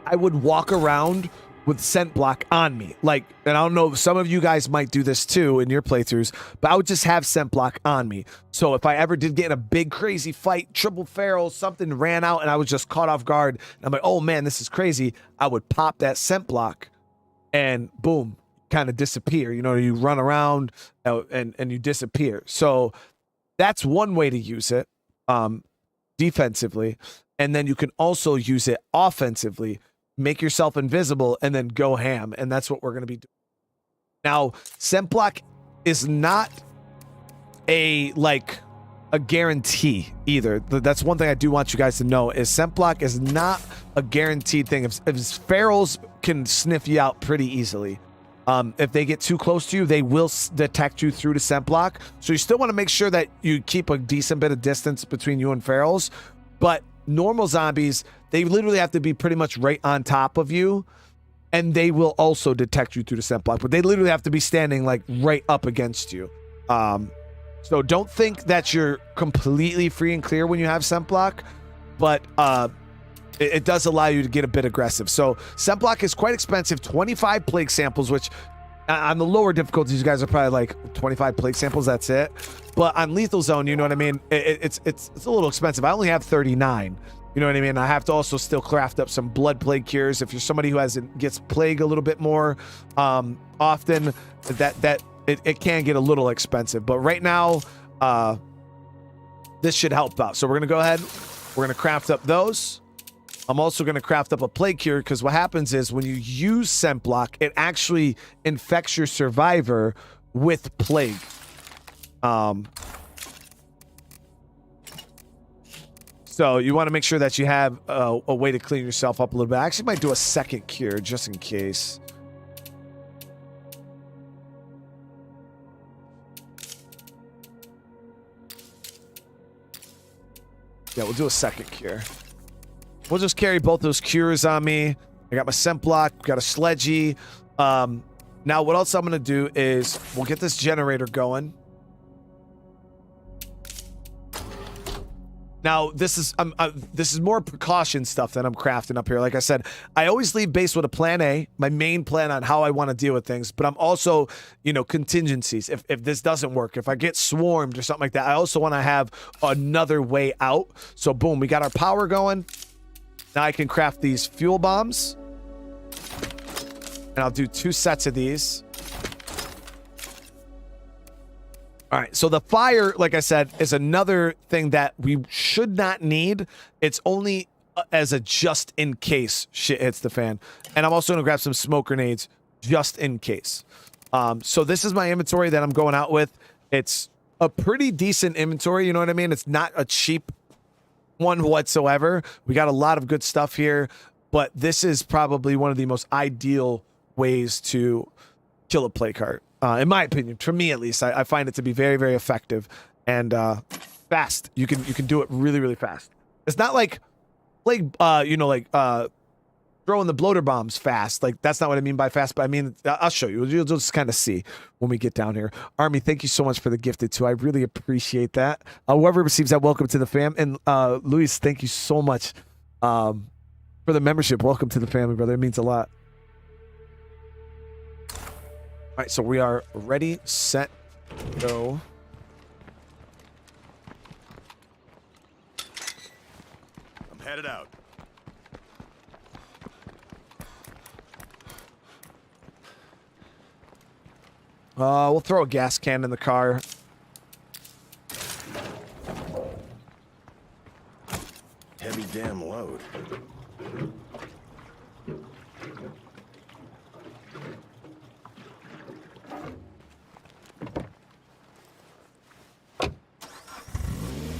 Speaker 1: I would walk around with scent block on me. Like, and I don't know, some of you guys might do this too in your playthroughs, but I would just have scent block on me. So if I ever did get in a big crazy fight, triple feral, something ran out and I was just caught off guard, and I'm like, oh man, this is crazy, I would pop that scent block and boom, kind of disappear. You know, you run around and you disappear. So that's one way to use it defensively. And then you can also use it offensively, make yourself invisible and then go ham. And that's what we're going to be doing. Now, scent block is not a guarantee either. That's one thing I do want you guys to know is scent block is not a guaranteed thing. If ferals can sniff you out pretty easily. If they get too close to you, they will detect you through the scent block. So you still want to make sure that you keep a decent bit of distance between you and ferals. But normal zombies, they literally have to be pretty much right on top of you. And they will also detect you through the scent block. But they literally have to be standing like right up against you. So don't think that you're completely free and clear when you have scent block. But it does allow you to get a bit aggressive. So scent block is quite expensive. 25 plague samples, which on the lower difficulties, you guys are probably like 25 plague samples. That's it. But on Lethal Zone, you know what I mean? It's a little expensive. I only have 39. You know what I mean? I have to also still craft up some blood plague cures. If you're somebody who gets plague a little bit more often, it can get a little expensive. But right now, this should help out. So we're gonna go ahead. We're gonna craft up those. I'm also going to craft up a plague cure because what happens is when you use scent block, it actually infects your survivor with plague. So you want to make sure that you have a way to clean yourself up a little bit. I actually might do a second cure just in case. Yeah, we'll do a second cure. We'll just carry both those cures on me. I got my scent block, got a sledgy. Now what else I'm going to do is we'll get this generator going. Now, this is more precaution stuff that I'm crafting up here. Like I said, I always leave base with a plan A, my main plan on how I want to deal with things. But I'm also, contingencies. If this doesn't work, if I get swarmed or something like that, I also want to have another way out. So boom, we got our power going. Now I can craft these fuel bombs. And I'll do 2 sets of these. All right, so the fire, like I said, is another thing that we should not need. It's only as a just in case shit hits the fan. And I'm also going to grab some smoke grenades just in case. So this is my inventory that I'm going out with. It's a pretty decent inventory, you know what I mean? It's not a cheap one whatsoever. We got a lot of good stuff here, but this is probably one of the most ideal ways to kill a plague heart. In my opinion, for me at least, I find it to be very, very effective and fast. You can do it really, really fast. It's not like plague, throwing the bloater bombs fast. Like, that's not what I mean by fast, but I mean, I'll show you. You'll just kind of see when we get down here. Army, thank you so much for the gifted too. I really appreciate that. Whoever receives that, welcome to the fam. And Luis, thank you so much for the membership. Welcome to the family, brother. It means a lot. All right, so we are ready, set, go.
Speaker 7: I'm headed out.
Speaker 1: We'll throw a gas can in the car.
Speaker 7: Heavy damn load.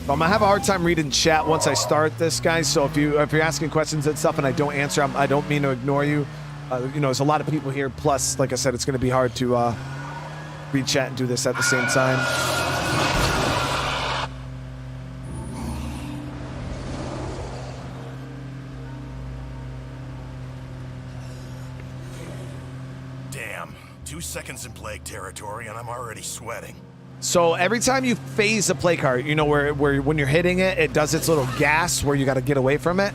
Speaker 1: I'm gonna have a hard time reading chat once I start this, guys. So if you're asking questions and stuff and I don't answer, I don't mean to ignore you. You know, there's a lot of people here. Plus, like I said, it's gonna be hard to read chat and do this at the same time.
Speaker 7: Damn, 2 seconds in plague territory and I'm already sweating.
Speaker 1: So every time you phase a play cart, you know, where when you're hitting it, it does its little gas where you got to get away from it.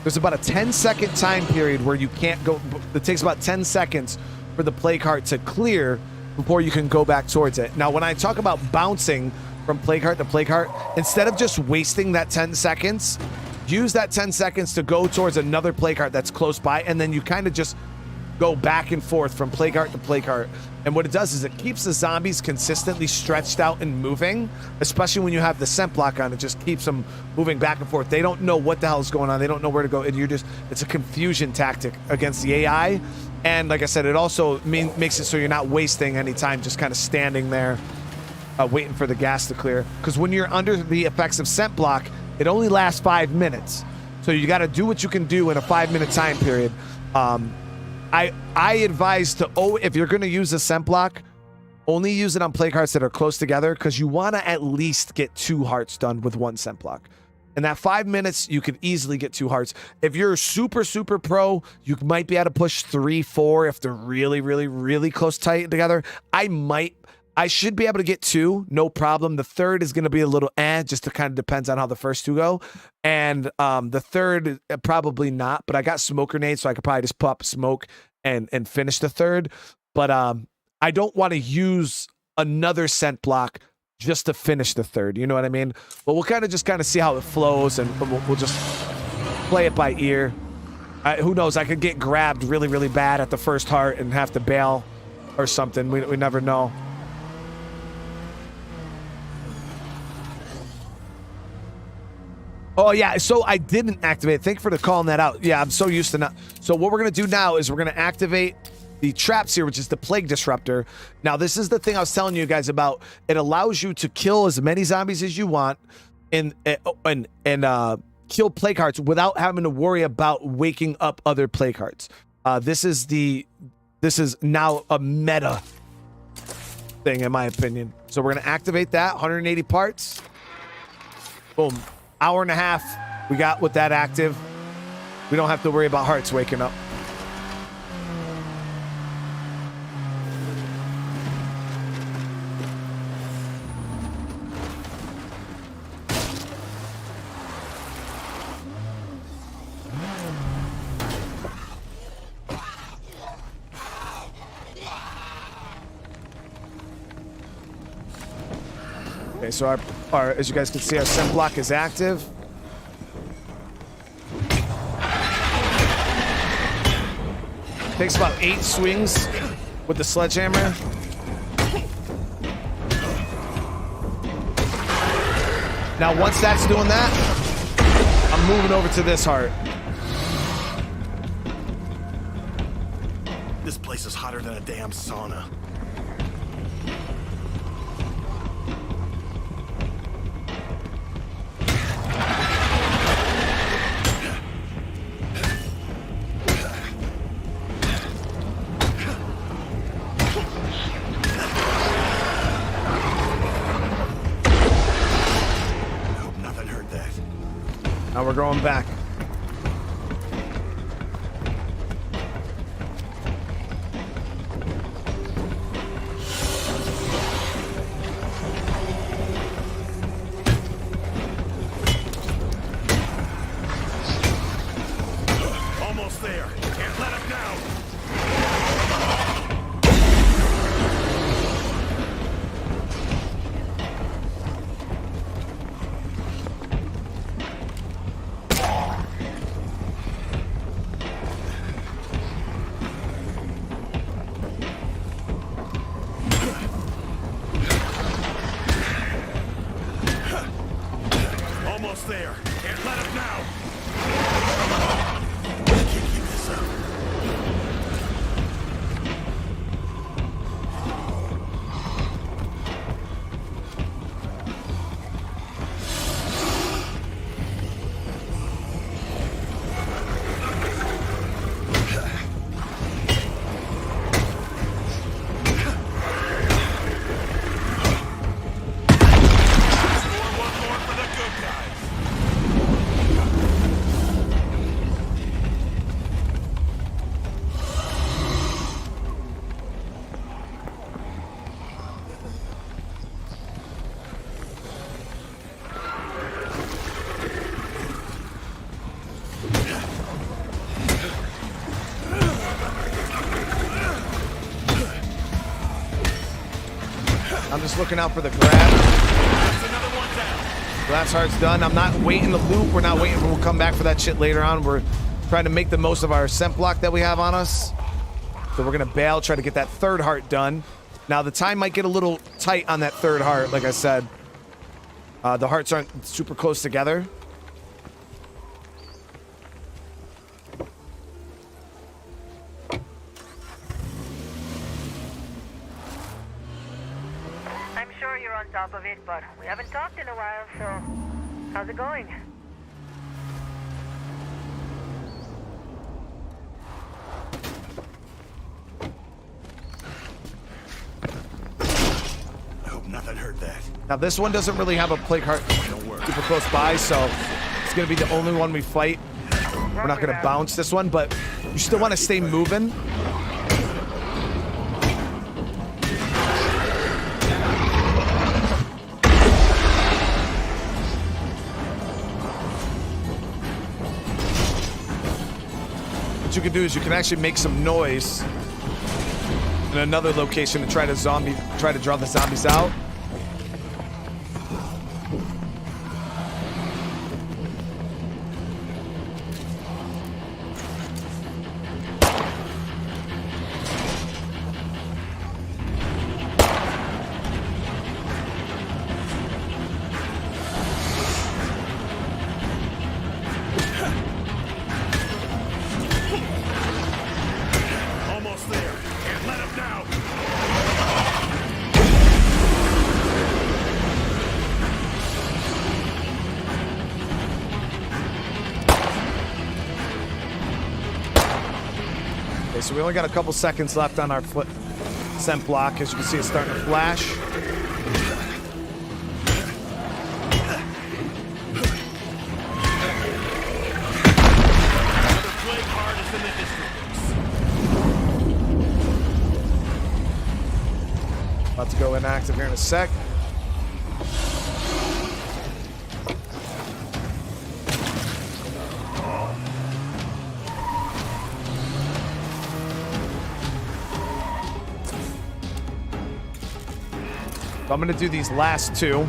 Speaker 1: There's about a 10-second time period where you can't go. It takes about 10 seconds for the play cart to clear before you can go back towards it. Now, when I talk about bouncing from play cart to play cart, instead of just wasting that 10 seconds, use that 10 seconds to go towards another play cart that's close by, and then you kind of just go back and forth from play cart to play cart. And what it does is it keeps the zombies consistently stretched out and moving, especially when you have the scent block on. It just keeps them moving back and forth. They don't know what the hell is going on. They don't know where to go. And it's a confusion tactic against the AI. And like I said, it also makes it so you're not wasting any time just kind of standing there waiting for the gas to clear. Because when you're under the effects of scent block, it only lasts 5 minutes. So you got to do what you can do in a 5-minute time period. I advise to, if you're going to use a scent block, only use it on play carts that are close together, because you want to at least get 2 hearts done with 1 scent block. In that 5 minutes, you could easily get 2 hearts. If you're super, super pro, you might be able to push 3, 4 if they're really, really, really close tight together. I should be able to get 2, no problem. The third is going to be a little just it kind of depends on how the first 2 go. And the third, probably not, but I got smoke grenades, so I could probably just pop smoke and finish the third. But I don't want to use another scent block just to finish the third. You know what I mean? But we'll kind of see how it flows, and we'll just play it by ear. Who knows? I could get grabbed really, really bad at the first heart and have to bail or something. We never know. Oh, yeah, so I didn't activate. Thank you for calling that out. Yeah, I'm so used to not. So what we're going to do now is we're going to activate the traps here, which is the plague disruptor. Now, this is the thing I was telling you guys about. It allows you to kill as many zombies as you want and kill plague carts without having to worry about waking up other plague carts. This is now a meta thing, in my opinion. So we're going to activate that. 180 parts. Boom. Hour and a half we got with that active. We don't have to worry about hearts waking up. Okay, so our as you guys can see, our scent block is active. Takes about 8 swings with the sledgehammer. Now, once that's doing that, I'm moving over to this heart.
Speaker 7: This place is hotter than a damn sauna. Nope, nothing hurt that.
Speaker 1: Now we're going back.
Speaker 7: Almost there. Can't let him down. Almost there. Can't let him now. I can't keep this up.
Speaker 1: I'm just looking out for the grab. Glass heart's done. I'm not waiting the loop. We're not waiting. We'll come back for that shit later on. We're trying to make the most of our scent block that we have on us. So we're gonna bail, try to get that third heart done. Now the time might get a little tight on that third heart, like I said. The hearts aren't super close together.
Speaker 3: I'm sure you're on top of it, but we haven't talked in a while, so how's it going?
Speaker 7: I hope nothing hurt that.
Speaker 1: Now this one doesn't really have a plague heart super close by, so it's gonna be the only one we fight. We're not gonna bounce this one, but you still want to stay moving. What you can do is you can actually make some noise in another location to try to draw the zombies out.
Speaker 7: Almost there. Can't let him down.
Speaker 1: Okay, so we only got a couple seconds left on our scent block. As you can see, it's starting to flash. About to go inactive here in a sec. So I'm going to do these last two.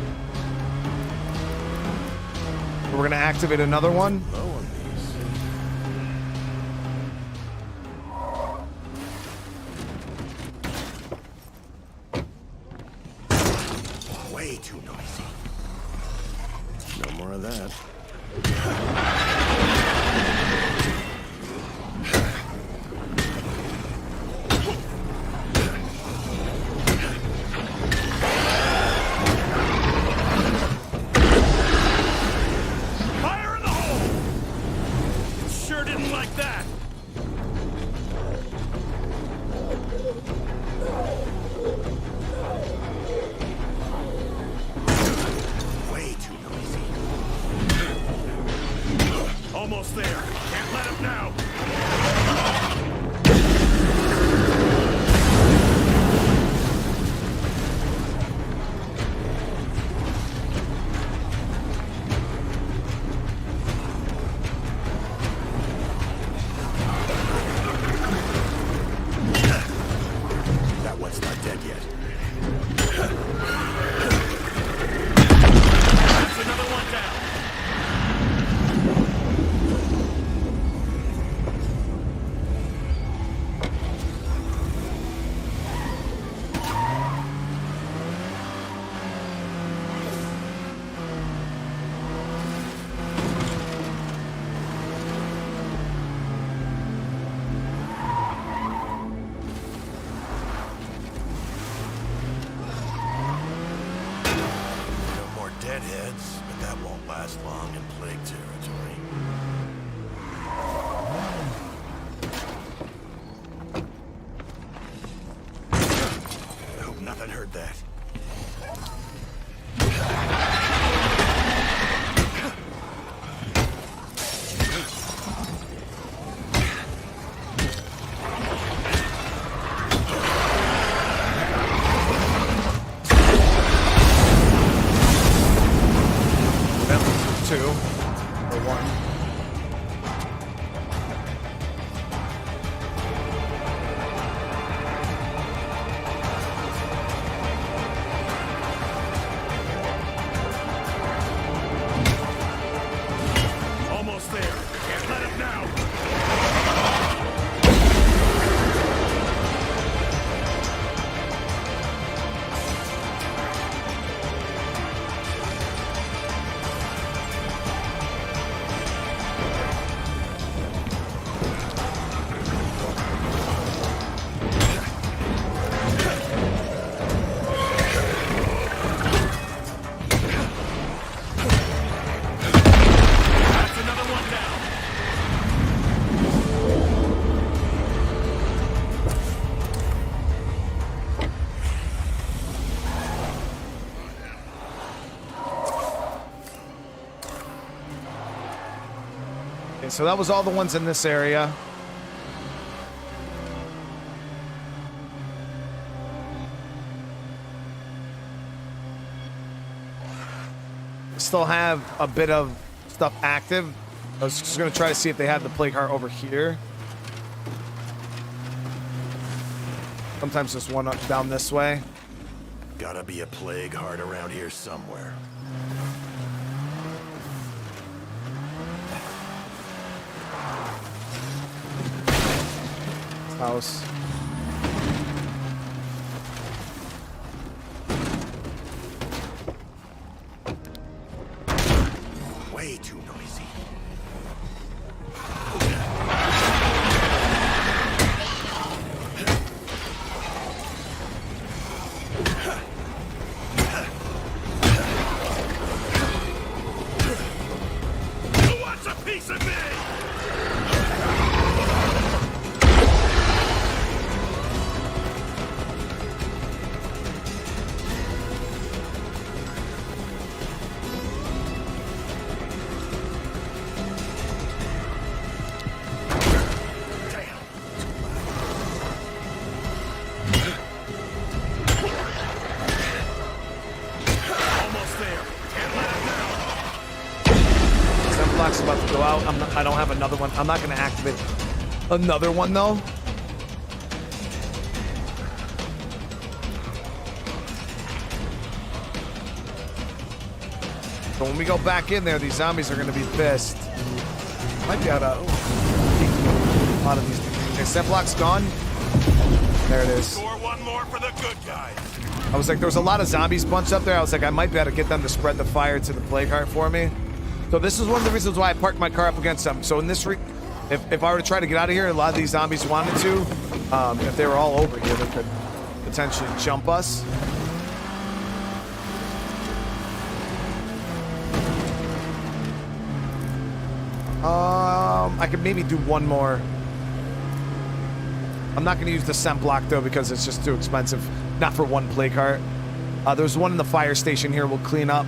Speaker 1: We're going to activate another one.
Speaker 7: Way too noisy. No more of that.
Speaker 12: Fire in the hole! Sure didn't like that.
Speaker 7: Way too noisy. Almost there. Can't let him now. long in plague territory. I hope nothing heard that.
Speaker 1: So that was all the ones in this area. Still have a bit of stuff active. I was just going to try to see if they had the plague heart over here. Sometimes there's one up down this way.
Speaker 7: Gotta be a plague heart around here somewhere.
Speaker 1: House.
Speaker 7: Way too noisy.
Speaker 12: Who wants a piece of me?
Speaker 1: About to go out. I don't have another one. I'm not going to activate another one though. So when we go back in there, these zombies are going to be pissed. Might be able to. A lot of these. Okay, set block's gone. There it is.
Speaker 12: Score one more for the good guys.
Speaker 1: I was like, there was a lot of zombies bunched up there. I was like, I might be able to get them to spread the fire to the plague heart for me. So this is one of the reasons why I parked my car up against them. So in this, if I were to try to get out of here, a lot of these zombies wanted to. If they were all over here, they could potentially jump us. I could maybe do one more. I'm not going to use the scent block though because it's just too expensive. Not for one plague heart. There's one in the fire station here. We'll clean up.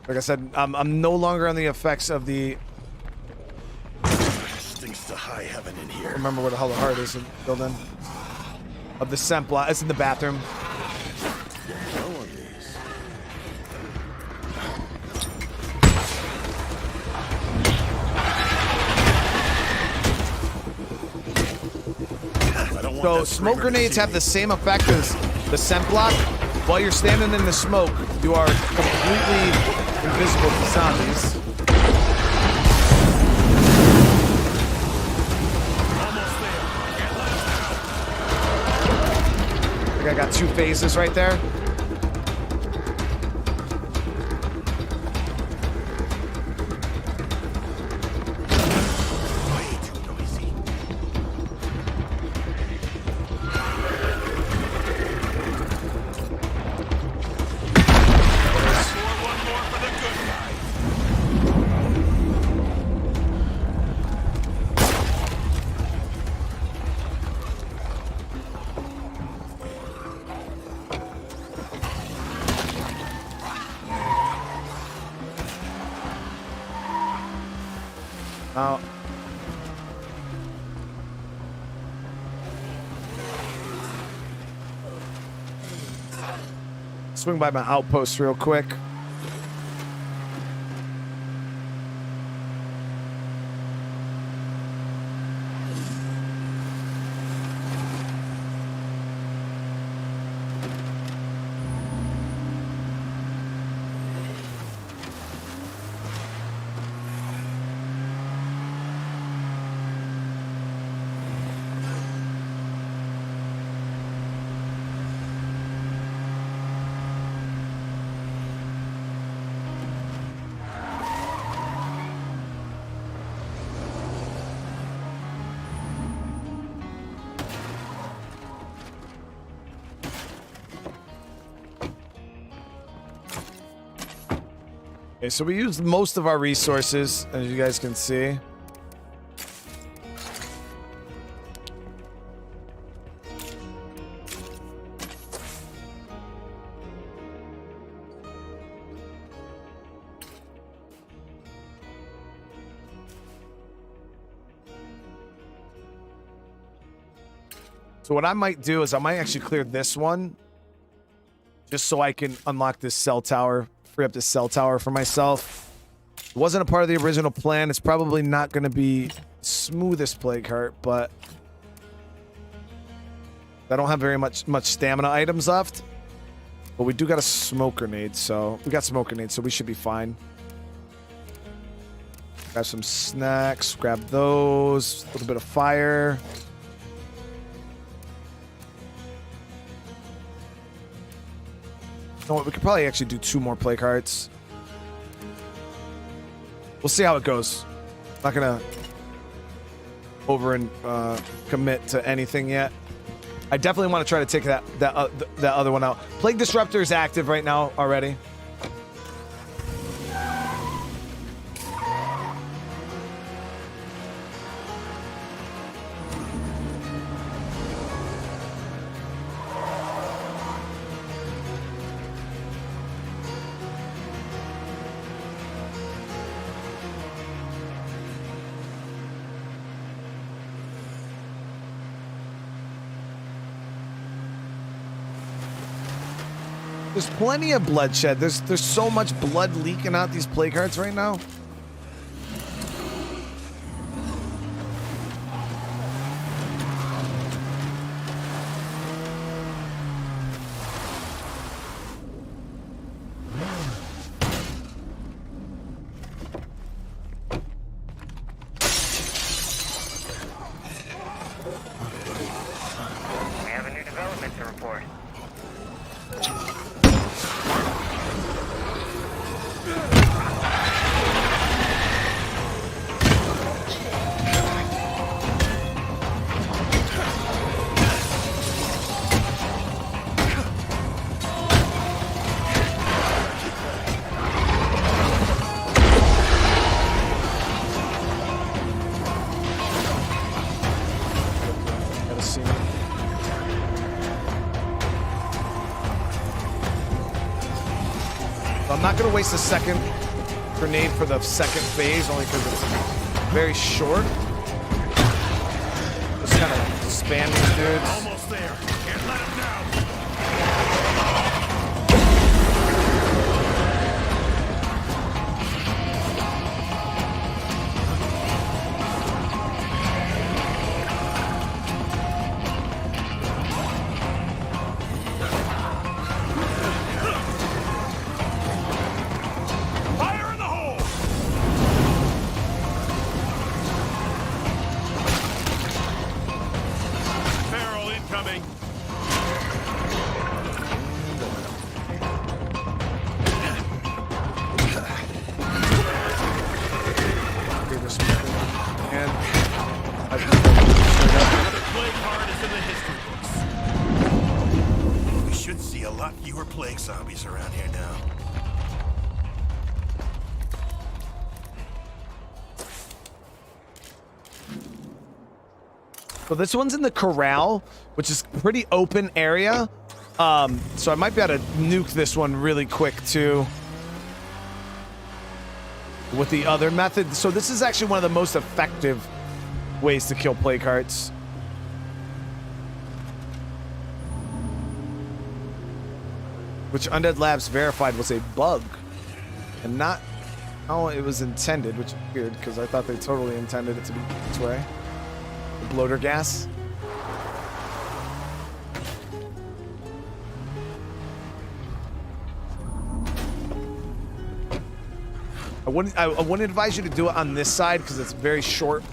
Speaker 1: Like I said, I'm no longer on the effects of the.
Speaker 7: Stinks to high heaven in here.
Speaker 1: I remember where the hell the heart is in the building. Of the scent block. It's in the bathroom. So smoke grenades have the same effect as the scent block. While you're standing in the smoke, you are completely invisible to zombies. I think I got 2 phases right there.
Speaker 7: Way
Speaker 1: out. Swing by my outpost real quick. Okay, so we used most of our resources, as you guys can see. So what I might do is I might actually clear this one just so I can unlock this cell tower. Free up this cell tower for myself. It wasn't a part of the original plan. It's probably not going to be smoothest plague heart, but I don't have very much stamina items left. But we do got a smoke grenade, so we got smoke grenades, so we should be fine. Grab some snacks, grab those, a little bit of fire. You know what, we could probably actually do 2 more plague hearts. We'll see how it goes. I'm not gonna over and commit to anything yet. I definitely want to try to take that other one out. Plague Disruptor is active right now already. There's plenty of bloodshed. There's so much blood leaking out these plague hearts right now.
Speaker 3: We have a new development to report. I'm not going to waste a second grenade for the second phase, only because it's very short. Just kind of spam these dudes.
Speaker 12: Almost there. Can't let him down.
Speaker 7: We should see a lot fewer plague zombies around here now.
Speaker 1: So this one's in the corral, which is pretty open area. So I might be able to nuke this one really quick too.
Speaker 3: with the other method. So this is actually one of the most effective ways to kill plague hearts. Which Undead Labs verified was a bug and not how it was intended, which is weird because I thought they totally intended it to be this way. The bloater gas. I wouldn't advise you to do it on this side because it's very short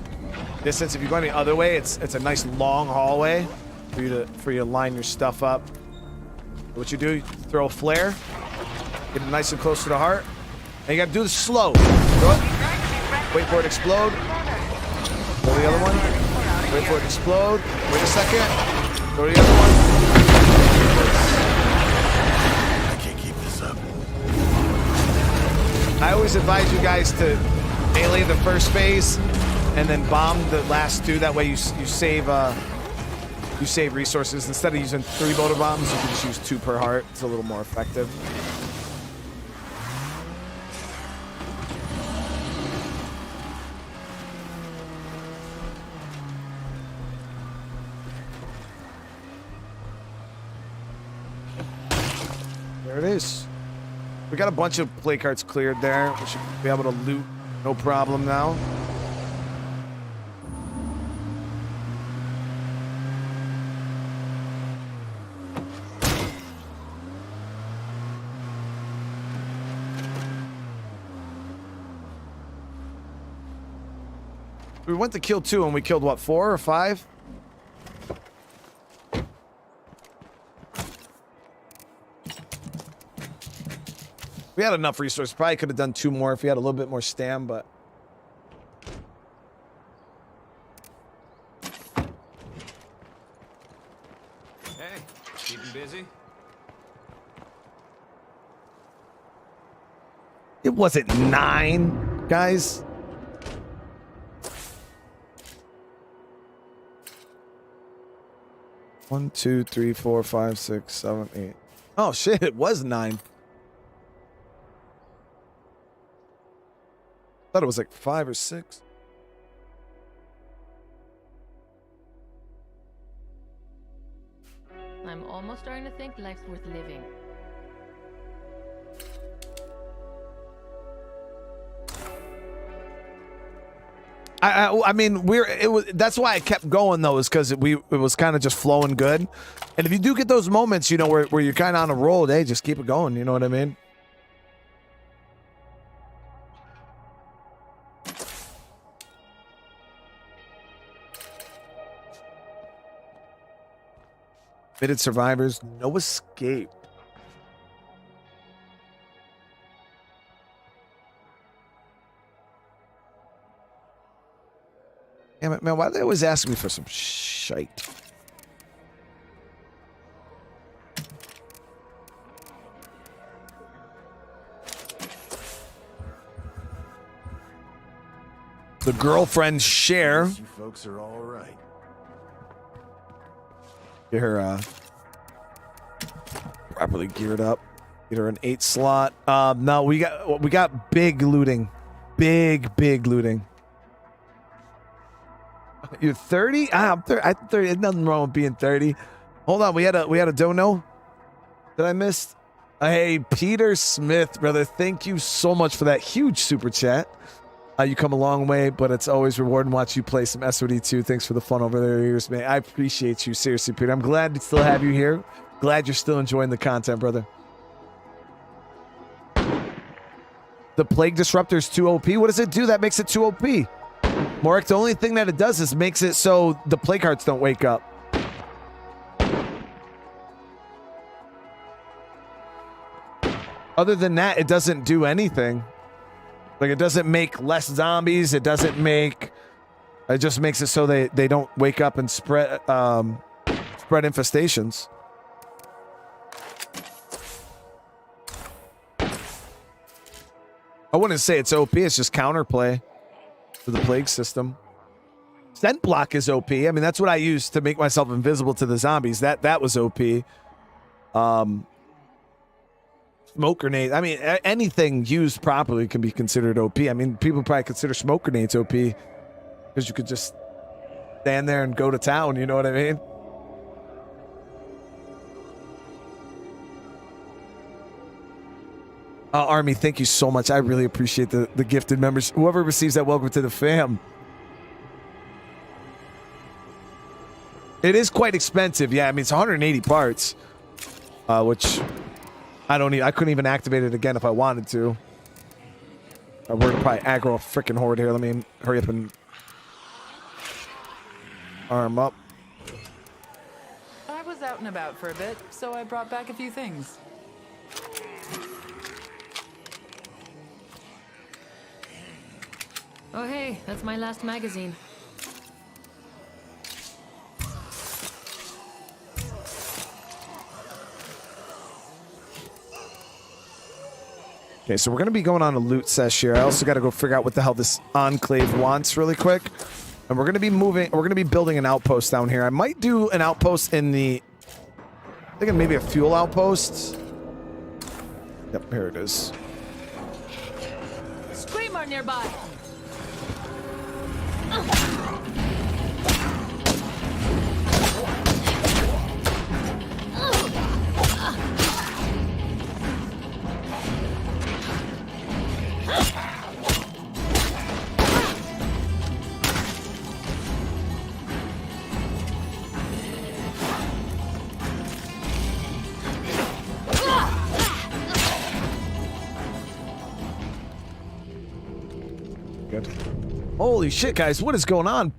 Speaker 3: distance. If you're going the other way, it's a nice long hallway for you to line your stuff up. What you do, you throw a flare, get it nice and close to the heart, and you gotta do this slow. Throw it, wait for it to explode. Throw the other one, wait for it to explode. Wait a second, throw the other one.
Speaker 7: I can't keep this up.
Speaker 3: I always advise you guys to melee the first phase and then bomb the last two. That way you save resources. Instead of using 3 boulder bombs, you can just use 2 per heart. It's a little more effective. There it is. We got a bunch of play cards cleared there. We should be able to loot no problem now. We went to kill 2 and we killed what, 4 or 5? We had enough resources. Probably could have done 2 more if we had a little bit more stam, but
Speaker 11: Hey, keeping busy?
Speaker 3: it wasn't 9, guys. One, 2, 3, 4, 5, 6, 7, 8. Oh shit, it was 9. Thought it was like 5 or 6.
Speaker 5: I'm almost starting to think life's worth living.
Speaker 3: I mean, that's why I kept going though, is because it was kind of just flowing good. And if you do get those moments, you know, where you're kind of on a roll, hey, just keep it going. You know what I mean? Fitted survivors, no escape. Damn it, man, why do they always ask me for some shite? The girlfriend share.
Speaker 7: You folks are all right.
Speaker 3: Get her properly geared up. Get her an 8 slot. No, we got big looting. Big looting. You're 30? I'm 30. I'm 30. There's nothing wrong with being 30. Hold on, we had a dono that I missed. Hey, Peter Smith, brother. Thank you so much for that huge super chat. You come a long way, but it's always rewarding to watch you play some SOD2. Thanks for the fun over the years, man. I appreciate you, seriously, Peter. I'm glad to still have you here. Glad you're still enjoying the content, brother. The Plague Disruptor is too OP. What does it do that makes it too OP? Morik, the only thing that it does is makes it so the plague hearts don't wake up. Other than that, it doesn't do anything. Like, it doesn't make less zombies. It doesn't make... It just makes it so they don't wake up and spread infestations. I wouldn't say it's OP. It's just counterplay for the plague system. Scent block is OP. I mean, that's what I use to make myself invisible to the zombies. That was OP. smoke grenade. I mean, anything used properly can be considered OP. I mean, people probably consider smoke grenades OP because you could just stand there and go to town. You know what I mean? Army, thank you so much. I really appreciate the gifted members. Whoever receives that, welcome to the fam. It is quite expensive. Yeah, I mean, it's 180 parts, which I couldn't even activate it again if I wanted to. We're gonna probably aggro a freaking horde here. Let me hurry up and arm up.
Speaker 8: I was out and about for a bit, so I brought back a few things.
Speaker 5: Oh hey, that's my last magazine.
Speaker 3: Okay, so we're going to be going on a loot sesh here. I also got to go figure out what the hell this enclave wants really quick. And we're going to be building an outpost down here. I might do an outpost in the... I think maybe a fuel outpost. Yep, here it is.
Speaker 5: Screamer nearby.
Speaker 3: Good. Holy shit, guys. What is going on?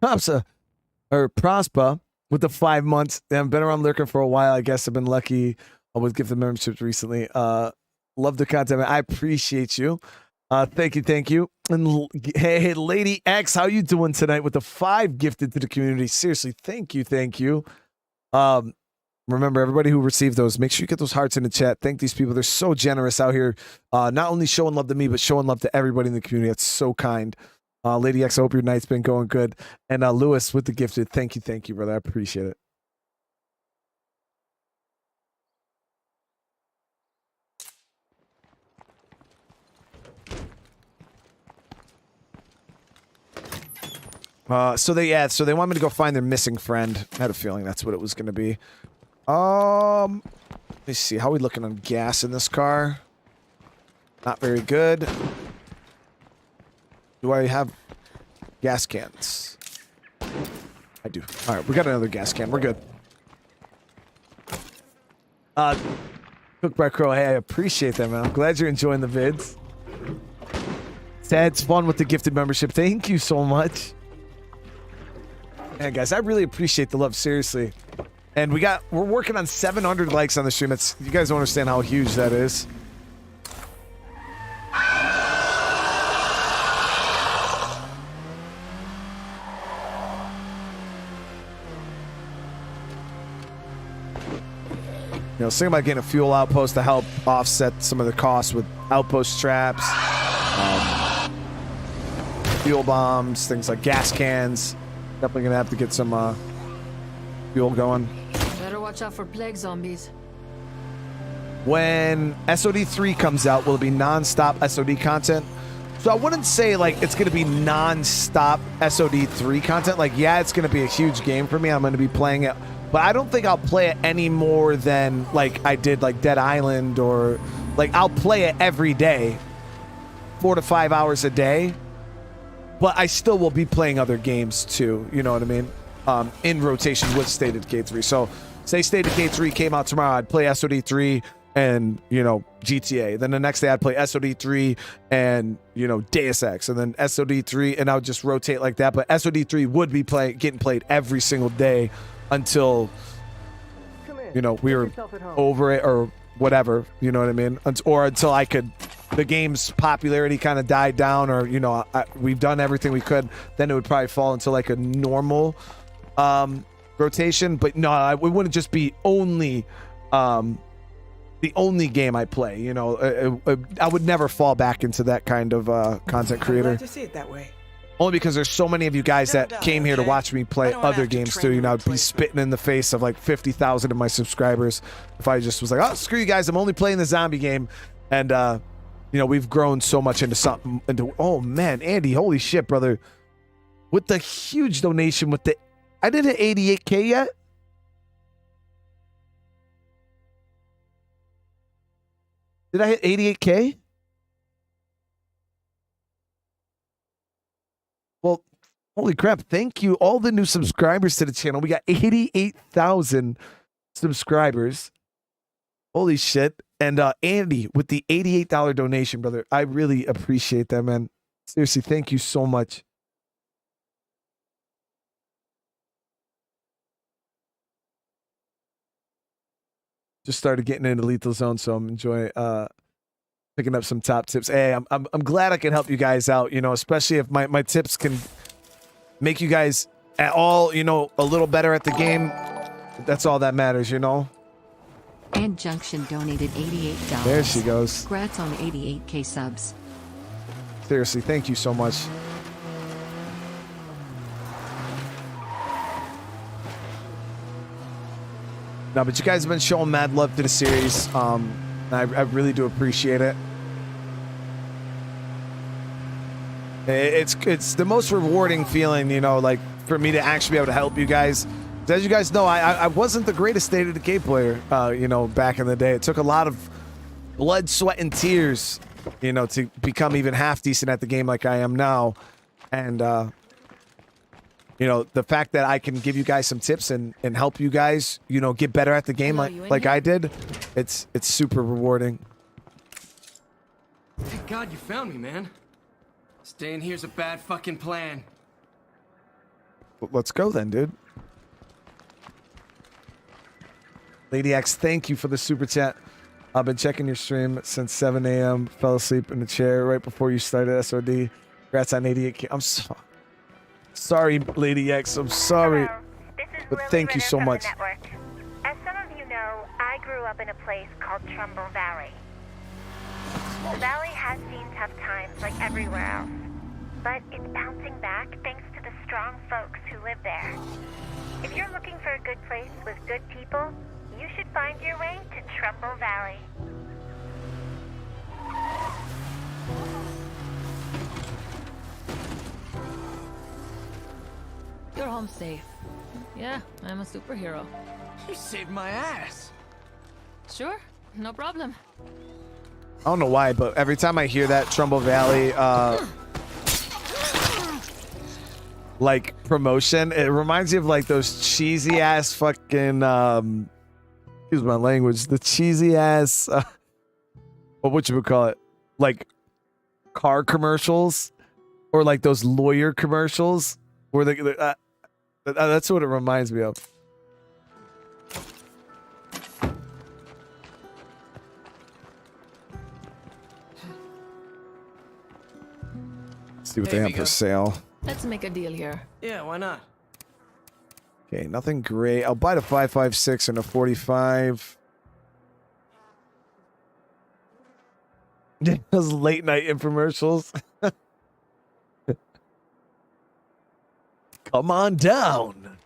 Speaker 3: Prospa with the 5 months. I've been around lurking for a while. I guess I've been lucky with gifted memberships recently. Love the content. I appreciate you. Thank you. And hey, Lady X, how you doing tonight with the 5 gifted to the community? Seriously, thank you. Remember, everybody who received those, make sure you get those hearts in the chat. Thank these people. They're so generous out here. Not only showing love to me, but showing love to everybody in the community. That's so kind. Lady X, I hope your night's been going good. And Lewis with the gifted. Thank you, brother. I appreciate it. So they want me to go find their missing friend. I had a feeling that's what it was going to be. Let me see. How are we looking on gas in this car? Not very good. Do I have gas cans? I do. All right, we got another gas can. We're good. Cook by Crow. Hey, I appreciate that, man. I'm glad you're enjoying the vids. Ted's fun with the gifted membership. Thank you so much. Man, guys, I really appreciate the love. Seriously. And we're working on 700 likes on the stream. You guys don't understand how huge that is. You know, thinking about getting a fuel outpost to help offset some of the costs with outpost traps, fuel bombs, things like gas cans. Definitely gonna have to get some fuel going.
Speaker 5: Better watch out for plague zombies.
Speaker 3: When SOD 3 comes out, will it be non-stop SOD content? So I wouldn't say like it's gonna be non-stop SOD 3 content. Like, yeah, it's gonna be a huge game for me. I'm gonna be playing it, but I don't think I'll play it any more than like I did like Dead Island, or like I'll play it every day, 4 to 5 hours a day. But I still will be playing other games too, you know what I mean? In rotation with State of Decay 3. So, say State of Decay 3 came out tomorrow, I'd play SOD 3 and, you know, GTA. Then the next day I'd play SOD 3 and, you know, Deus Ex. And then SOD 3, and I would just rotate like that. But SOD 3 would be getting played every single day until, you know, we were over it or whatever, you know what I mean? Or until the game's popularity kind of died down, or, you know, we've done everything we could, then it would probably fall into like a normal rotation. But no, it wouldn't just be only the only game I play, you know. I would never fall back into that kind of content creator.
Speaker 13: I'm glad to see it that way.
Speaker 3: Only because there's so many of you guys that came here to watch me play other games too. You know, I'd be spitting in the face of like 50,000 of my subscribers if I just was like, oh, screw you guys, I'm only playing the zombie game. And, you know, we've grown so much into something. Oh, man, Andy, holy shit, brother. With the huge donation with the... I didn't hit 88K yet? Did I hit 88K? Well, holy crap. Thank you. All the new subscribers to the channel. We got 88,000 subscribers. Holy shit. And Andy with the $88 donation, brother. I really appreciate that, man. Seriously, thank you so much. Just started getting into Lethal Zone, so I'm enjoying picking up some top tips. Hey, I'm glad I can help you guys out, you know, especially if my tips can make you guys at all, you know, a little better at the game. That's all that matters, you know.
Speaker 13: And Junction donated $88.
Speaker 3: There she goes.
Speaker 13: Congrats on 88K subs.
Speaker 3: Seriously, thank you so much. No, but you guys have been showing mad love to the series. I really do appreciate it. It's the most rewarding feeling, you know, like for me to actually be able to help you guys. As you guys know, I wasn't the greatest State of Decay player, you know, back in the day. It took a lot of blood, sweat, and tears, you know, to become even half decent at the game like I am now. And, you know, the fact that I can give you guys some tips and help you guys, you know, get better at the game like I did, it's super rewarding.
Speaker 2: Thank God you found me, man. Staying here's a bad fucking plan.
Speaker 3: Let's go then, dude. Lady X, thank you for the super chat. I've been checking your stream since 7 a.m. Fell asleep in the chair right before you started SOD. Congrats on 88K. I'm sorry, Lady X. I'm sorry. But thank you so much.
Speaker 4: As some of you know, I grew up in a place called Trumbull Valley. The valley has seen tough times like everywhere else, but it's bouncing back thanks to the strong folks who live there. If you're looking for a good place with good people, you should find your way to Trumbull Valley.
Speaker 5: You're home safe. Yeah, I'm a superhero.
Speaker 2: You saved my ass.
Speaker 5: Sure, no problem.
Speaker 3: I don't know why, but every time I hear that Trumbull Valley, like promotion, it reminds me of like those cheesy ass fucking, excuse my language, the cheesy ass, what you would call it, like car commercials, or like those lawyer commercials, where that's what it reminds me of. See what they have for sale.
Speaker 5: Let's make a deal here.
Speaker 2: Yeah, why not?
Speaker 3: Okay, nothing great. I'll buy the 5.56 and a 45. Those late night infomercials. Come on down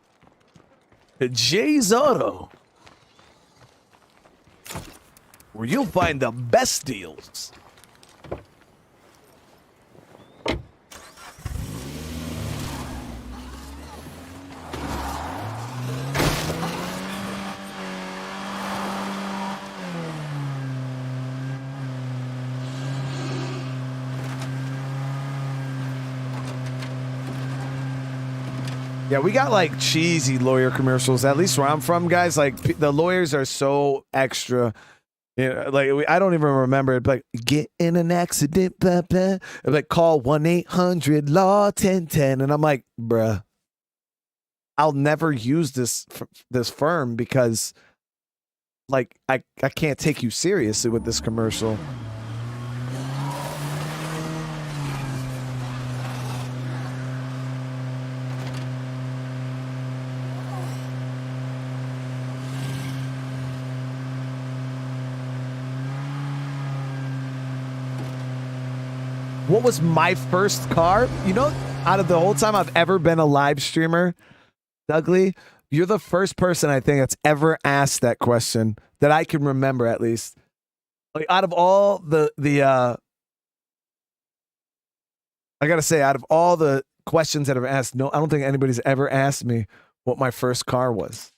Speaker 3: to Jay's Auto, where you'll find the best deals. Yeah, we got like cheesy lawyer commercials. At least where I'm from, guys, like the lawyers are so extra. You know, like I don't even remember it. Like get in an accident, blah, blah. Like call 1-800-LAW-1010, and I'm like, bruh, I'll never use this firm because, like, I can't take you seriously with this commercial. What was my first car? You know,
Speaker 1: out of the whole time I've ever been a live streamer, Dougley, you're the first person I think that's ever asked that question that I can remember, at least. Like, out of all the I gotta say, out of all the questions that I've asked, no, I don't think anybody's ever asked me what my first car was.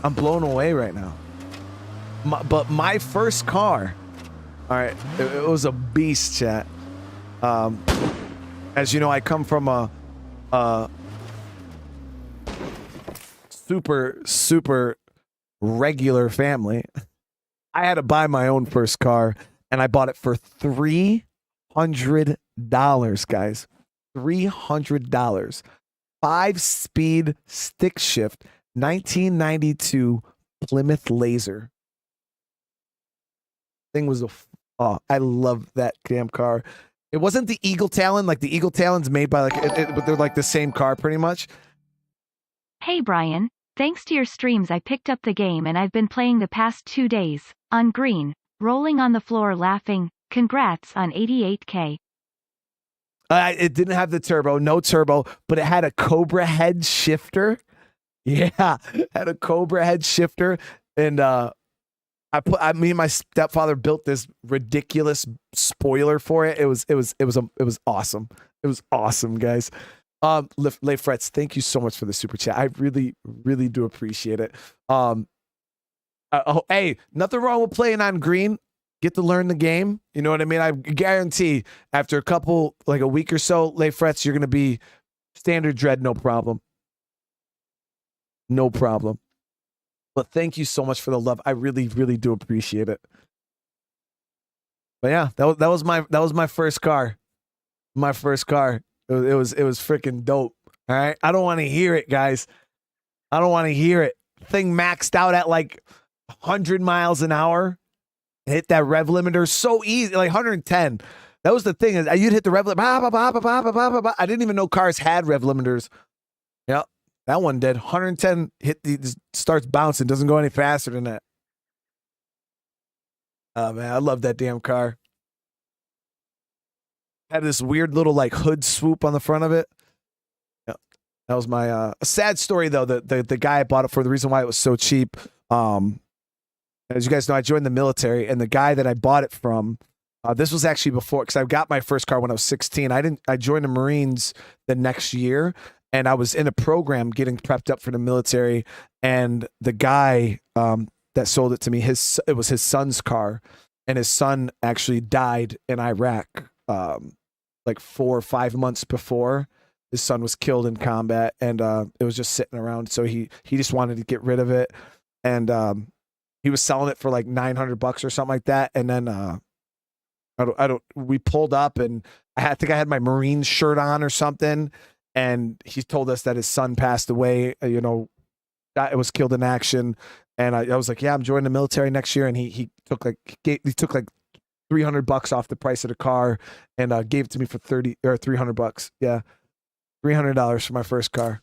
Speaker 1: I'm blown away right now. But my first car, all right, it was a beast, chat. As you know, I come from a super regular family. I had to buy my own first car, and I bought it for $300, guys. $300. 5-speed stick shift, 1992 Plymouth Laser. Thing was I love that damn car. It wasn't the Eagle Talon. Like, the Eagle Talon's made by but they're like the same car pretty much.
Speaker 6: Hey Brian, thanks to your streams I picked up the game and I've been playing the past 2 days, on green, rolling on the floor laughing. Congrats on 88K.
Speaker 1: It didn't have the turbo, no turbo, but it had a Cobra head shifter. Yeah, had a Cobra head shifter, and me and my stepfather built this ridiculous spoiler for it. It was awesome. It was awesome, guys. Lay Frets, thank you so much for the super chat. I really do appreciate it. Hey, nothing wrong with playing on green. Get to learn the game. You know what I mean? I guarantee after a week or so, Lay Frets, you're gonna be standard dread, no problem. No problem. But thank you so much for the love. I really do appreciate it. But yeah, that was my first car. My first car. It was freaking dope. All right. I don't want to hear it, guys. I don't want to hear it. Thing maxed out at like 100 miles an hour. Hit that rev limiter so easy, like 110. That was the thing. Is you'd hit the rev limiter. I didn't even know cars had rev limiters. Yep. That one did. 110 just starts bouncing, doesn't go any faster than that. Oh man, I love that damn car. Had this weird little like hood swoop on the front of it. Yep. That was my a sad story though. The guy I bought it for, the reason why it was so cheap. As you guys know, I joined the military, and the guy that I bought it from, this was actually before, because I got my first car when I was 16. I joined the Marines the next year. And I was in a program getting prepped up for the military, and the guy that sold it to me, it was his son's car, and his son actually died in Iraq like 4 or 5 months before. His son was killed in combat, and it was just sitting around. So he just wanted to get rid of it, and he was selling it for like $900 or something like that. And then we pulled up, and I think I had my Marines shirt on or something. And he told us that his son passed away, it was killed in action. And I was like, yeah, I'm joining the military next year. And he took like $300 off the price of the car and gave it to me for $300. Yeah. $300 for my first car.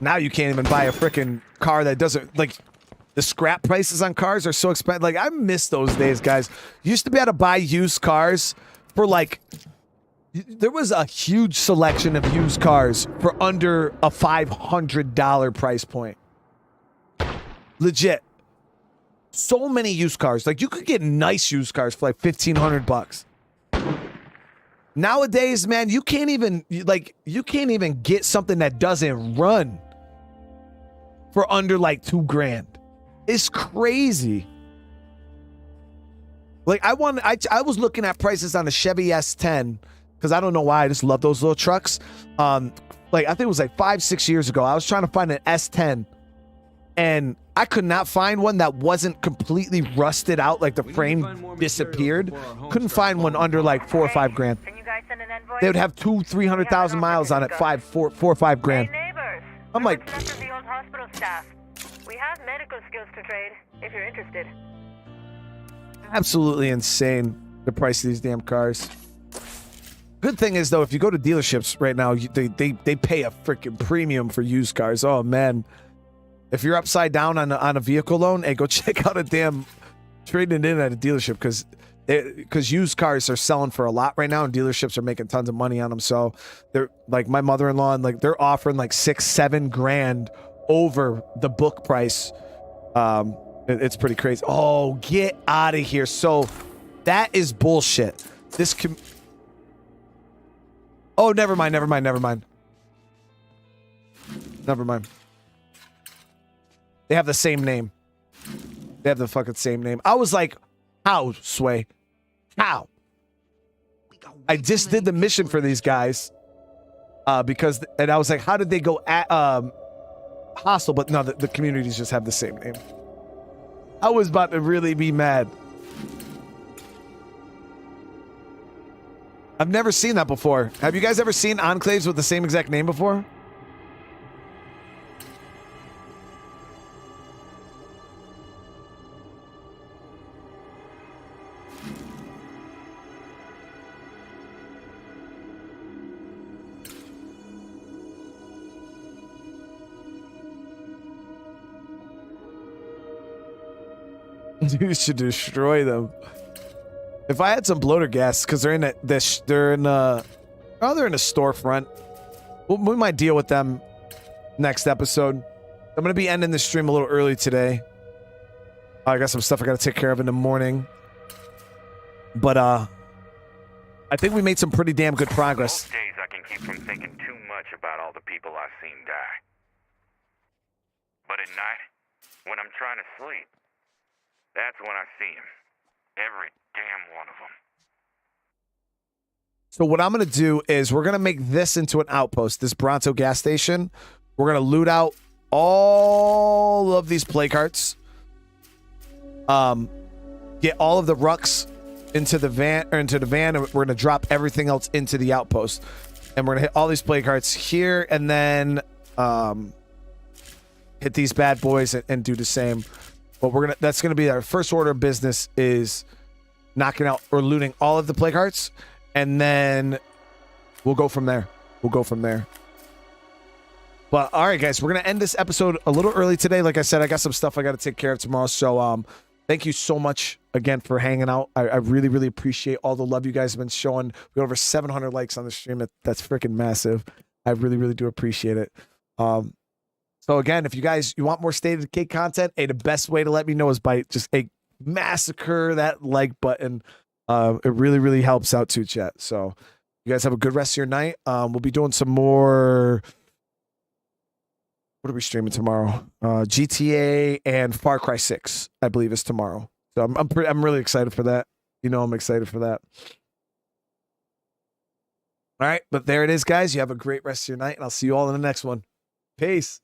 Speaker 1: Now you can't even buy a freaking car that doesn't like. The scrap prices on cars are so expensive. Like, I miss those days, guys. You used to be able to buy used cars for like, there was a huge selection of used cars for under a $500 price point. Legit. So many used cars. Like, you could get nice used cars for like $1,500. Nowadays, man, you can't even get something that doesn't run for under like $2,000. It's crazy. Like, I was looking at prices on a Chevy S10 because I don't know why. I just love those little trucks. Like, I think it was like 5-6 years ago. I was trying to find an S10, and I could not find one that wasn't completely rusted out, like the frame disappeared. Couldn't find one under like $4 or $5,000. They would have 200,000-300,000 miles on it, $4 or $5,000. I'm like,
Speaker 4: we have medical skills to trade, if you're interested.
Speaker 1: Absolutely insane, the price of these damn cars. Good thing is though, if you go to dealerships right now, they pay a freaking premium for used cars. Oh man, if you're upside down on a vehicle loan, hey, go check out a damn trading in at a dealership because used cars are selling for a lot right now, and dealerships are making tons of money on them. So they're like my mother-in-law, and like they're offering like $6-7 grand over the book price. It's pretty crazy. Oh, get out of here! So that is bullshit. Oh, never mind. Never mind. They have the same name. They have the fucking same name. I was like, how, Sway? How? I just did the mission for these guys. And I was like, how did they go at hostile? But no, the communities just have the same name. I was about to really be mad. I've never seen that before. Have you guys ever seen enclaves with the same exact name before? You should destroy them. If I had some bloater gas, because they're in a storefront. We might deal with them next episode. I'm gonna be ending the stream a little early today. I got some stuff I gotta take care of in the morning. But I think we made some pretty damn good progress.
Speaker 10: Most days I can keep from thinking too much about all the people I've seen die. But at night, when I'm trying to sleep, that's when I see them. Every damn one of them.
Speaker 1: So what I'm going to do is we're going to make this into an outpost, this Bronto gas station. We're going to loot out all of these play carts. Get all of the rucks into the van, and we're going to drop everything else into the outpost. And we're going to hit all these play carts here, and then hit these bad boys and do the same. But that's gonna be our first order of business, is knocking out or looting all of the play carts, and then we'll go from there. But all right, guys, we're gonna end this episode a little early today. Like I said, I got some stuff I got to take care of tomorrow. So thank you so much again for hanging out. I really, really appreciate all the love you guys have been showing. We got over 700 likes on the stream. That's freaking massive. I really, really do appreciate it. So again, if you want more State of Decay content, the best way to let me know is by just massacre that like button. It really, really helps out too, chat. So you guys have a good rest of your night. We'll be doing some more. What are we streaming tomorrow? GTA and Far Cry 6, I believe, is tomorrow. So I'm really excited for that. I'm excited for that. All right, but there it is, guys. You have a great rest of your night, and I'll see you all in the next one. Peace.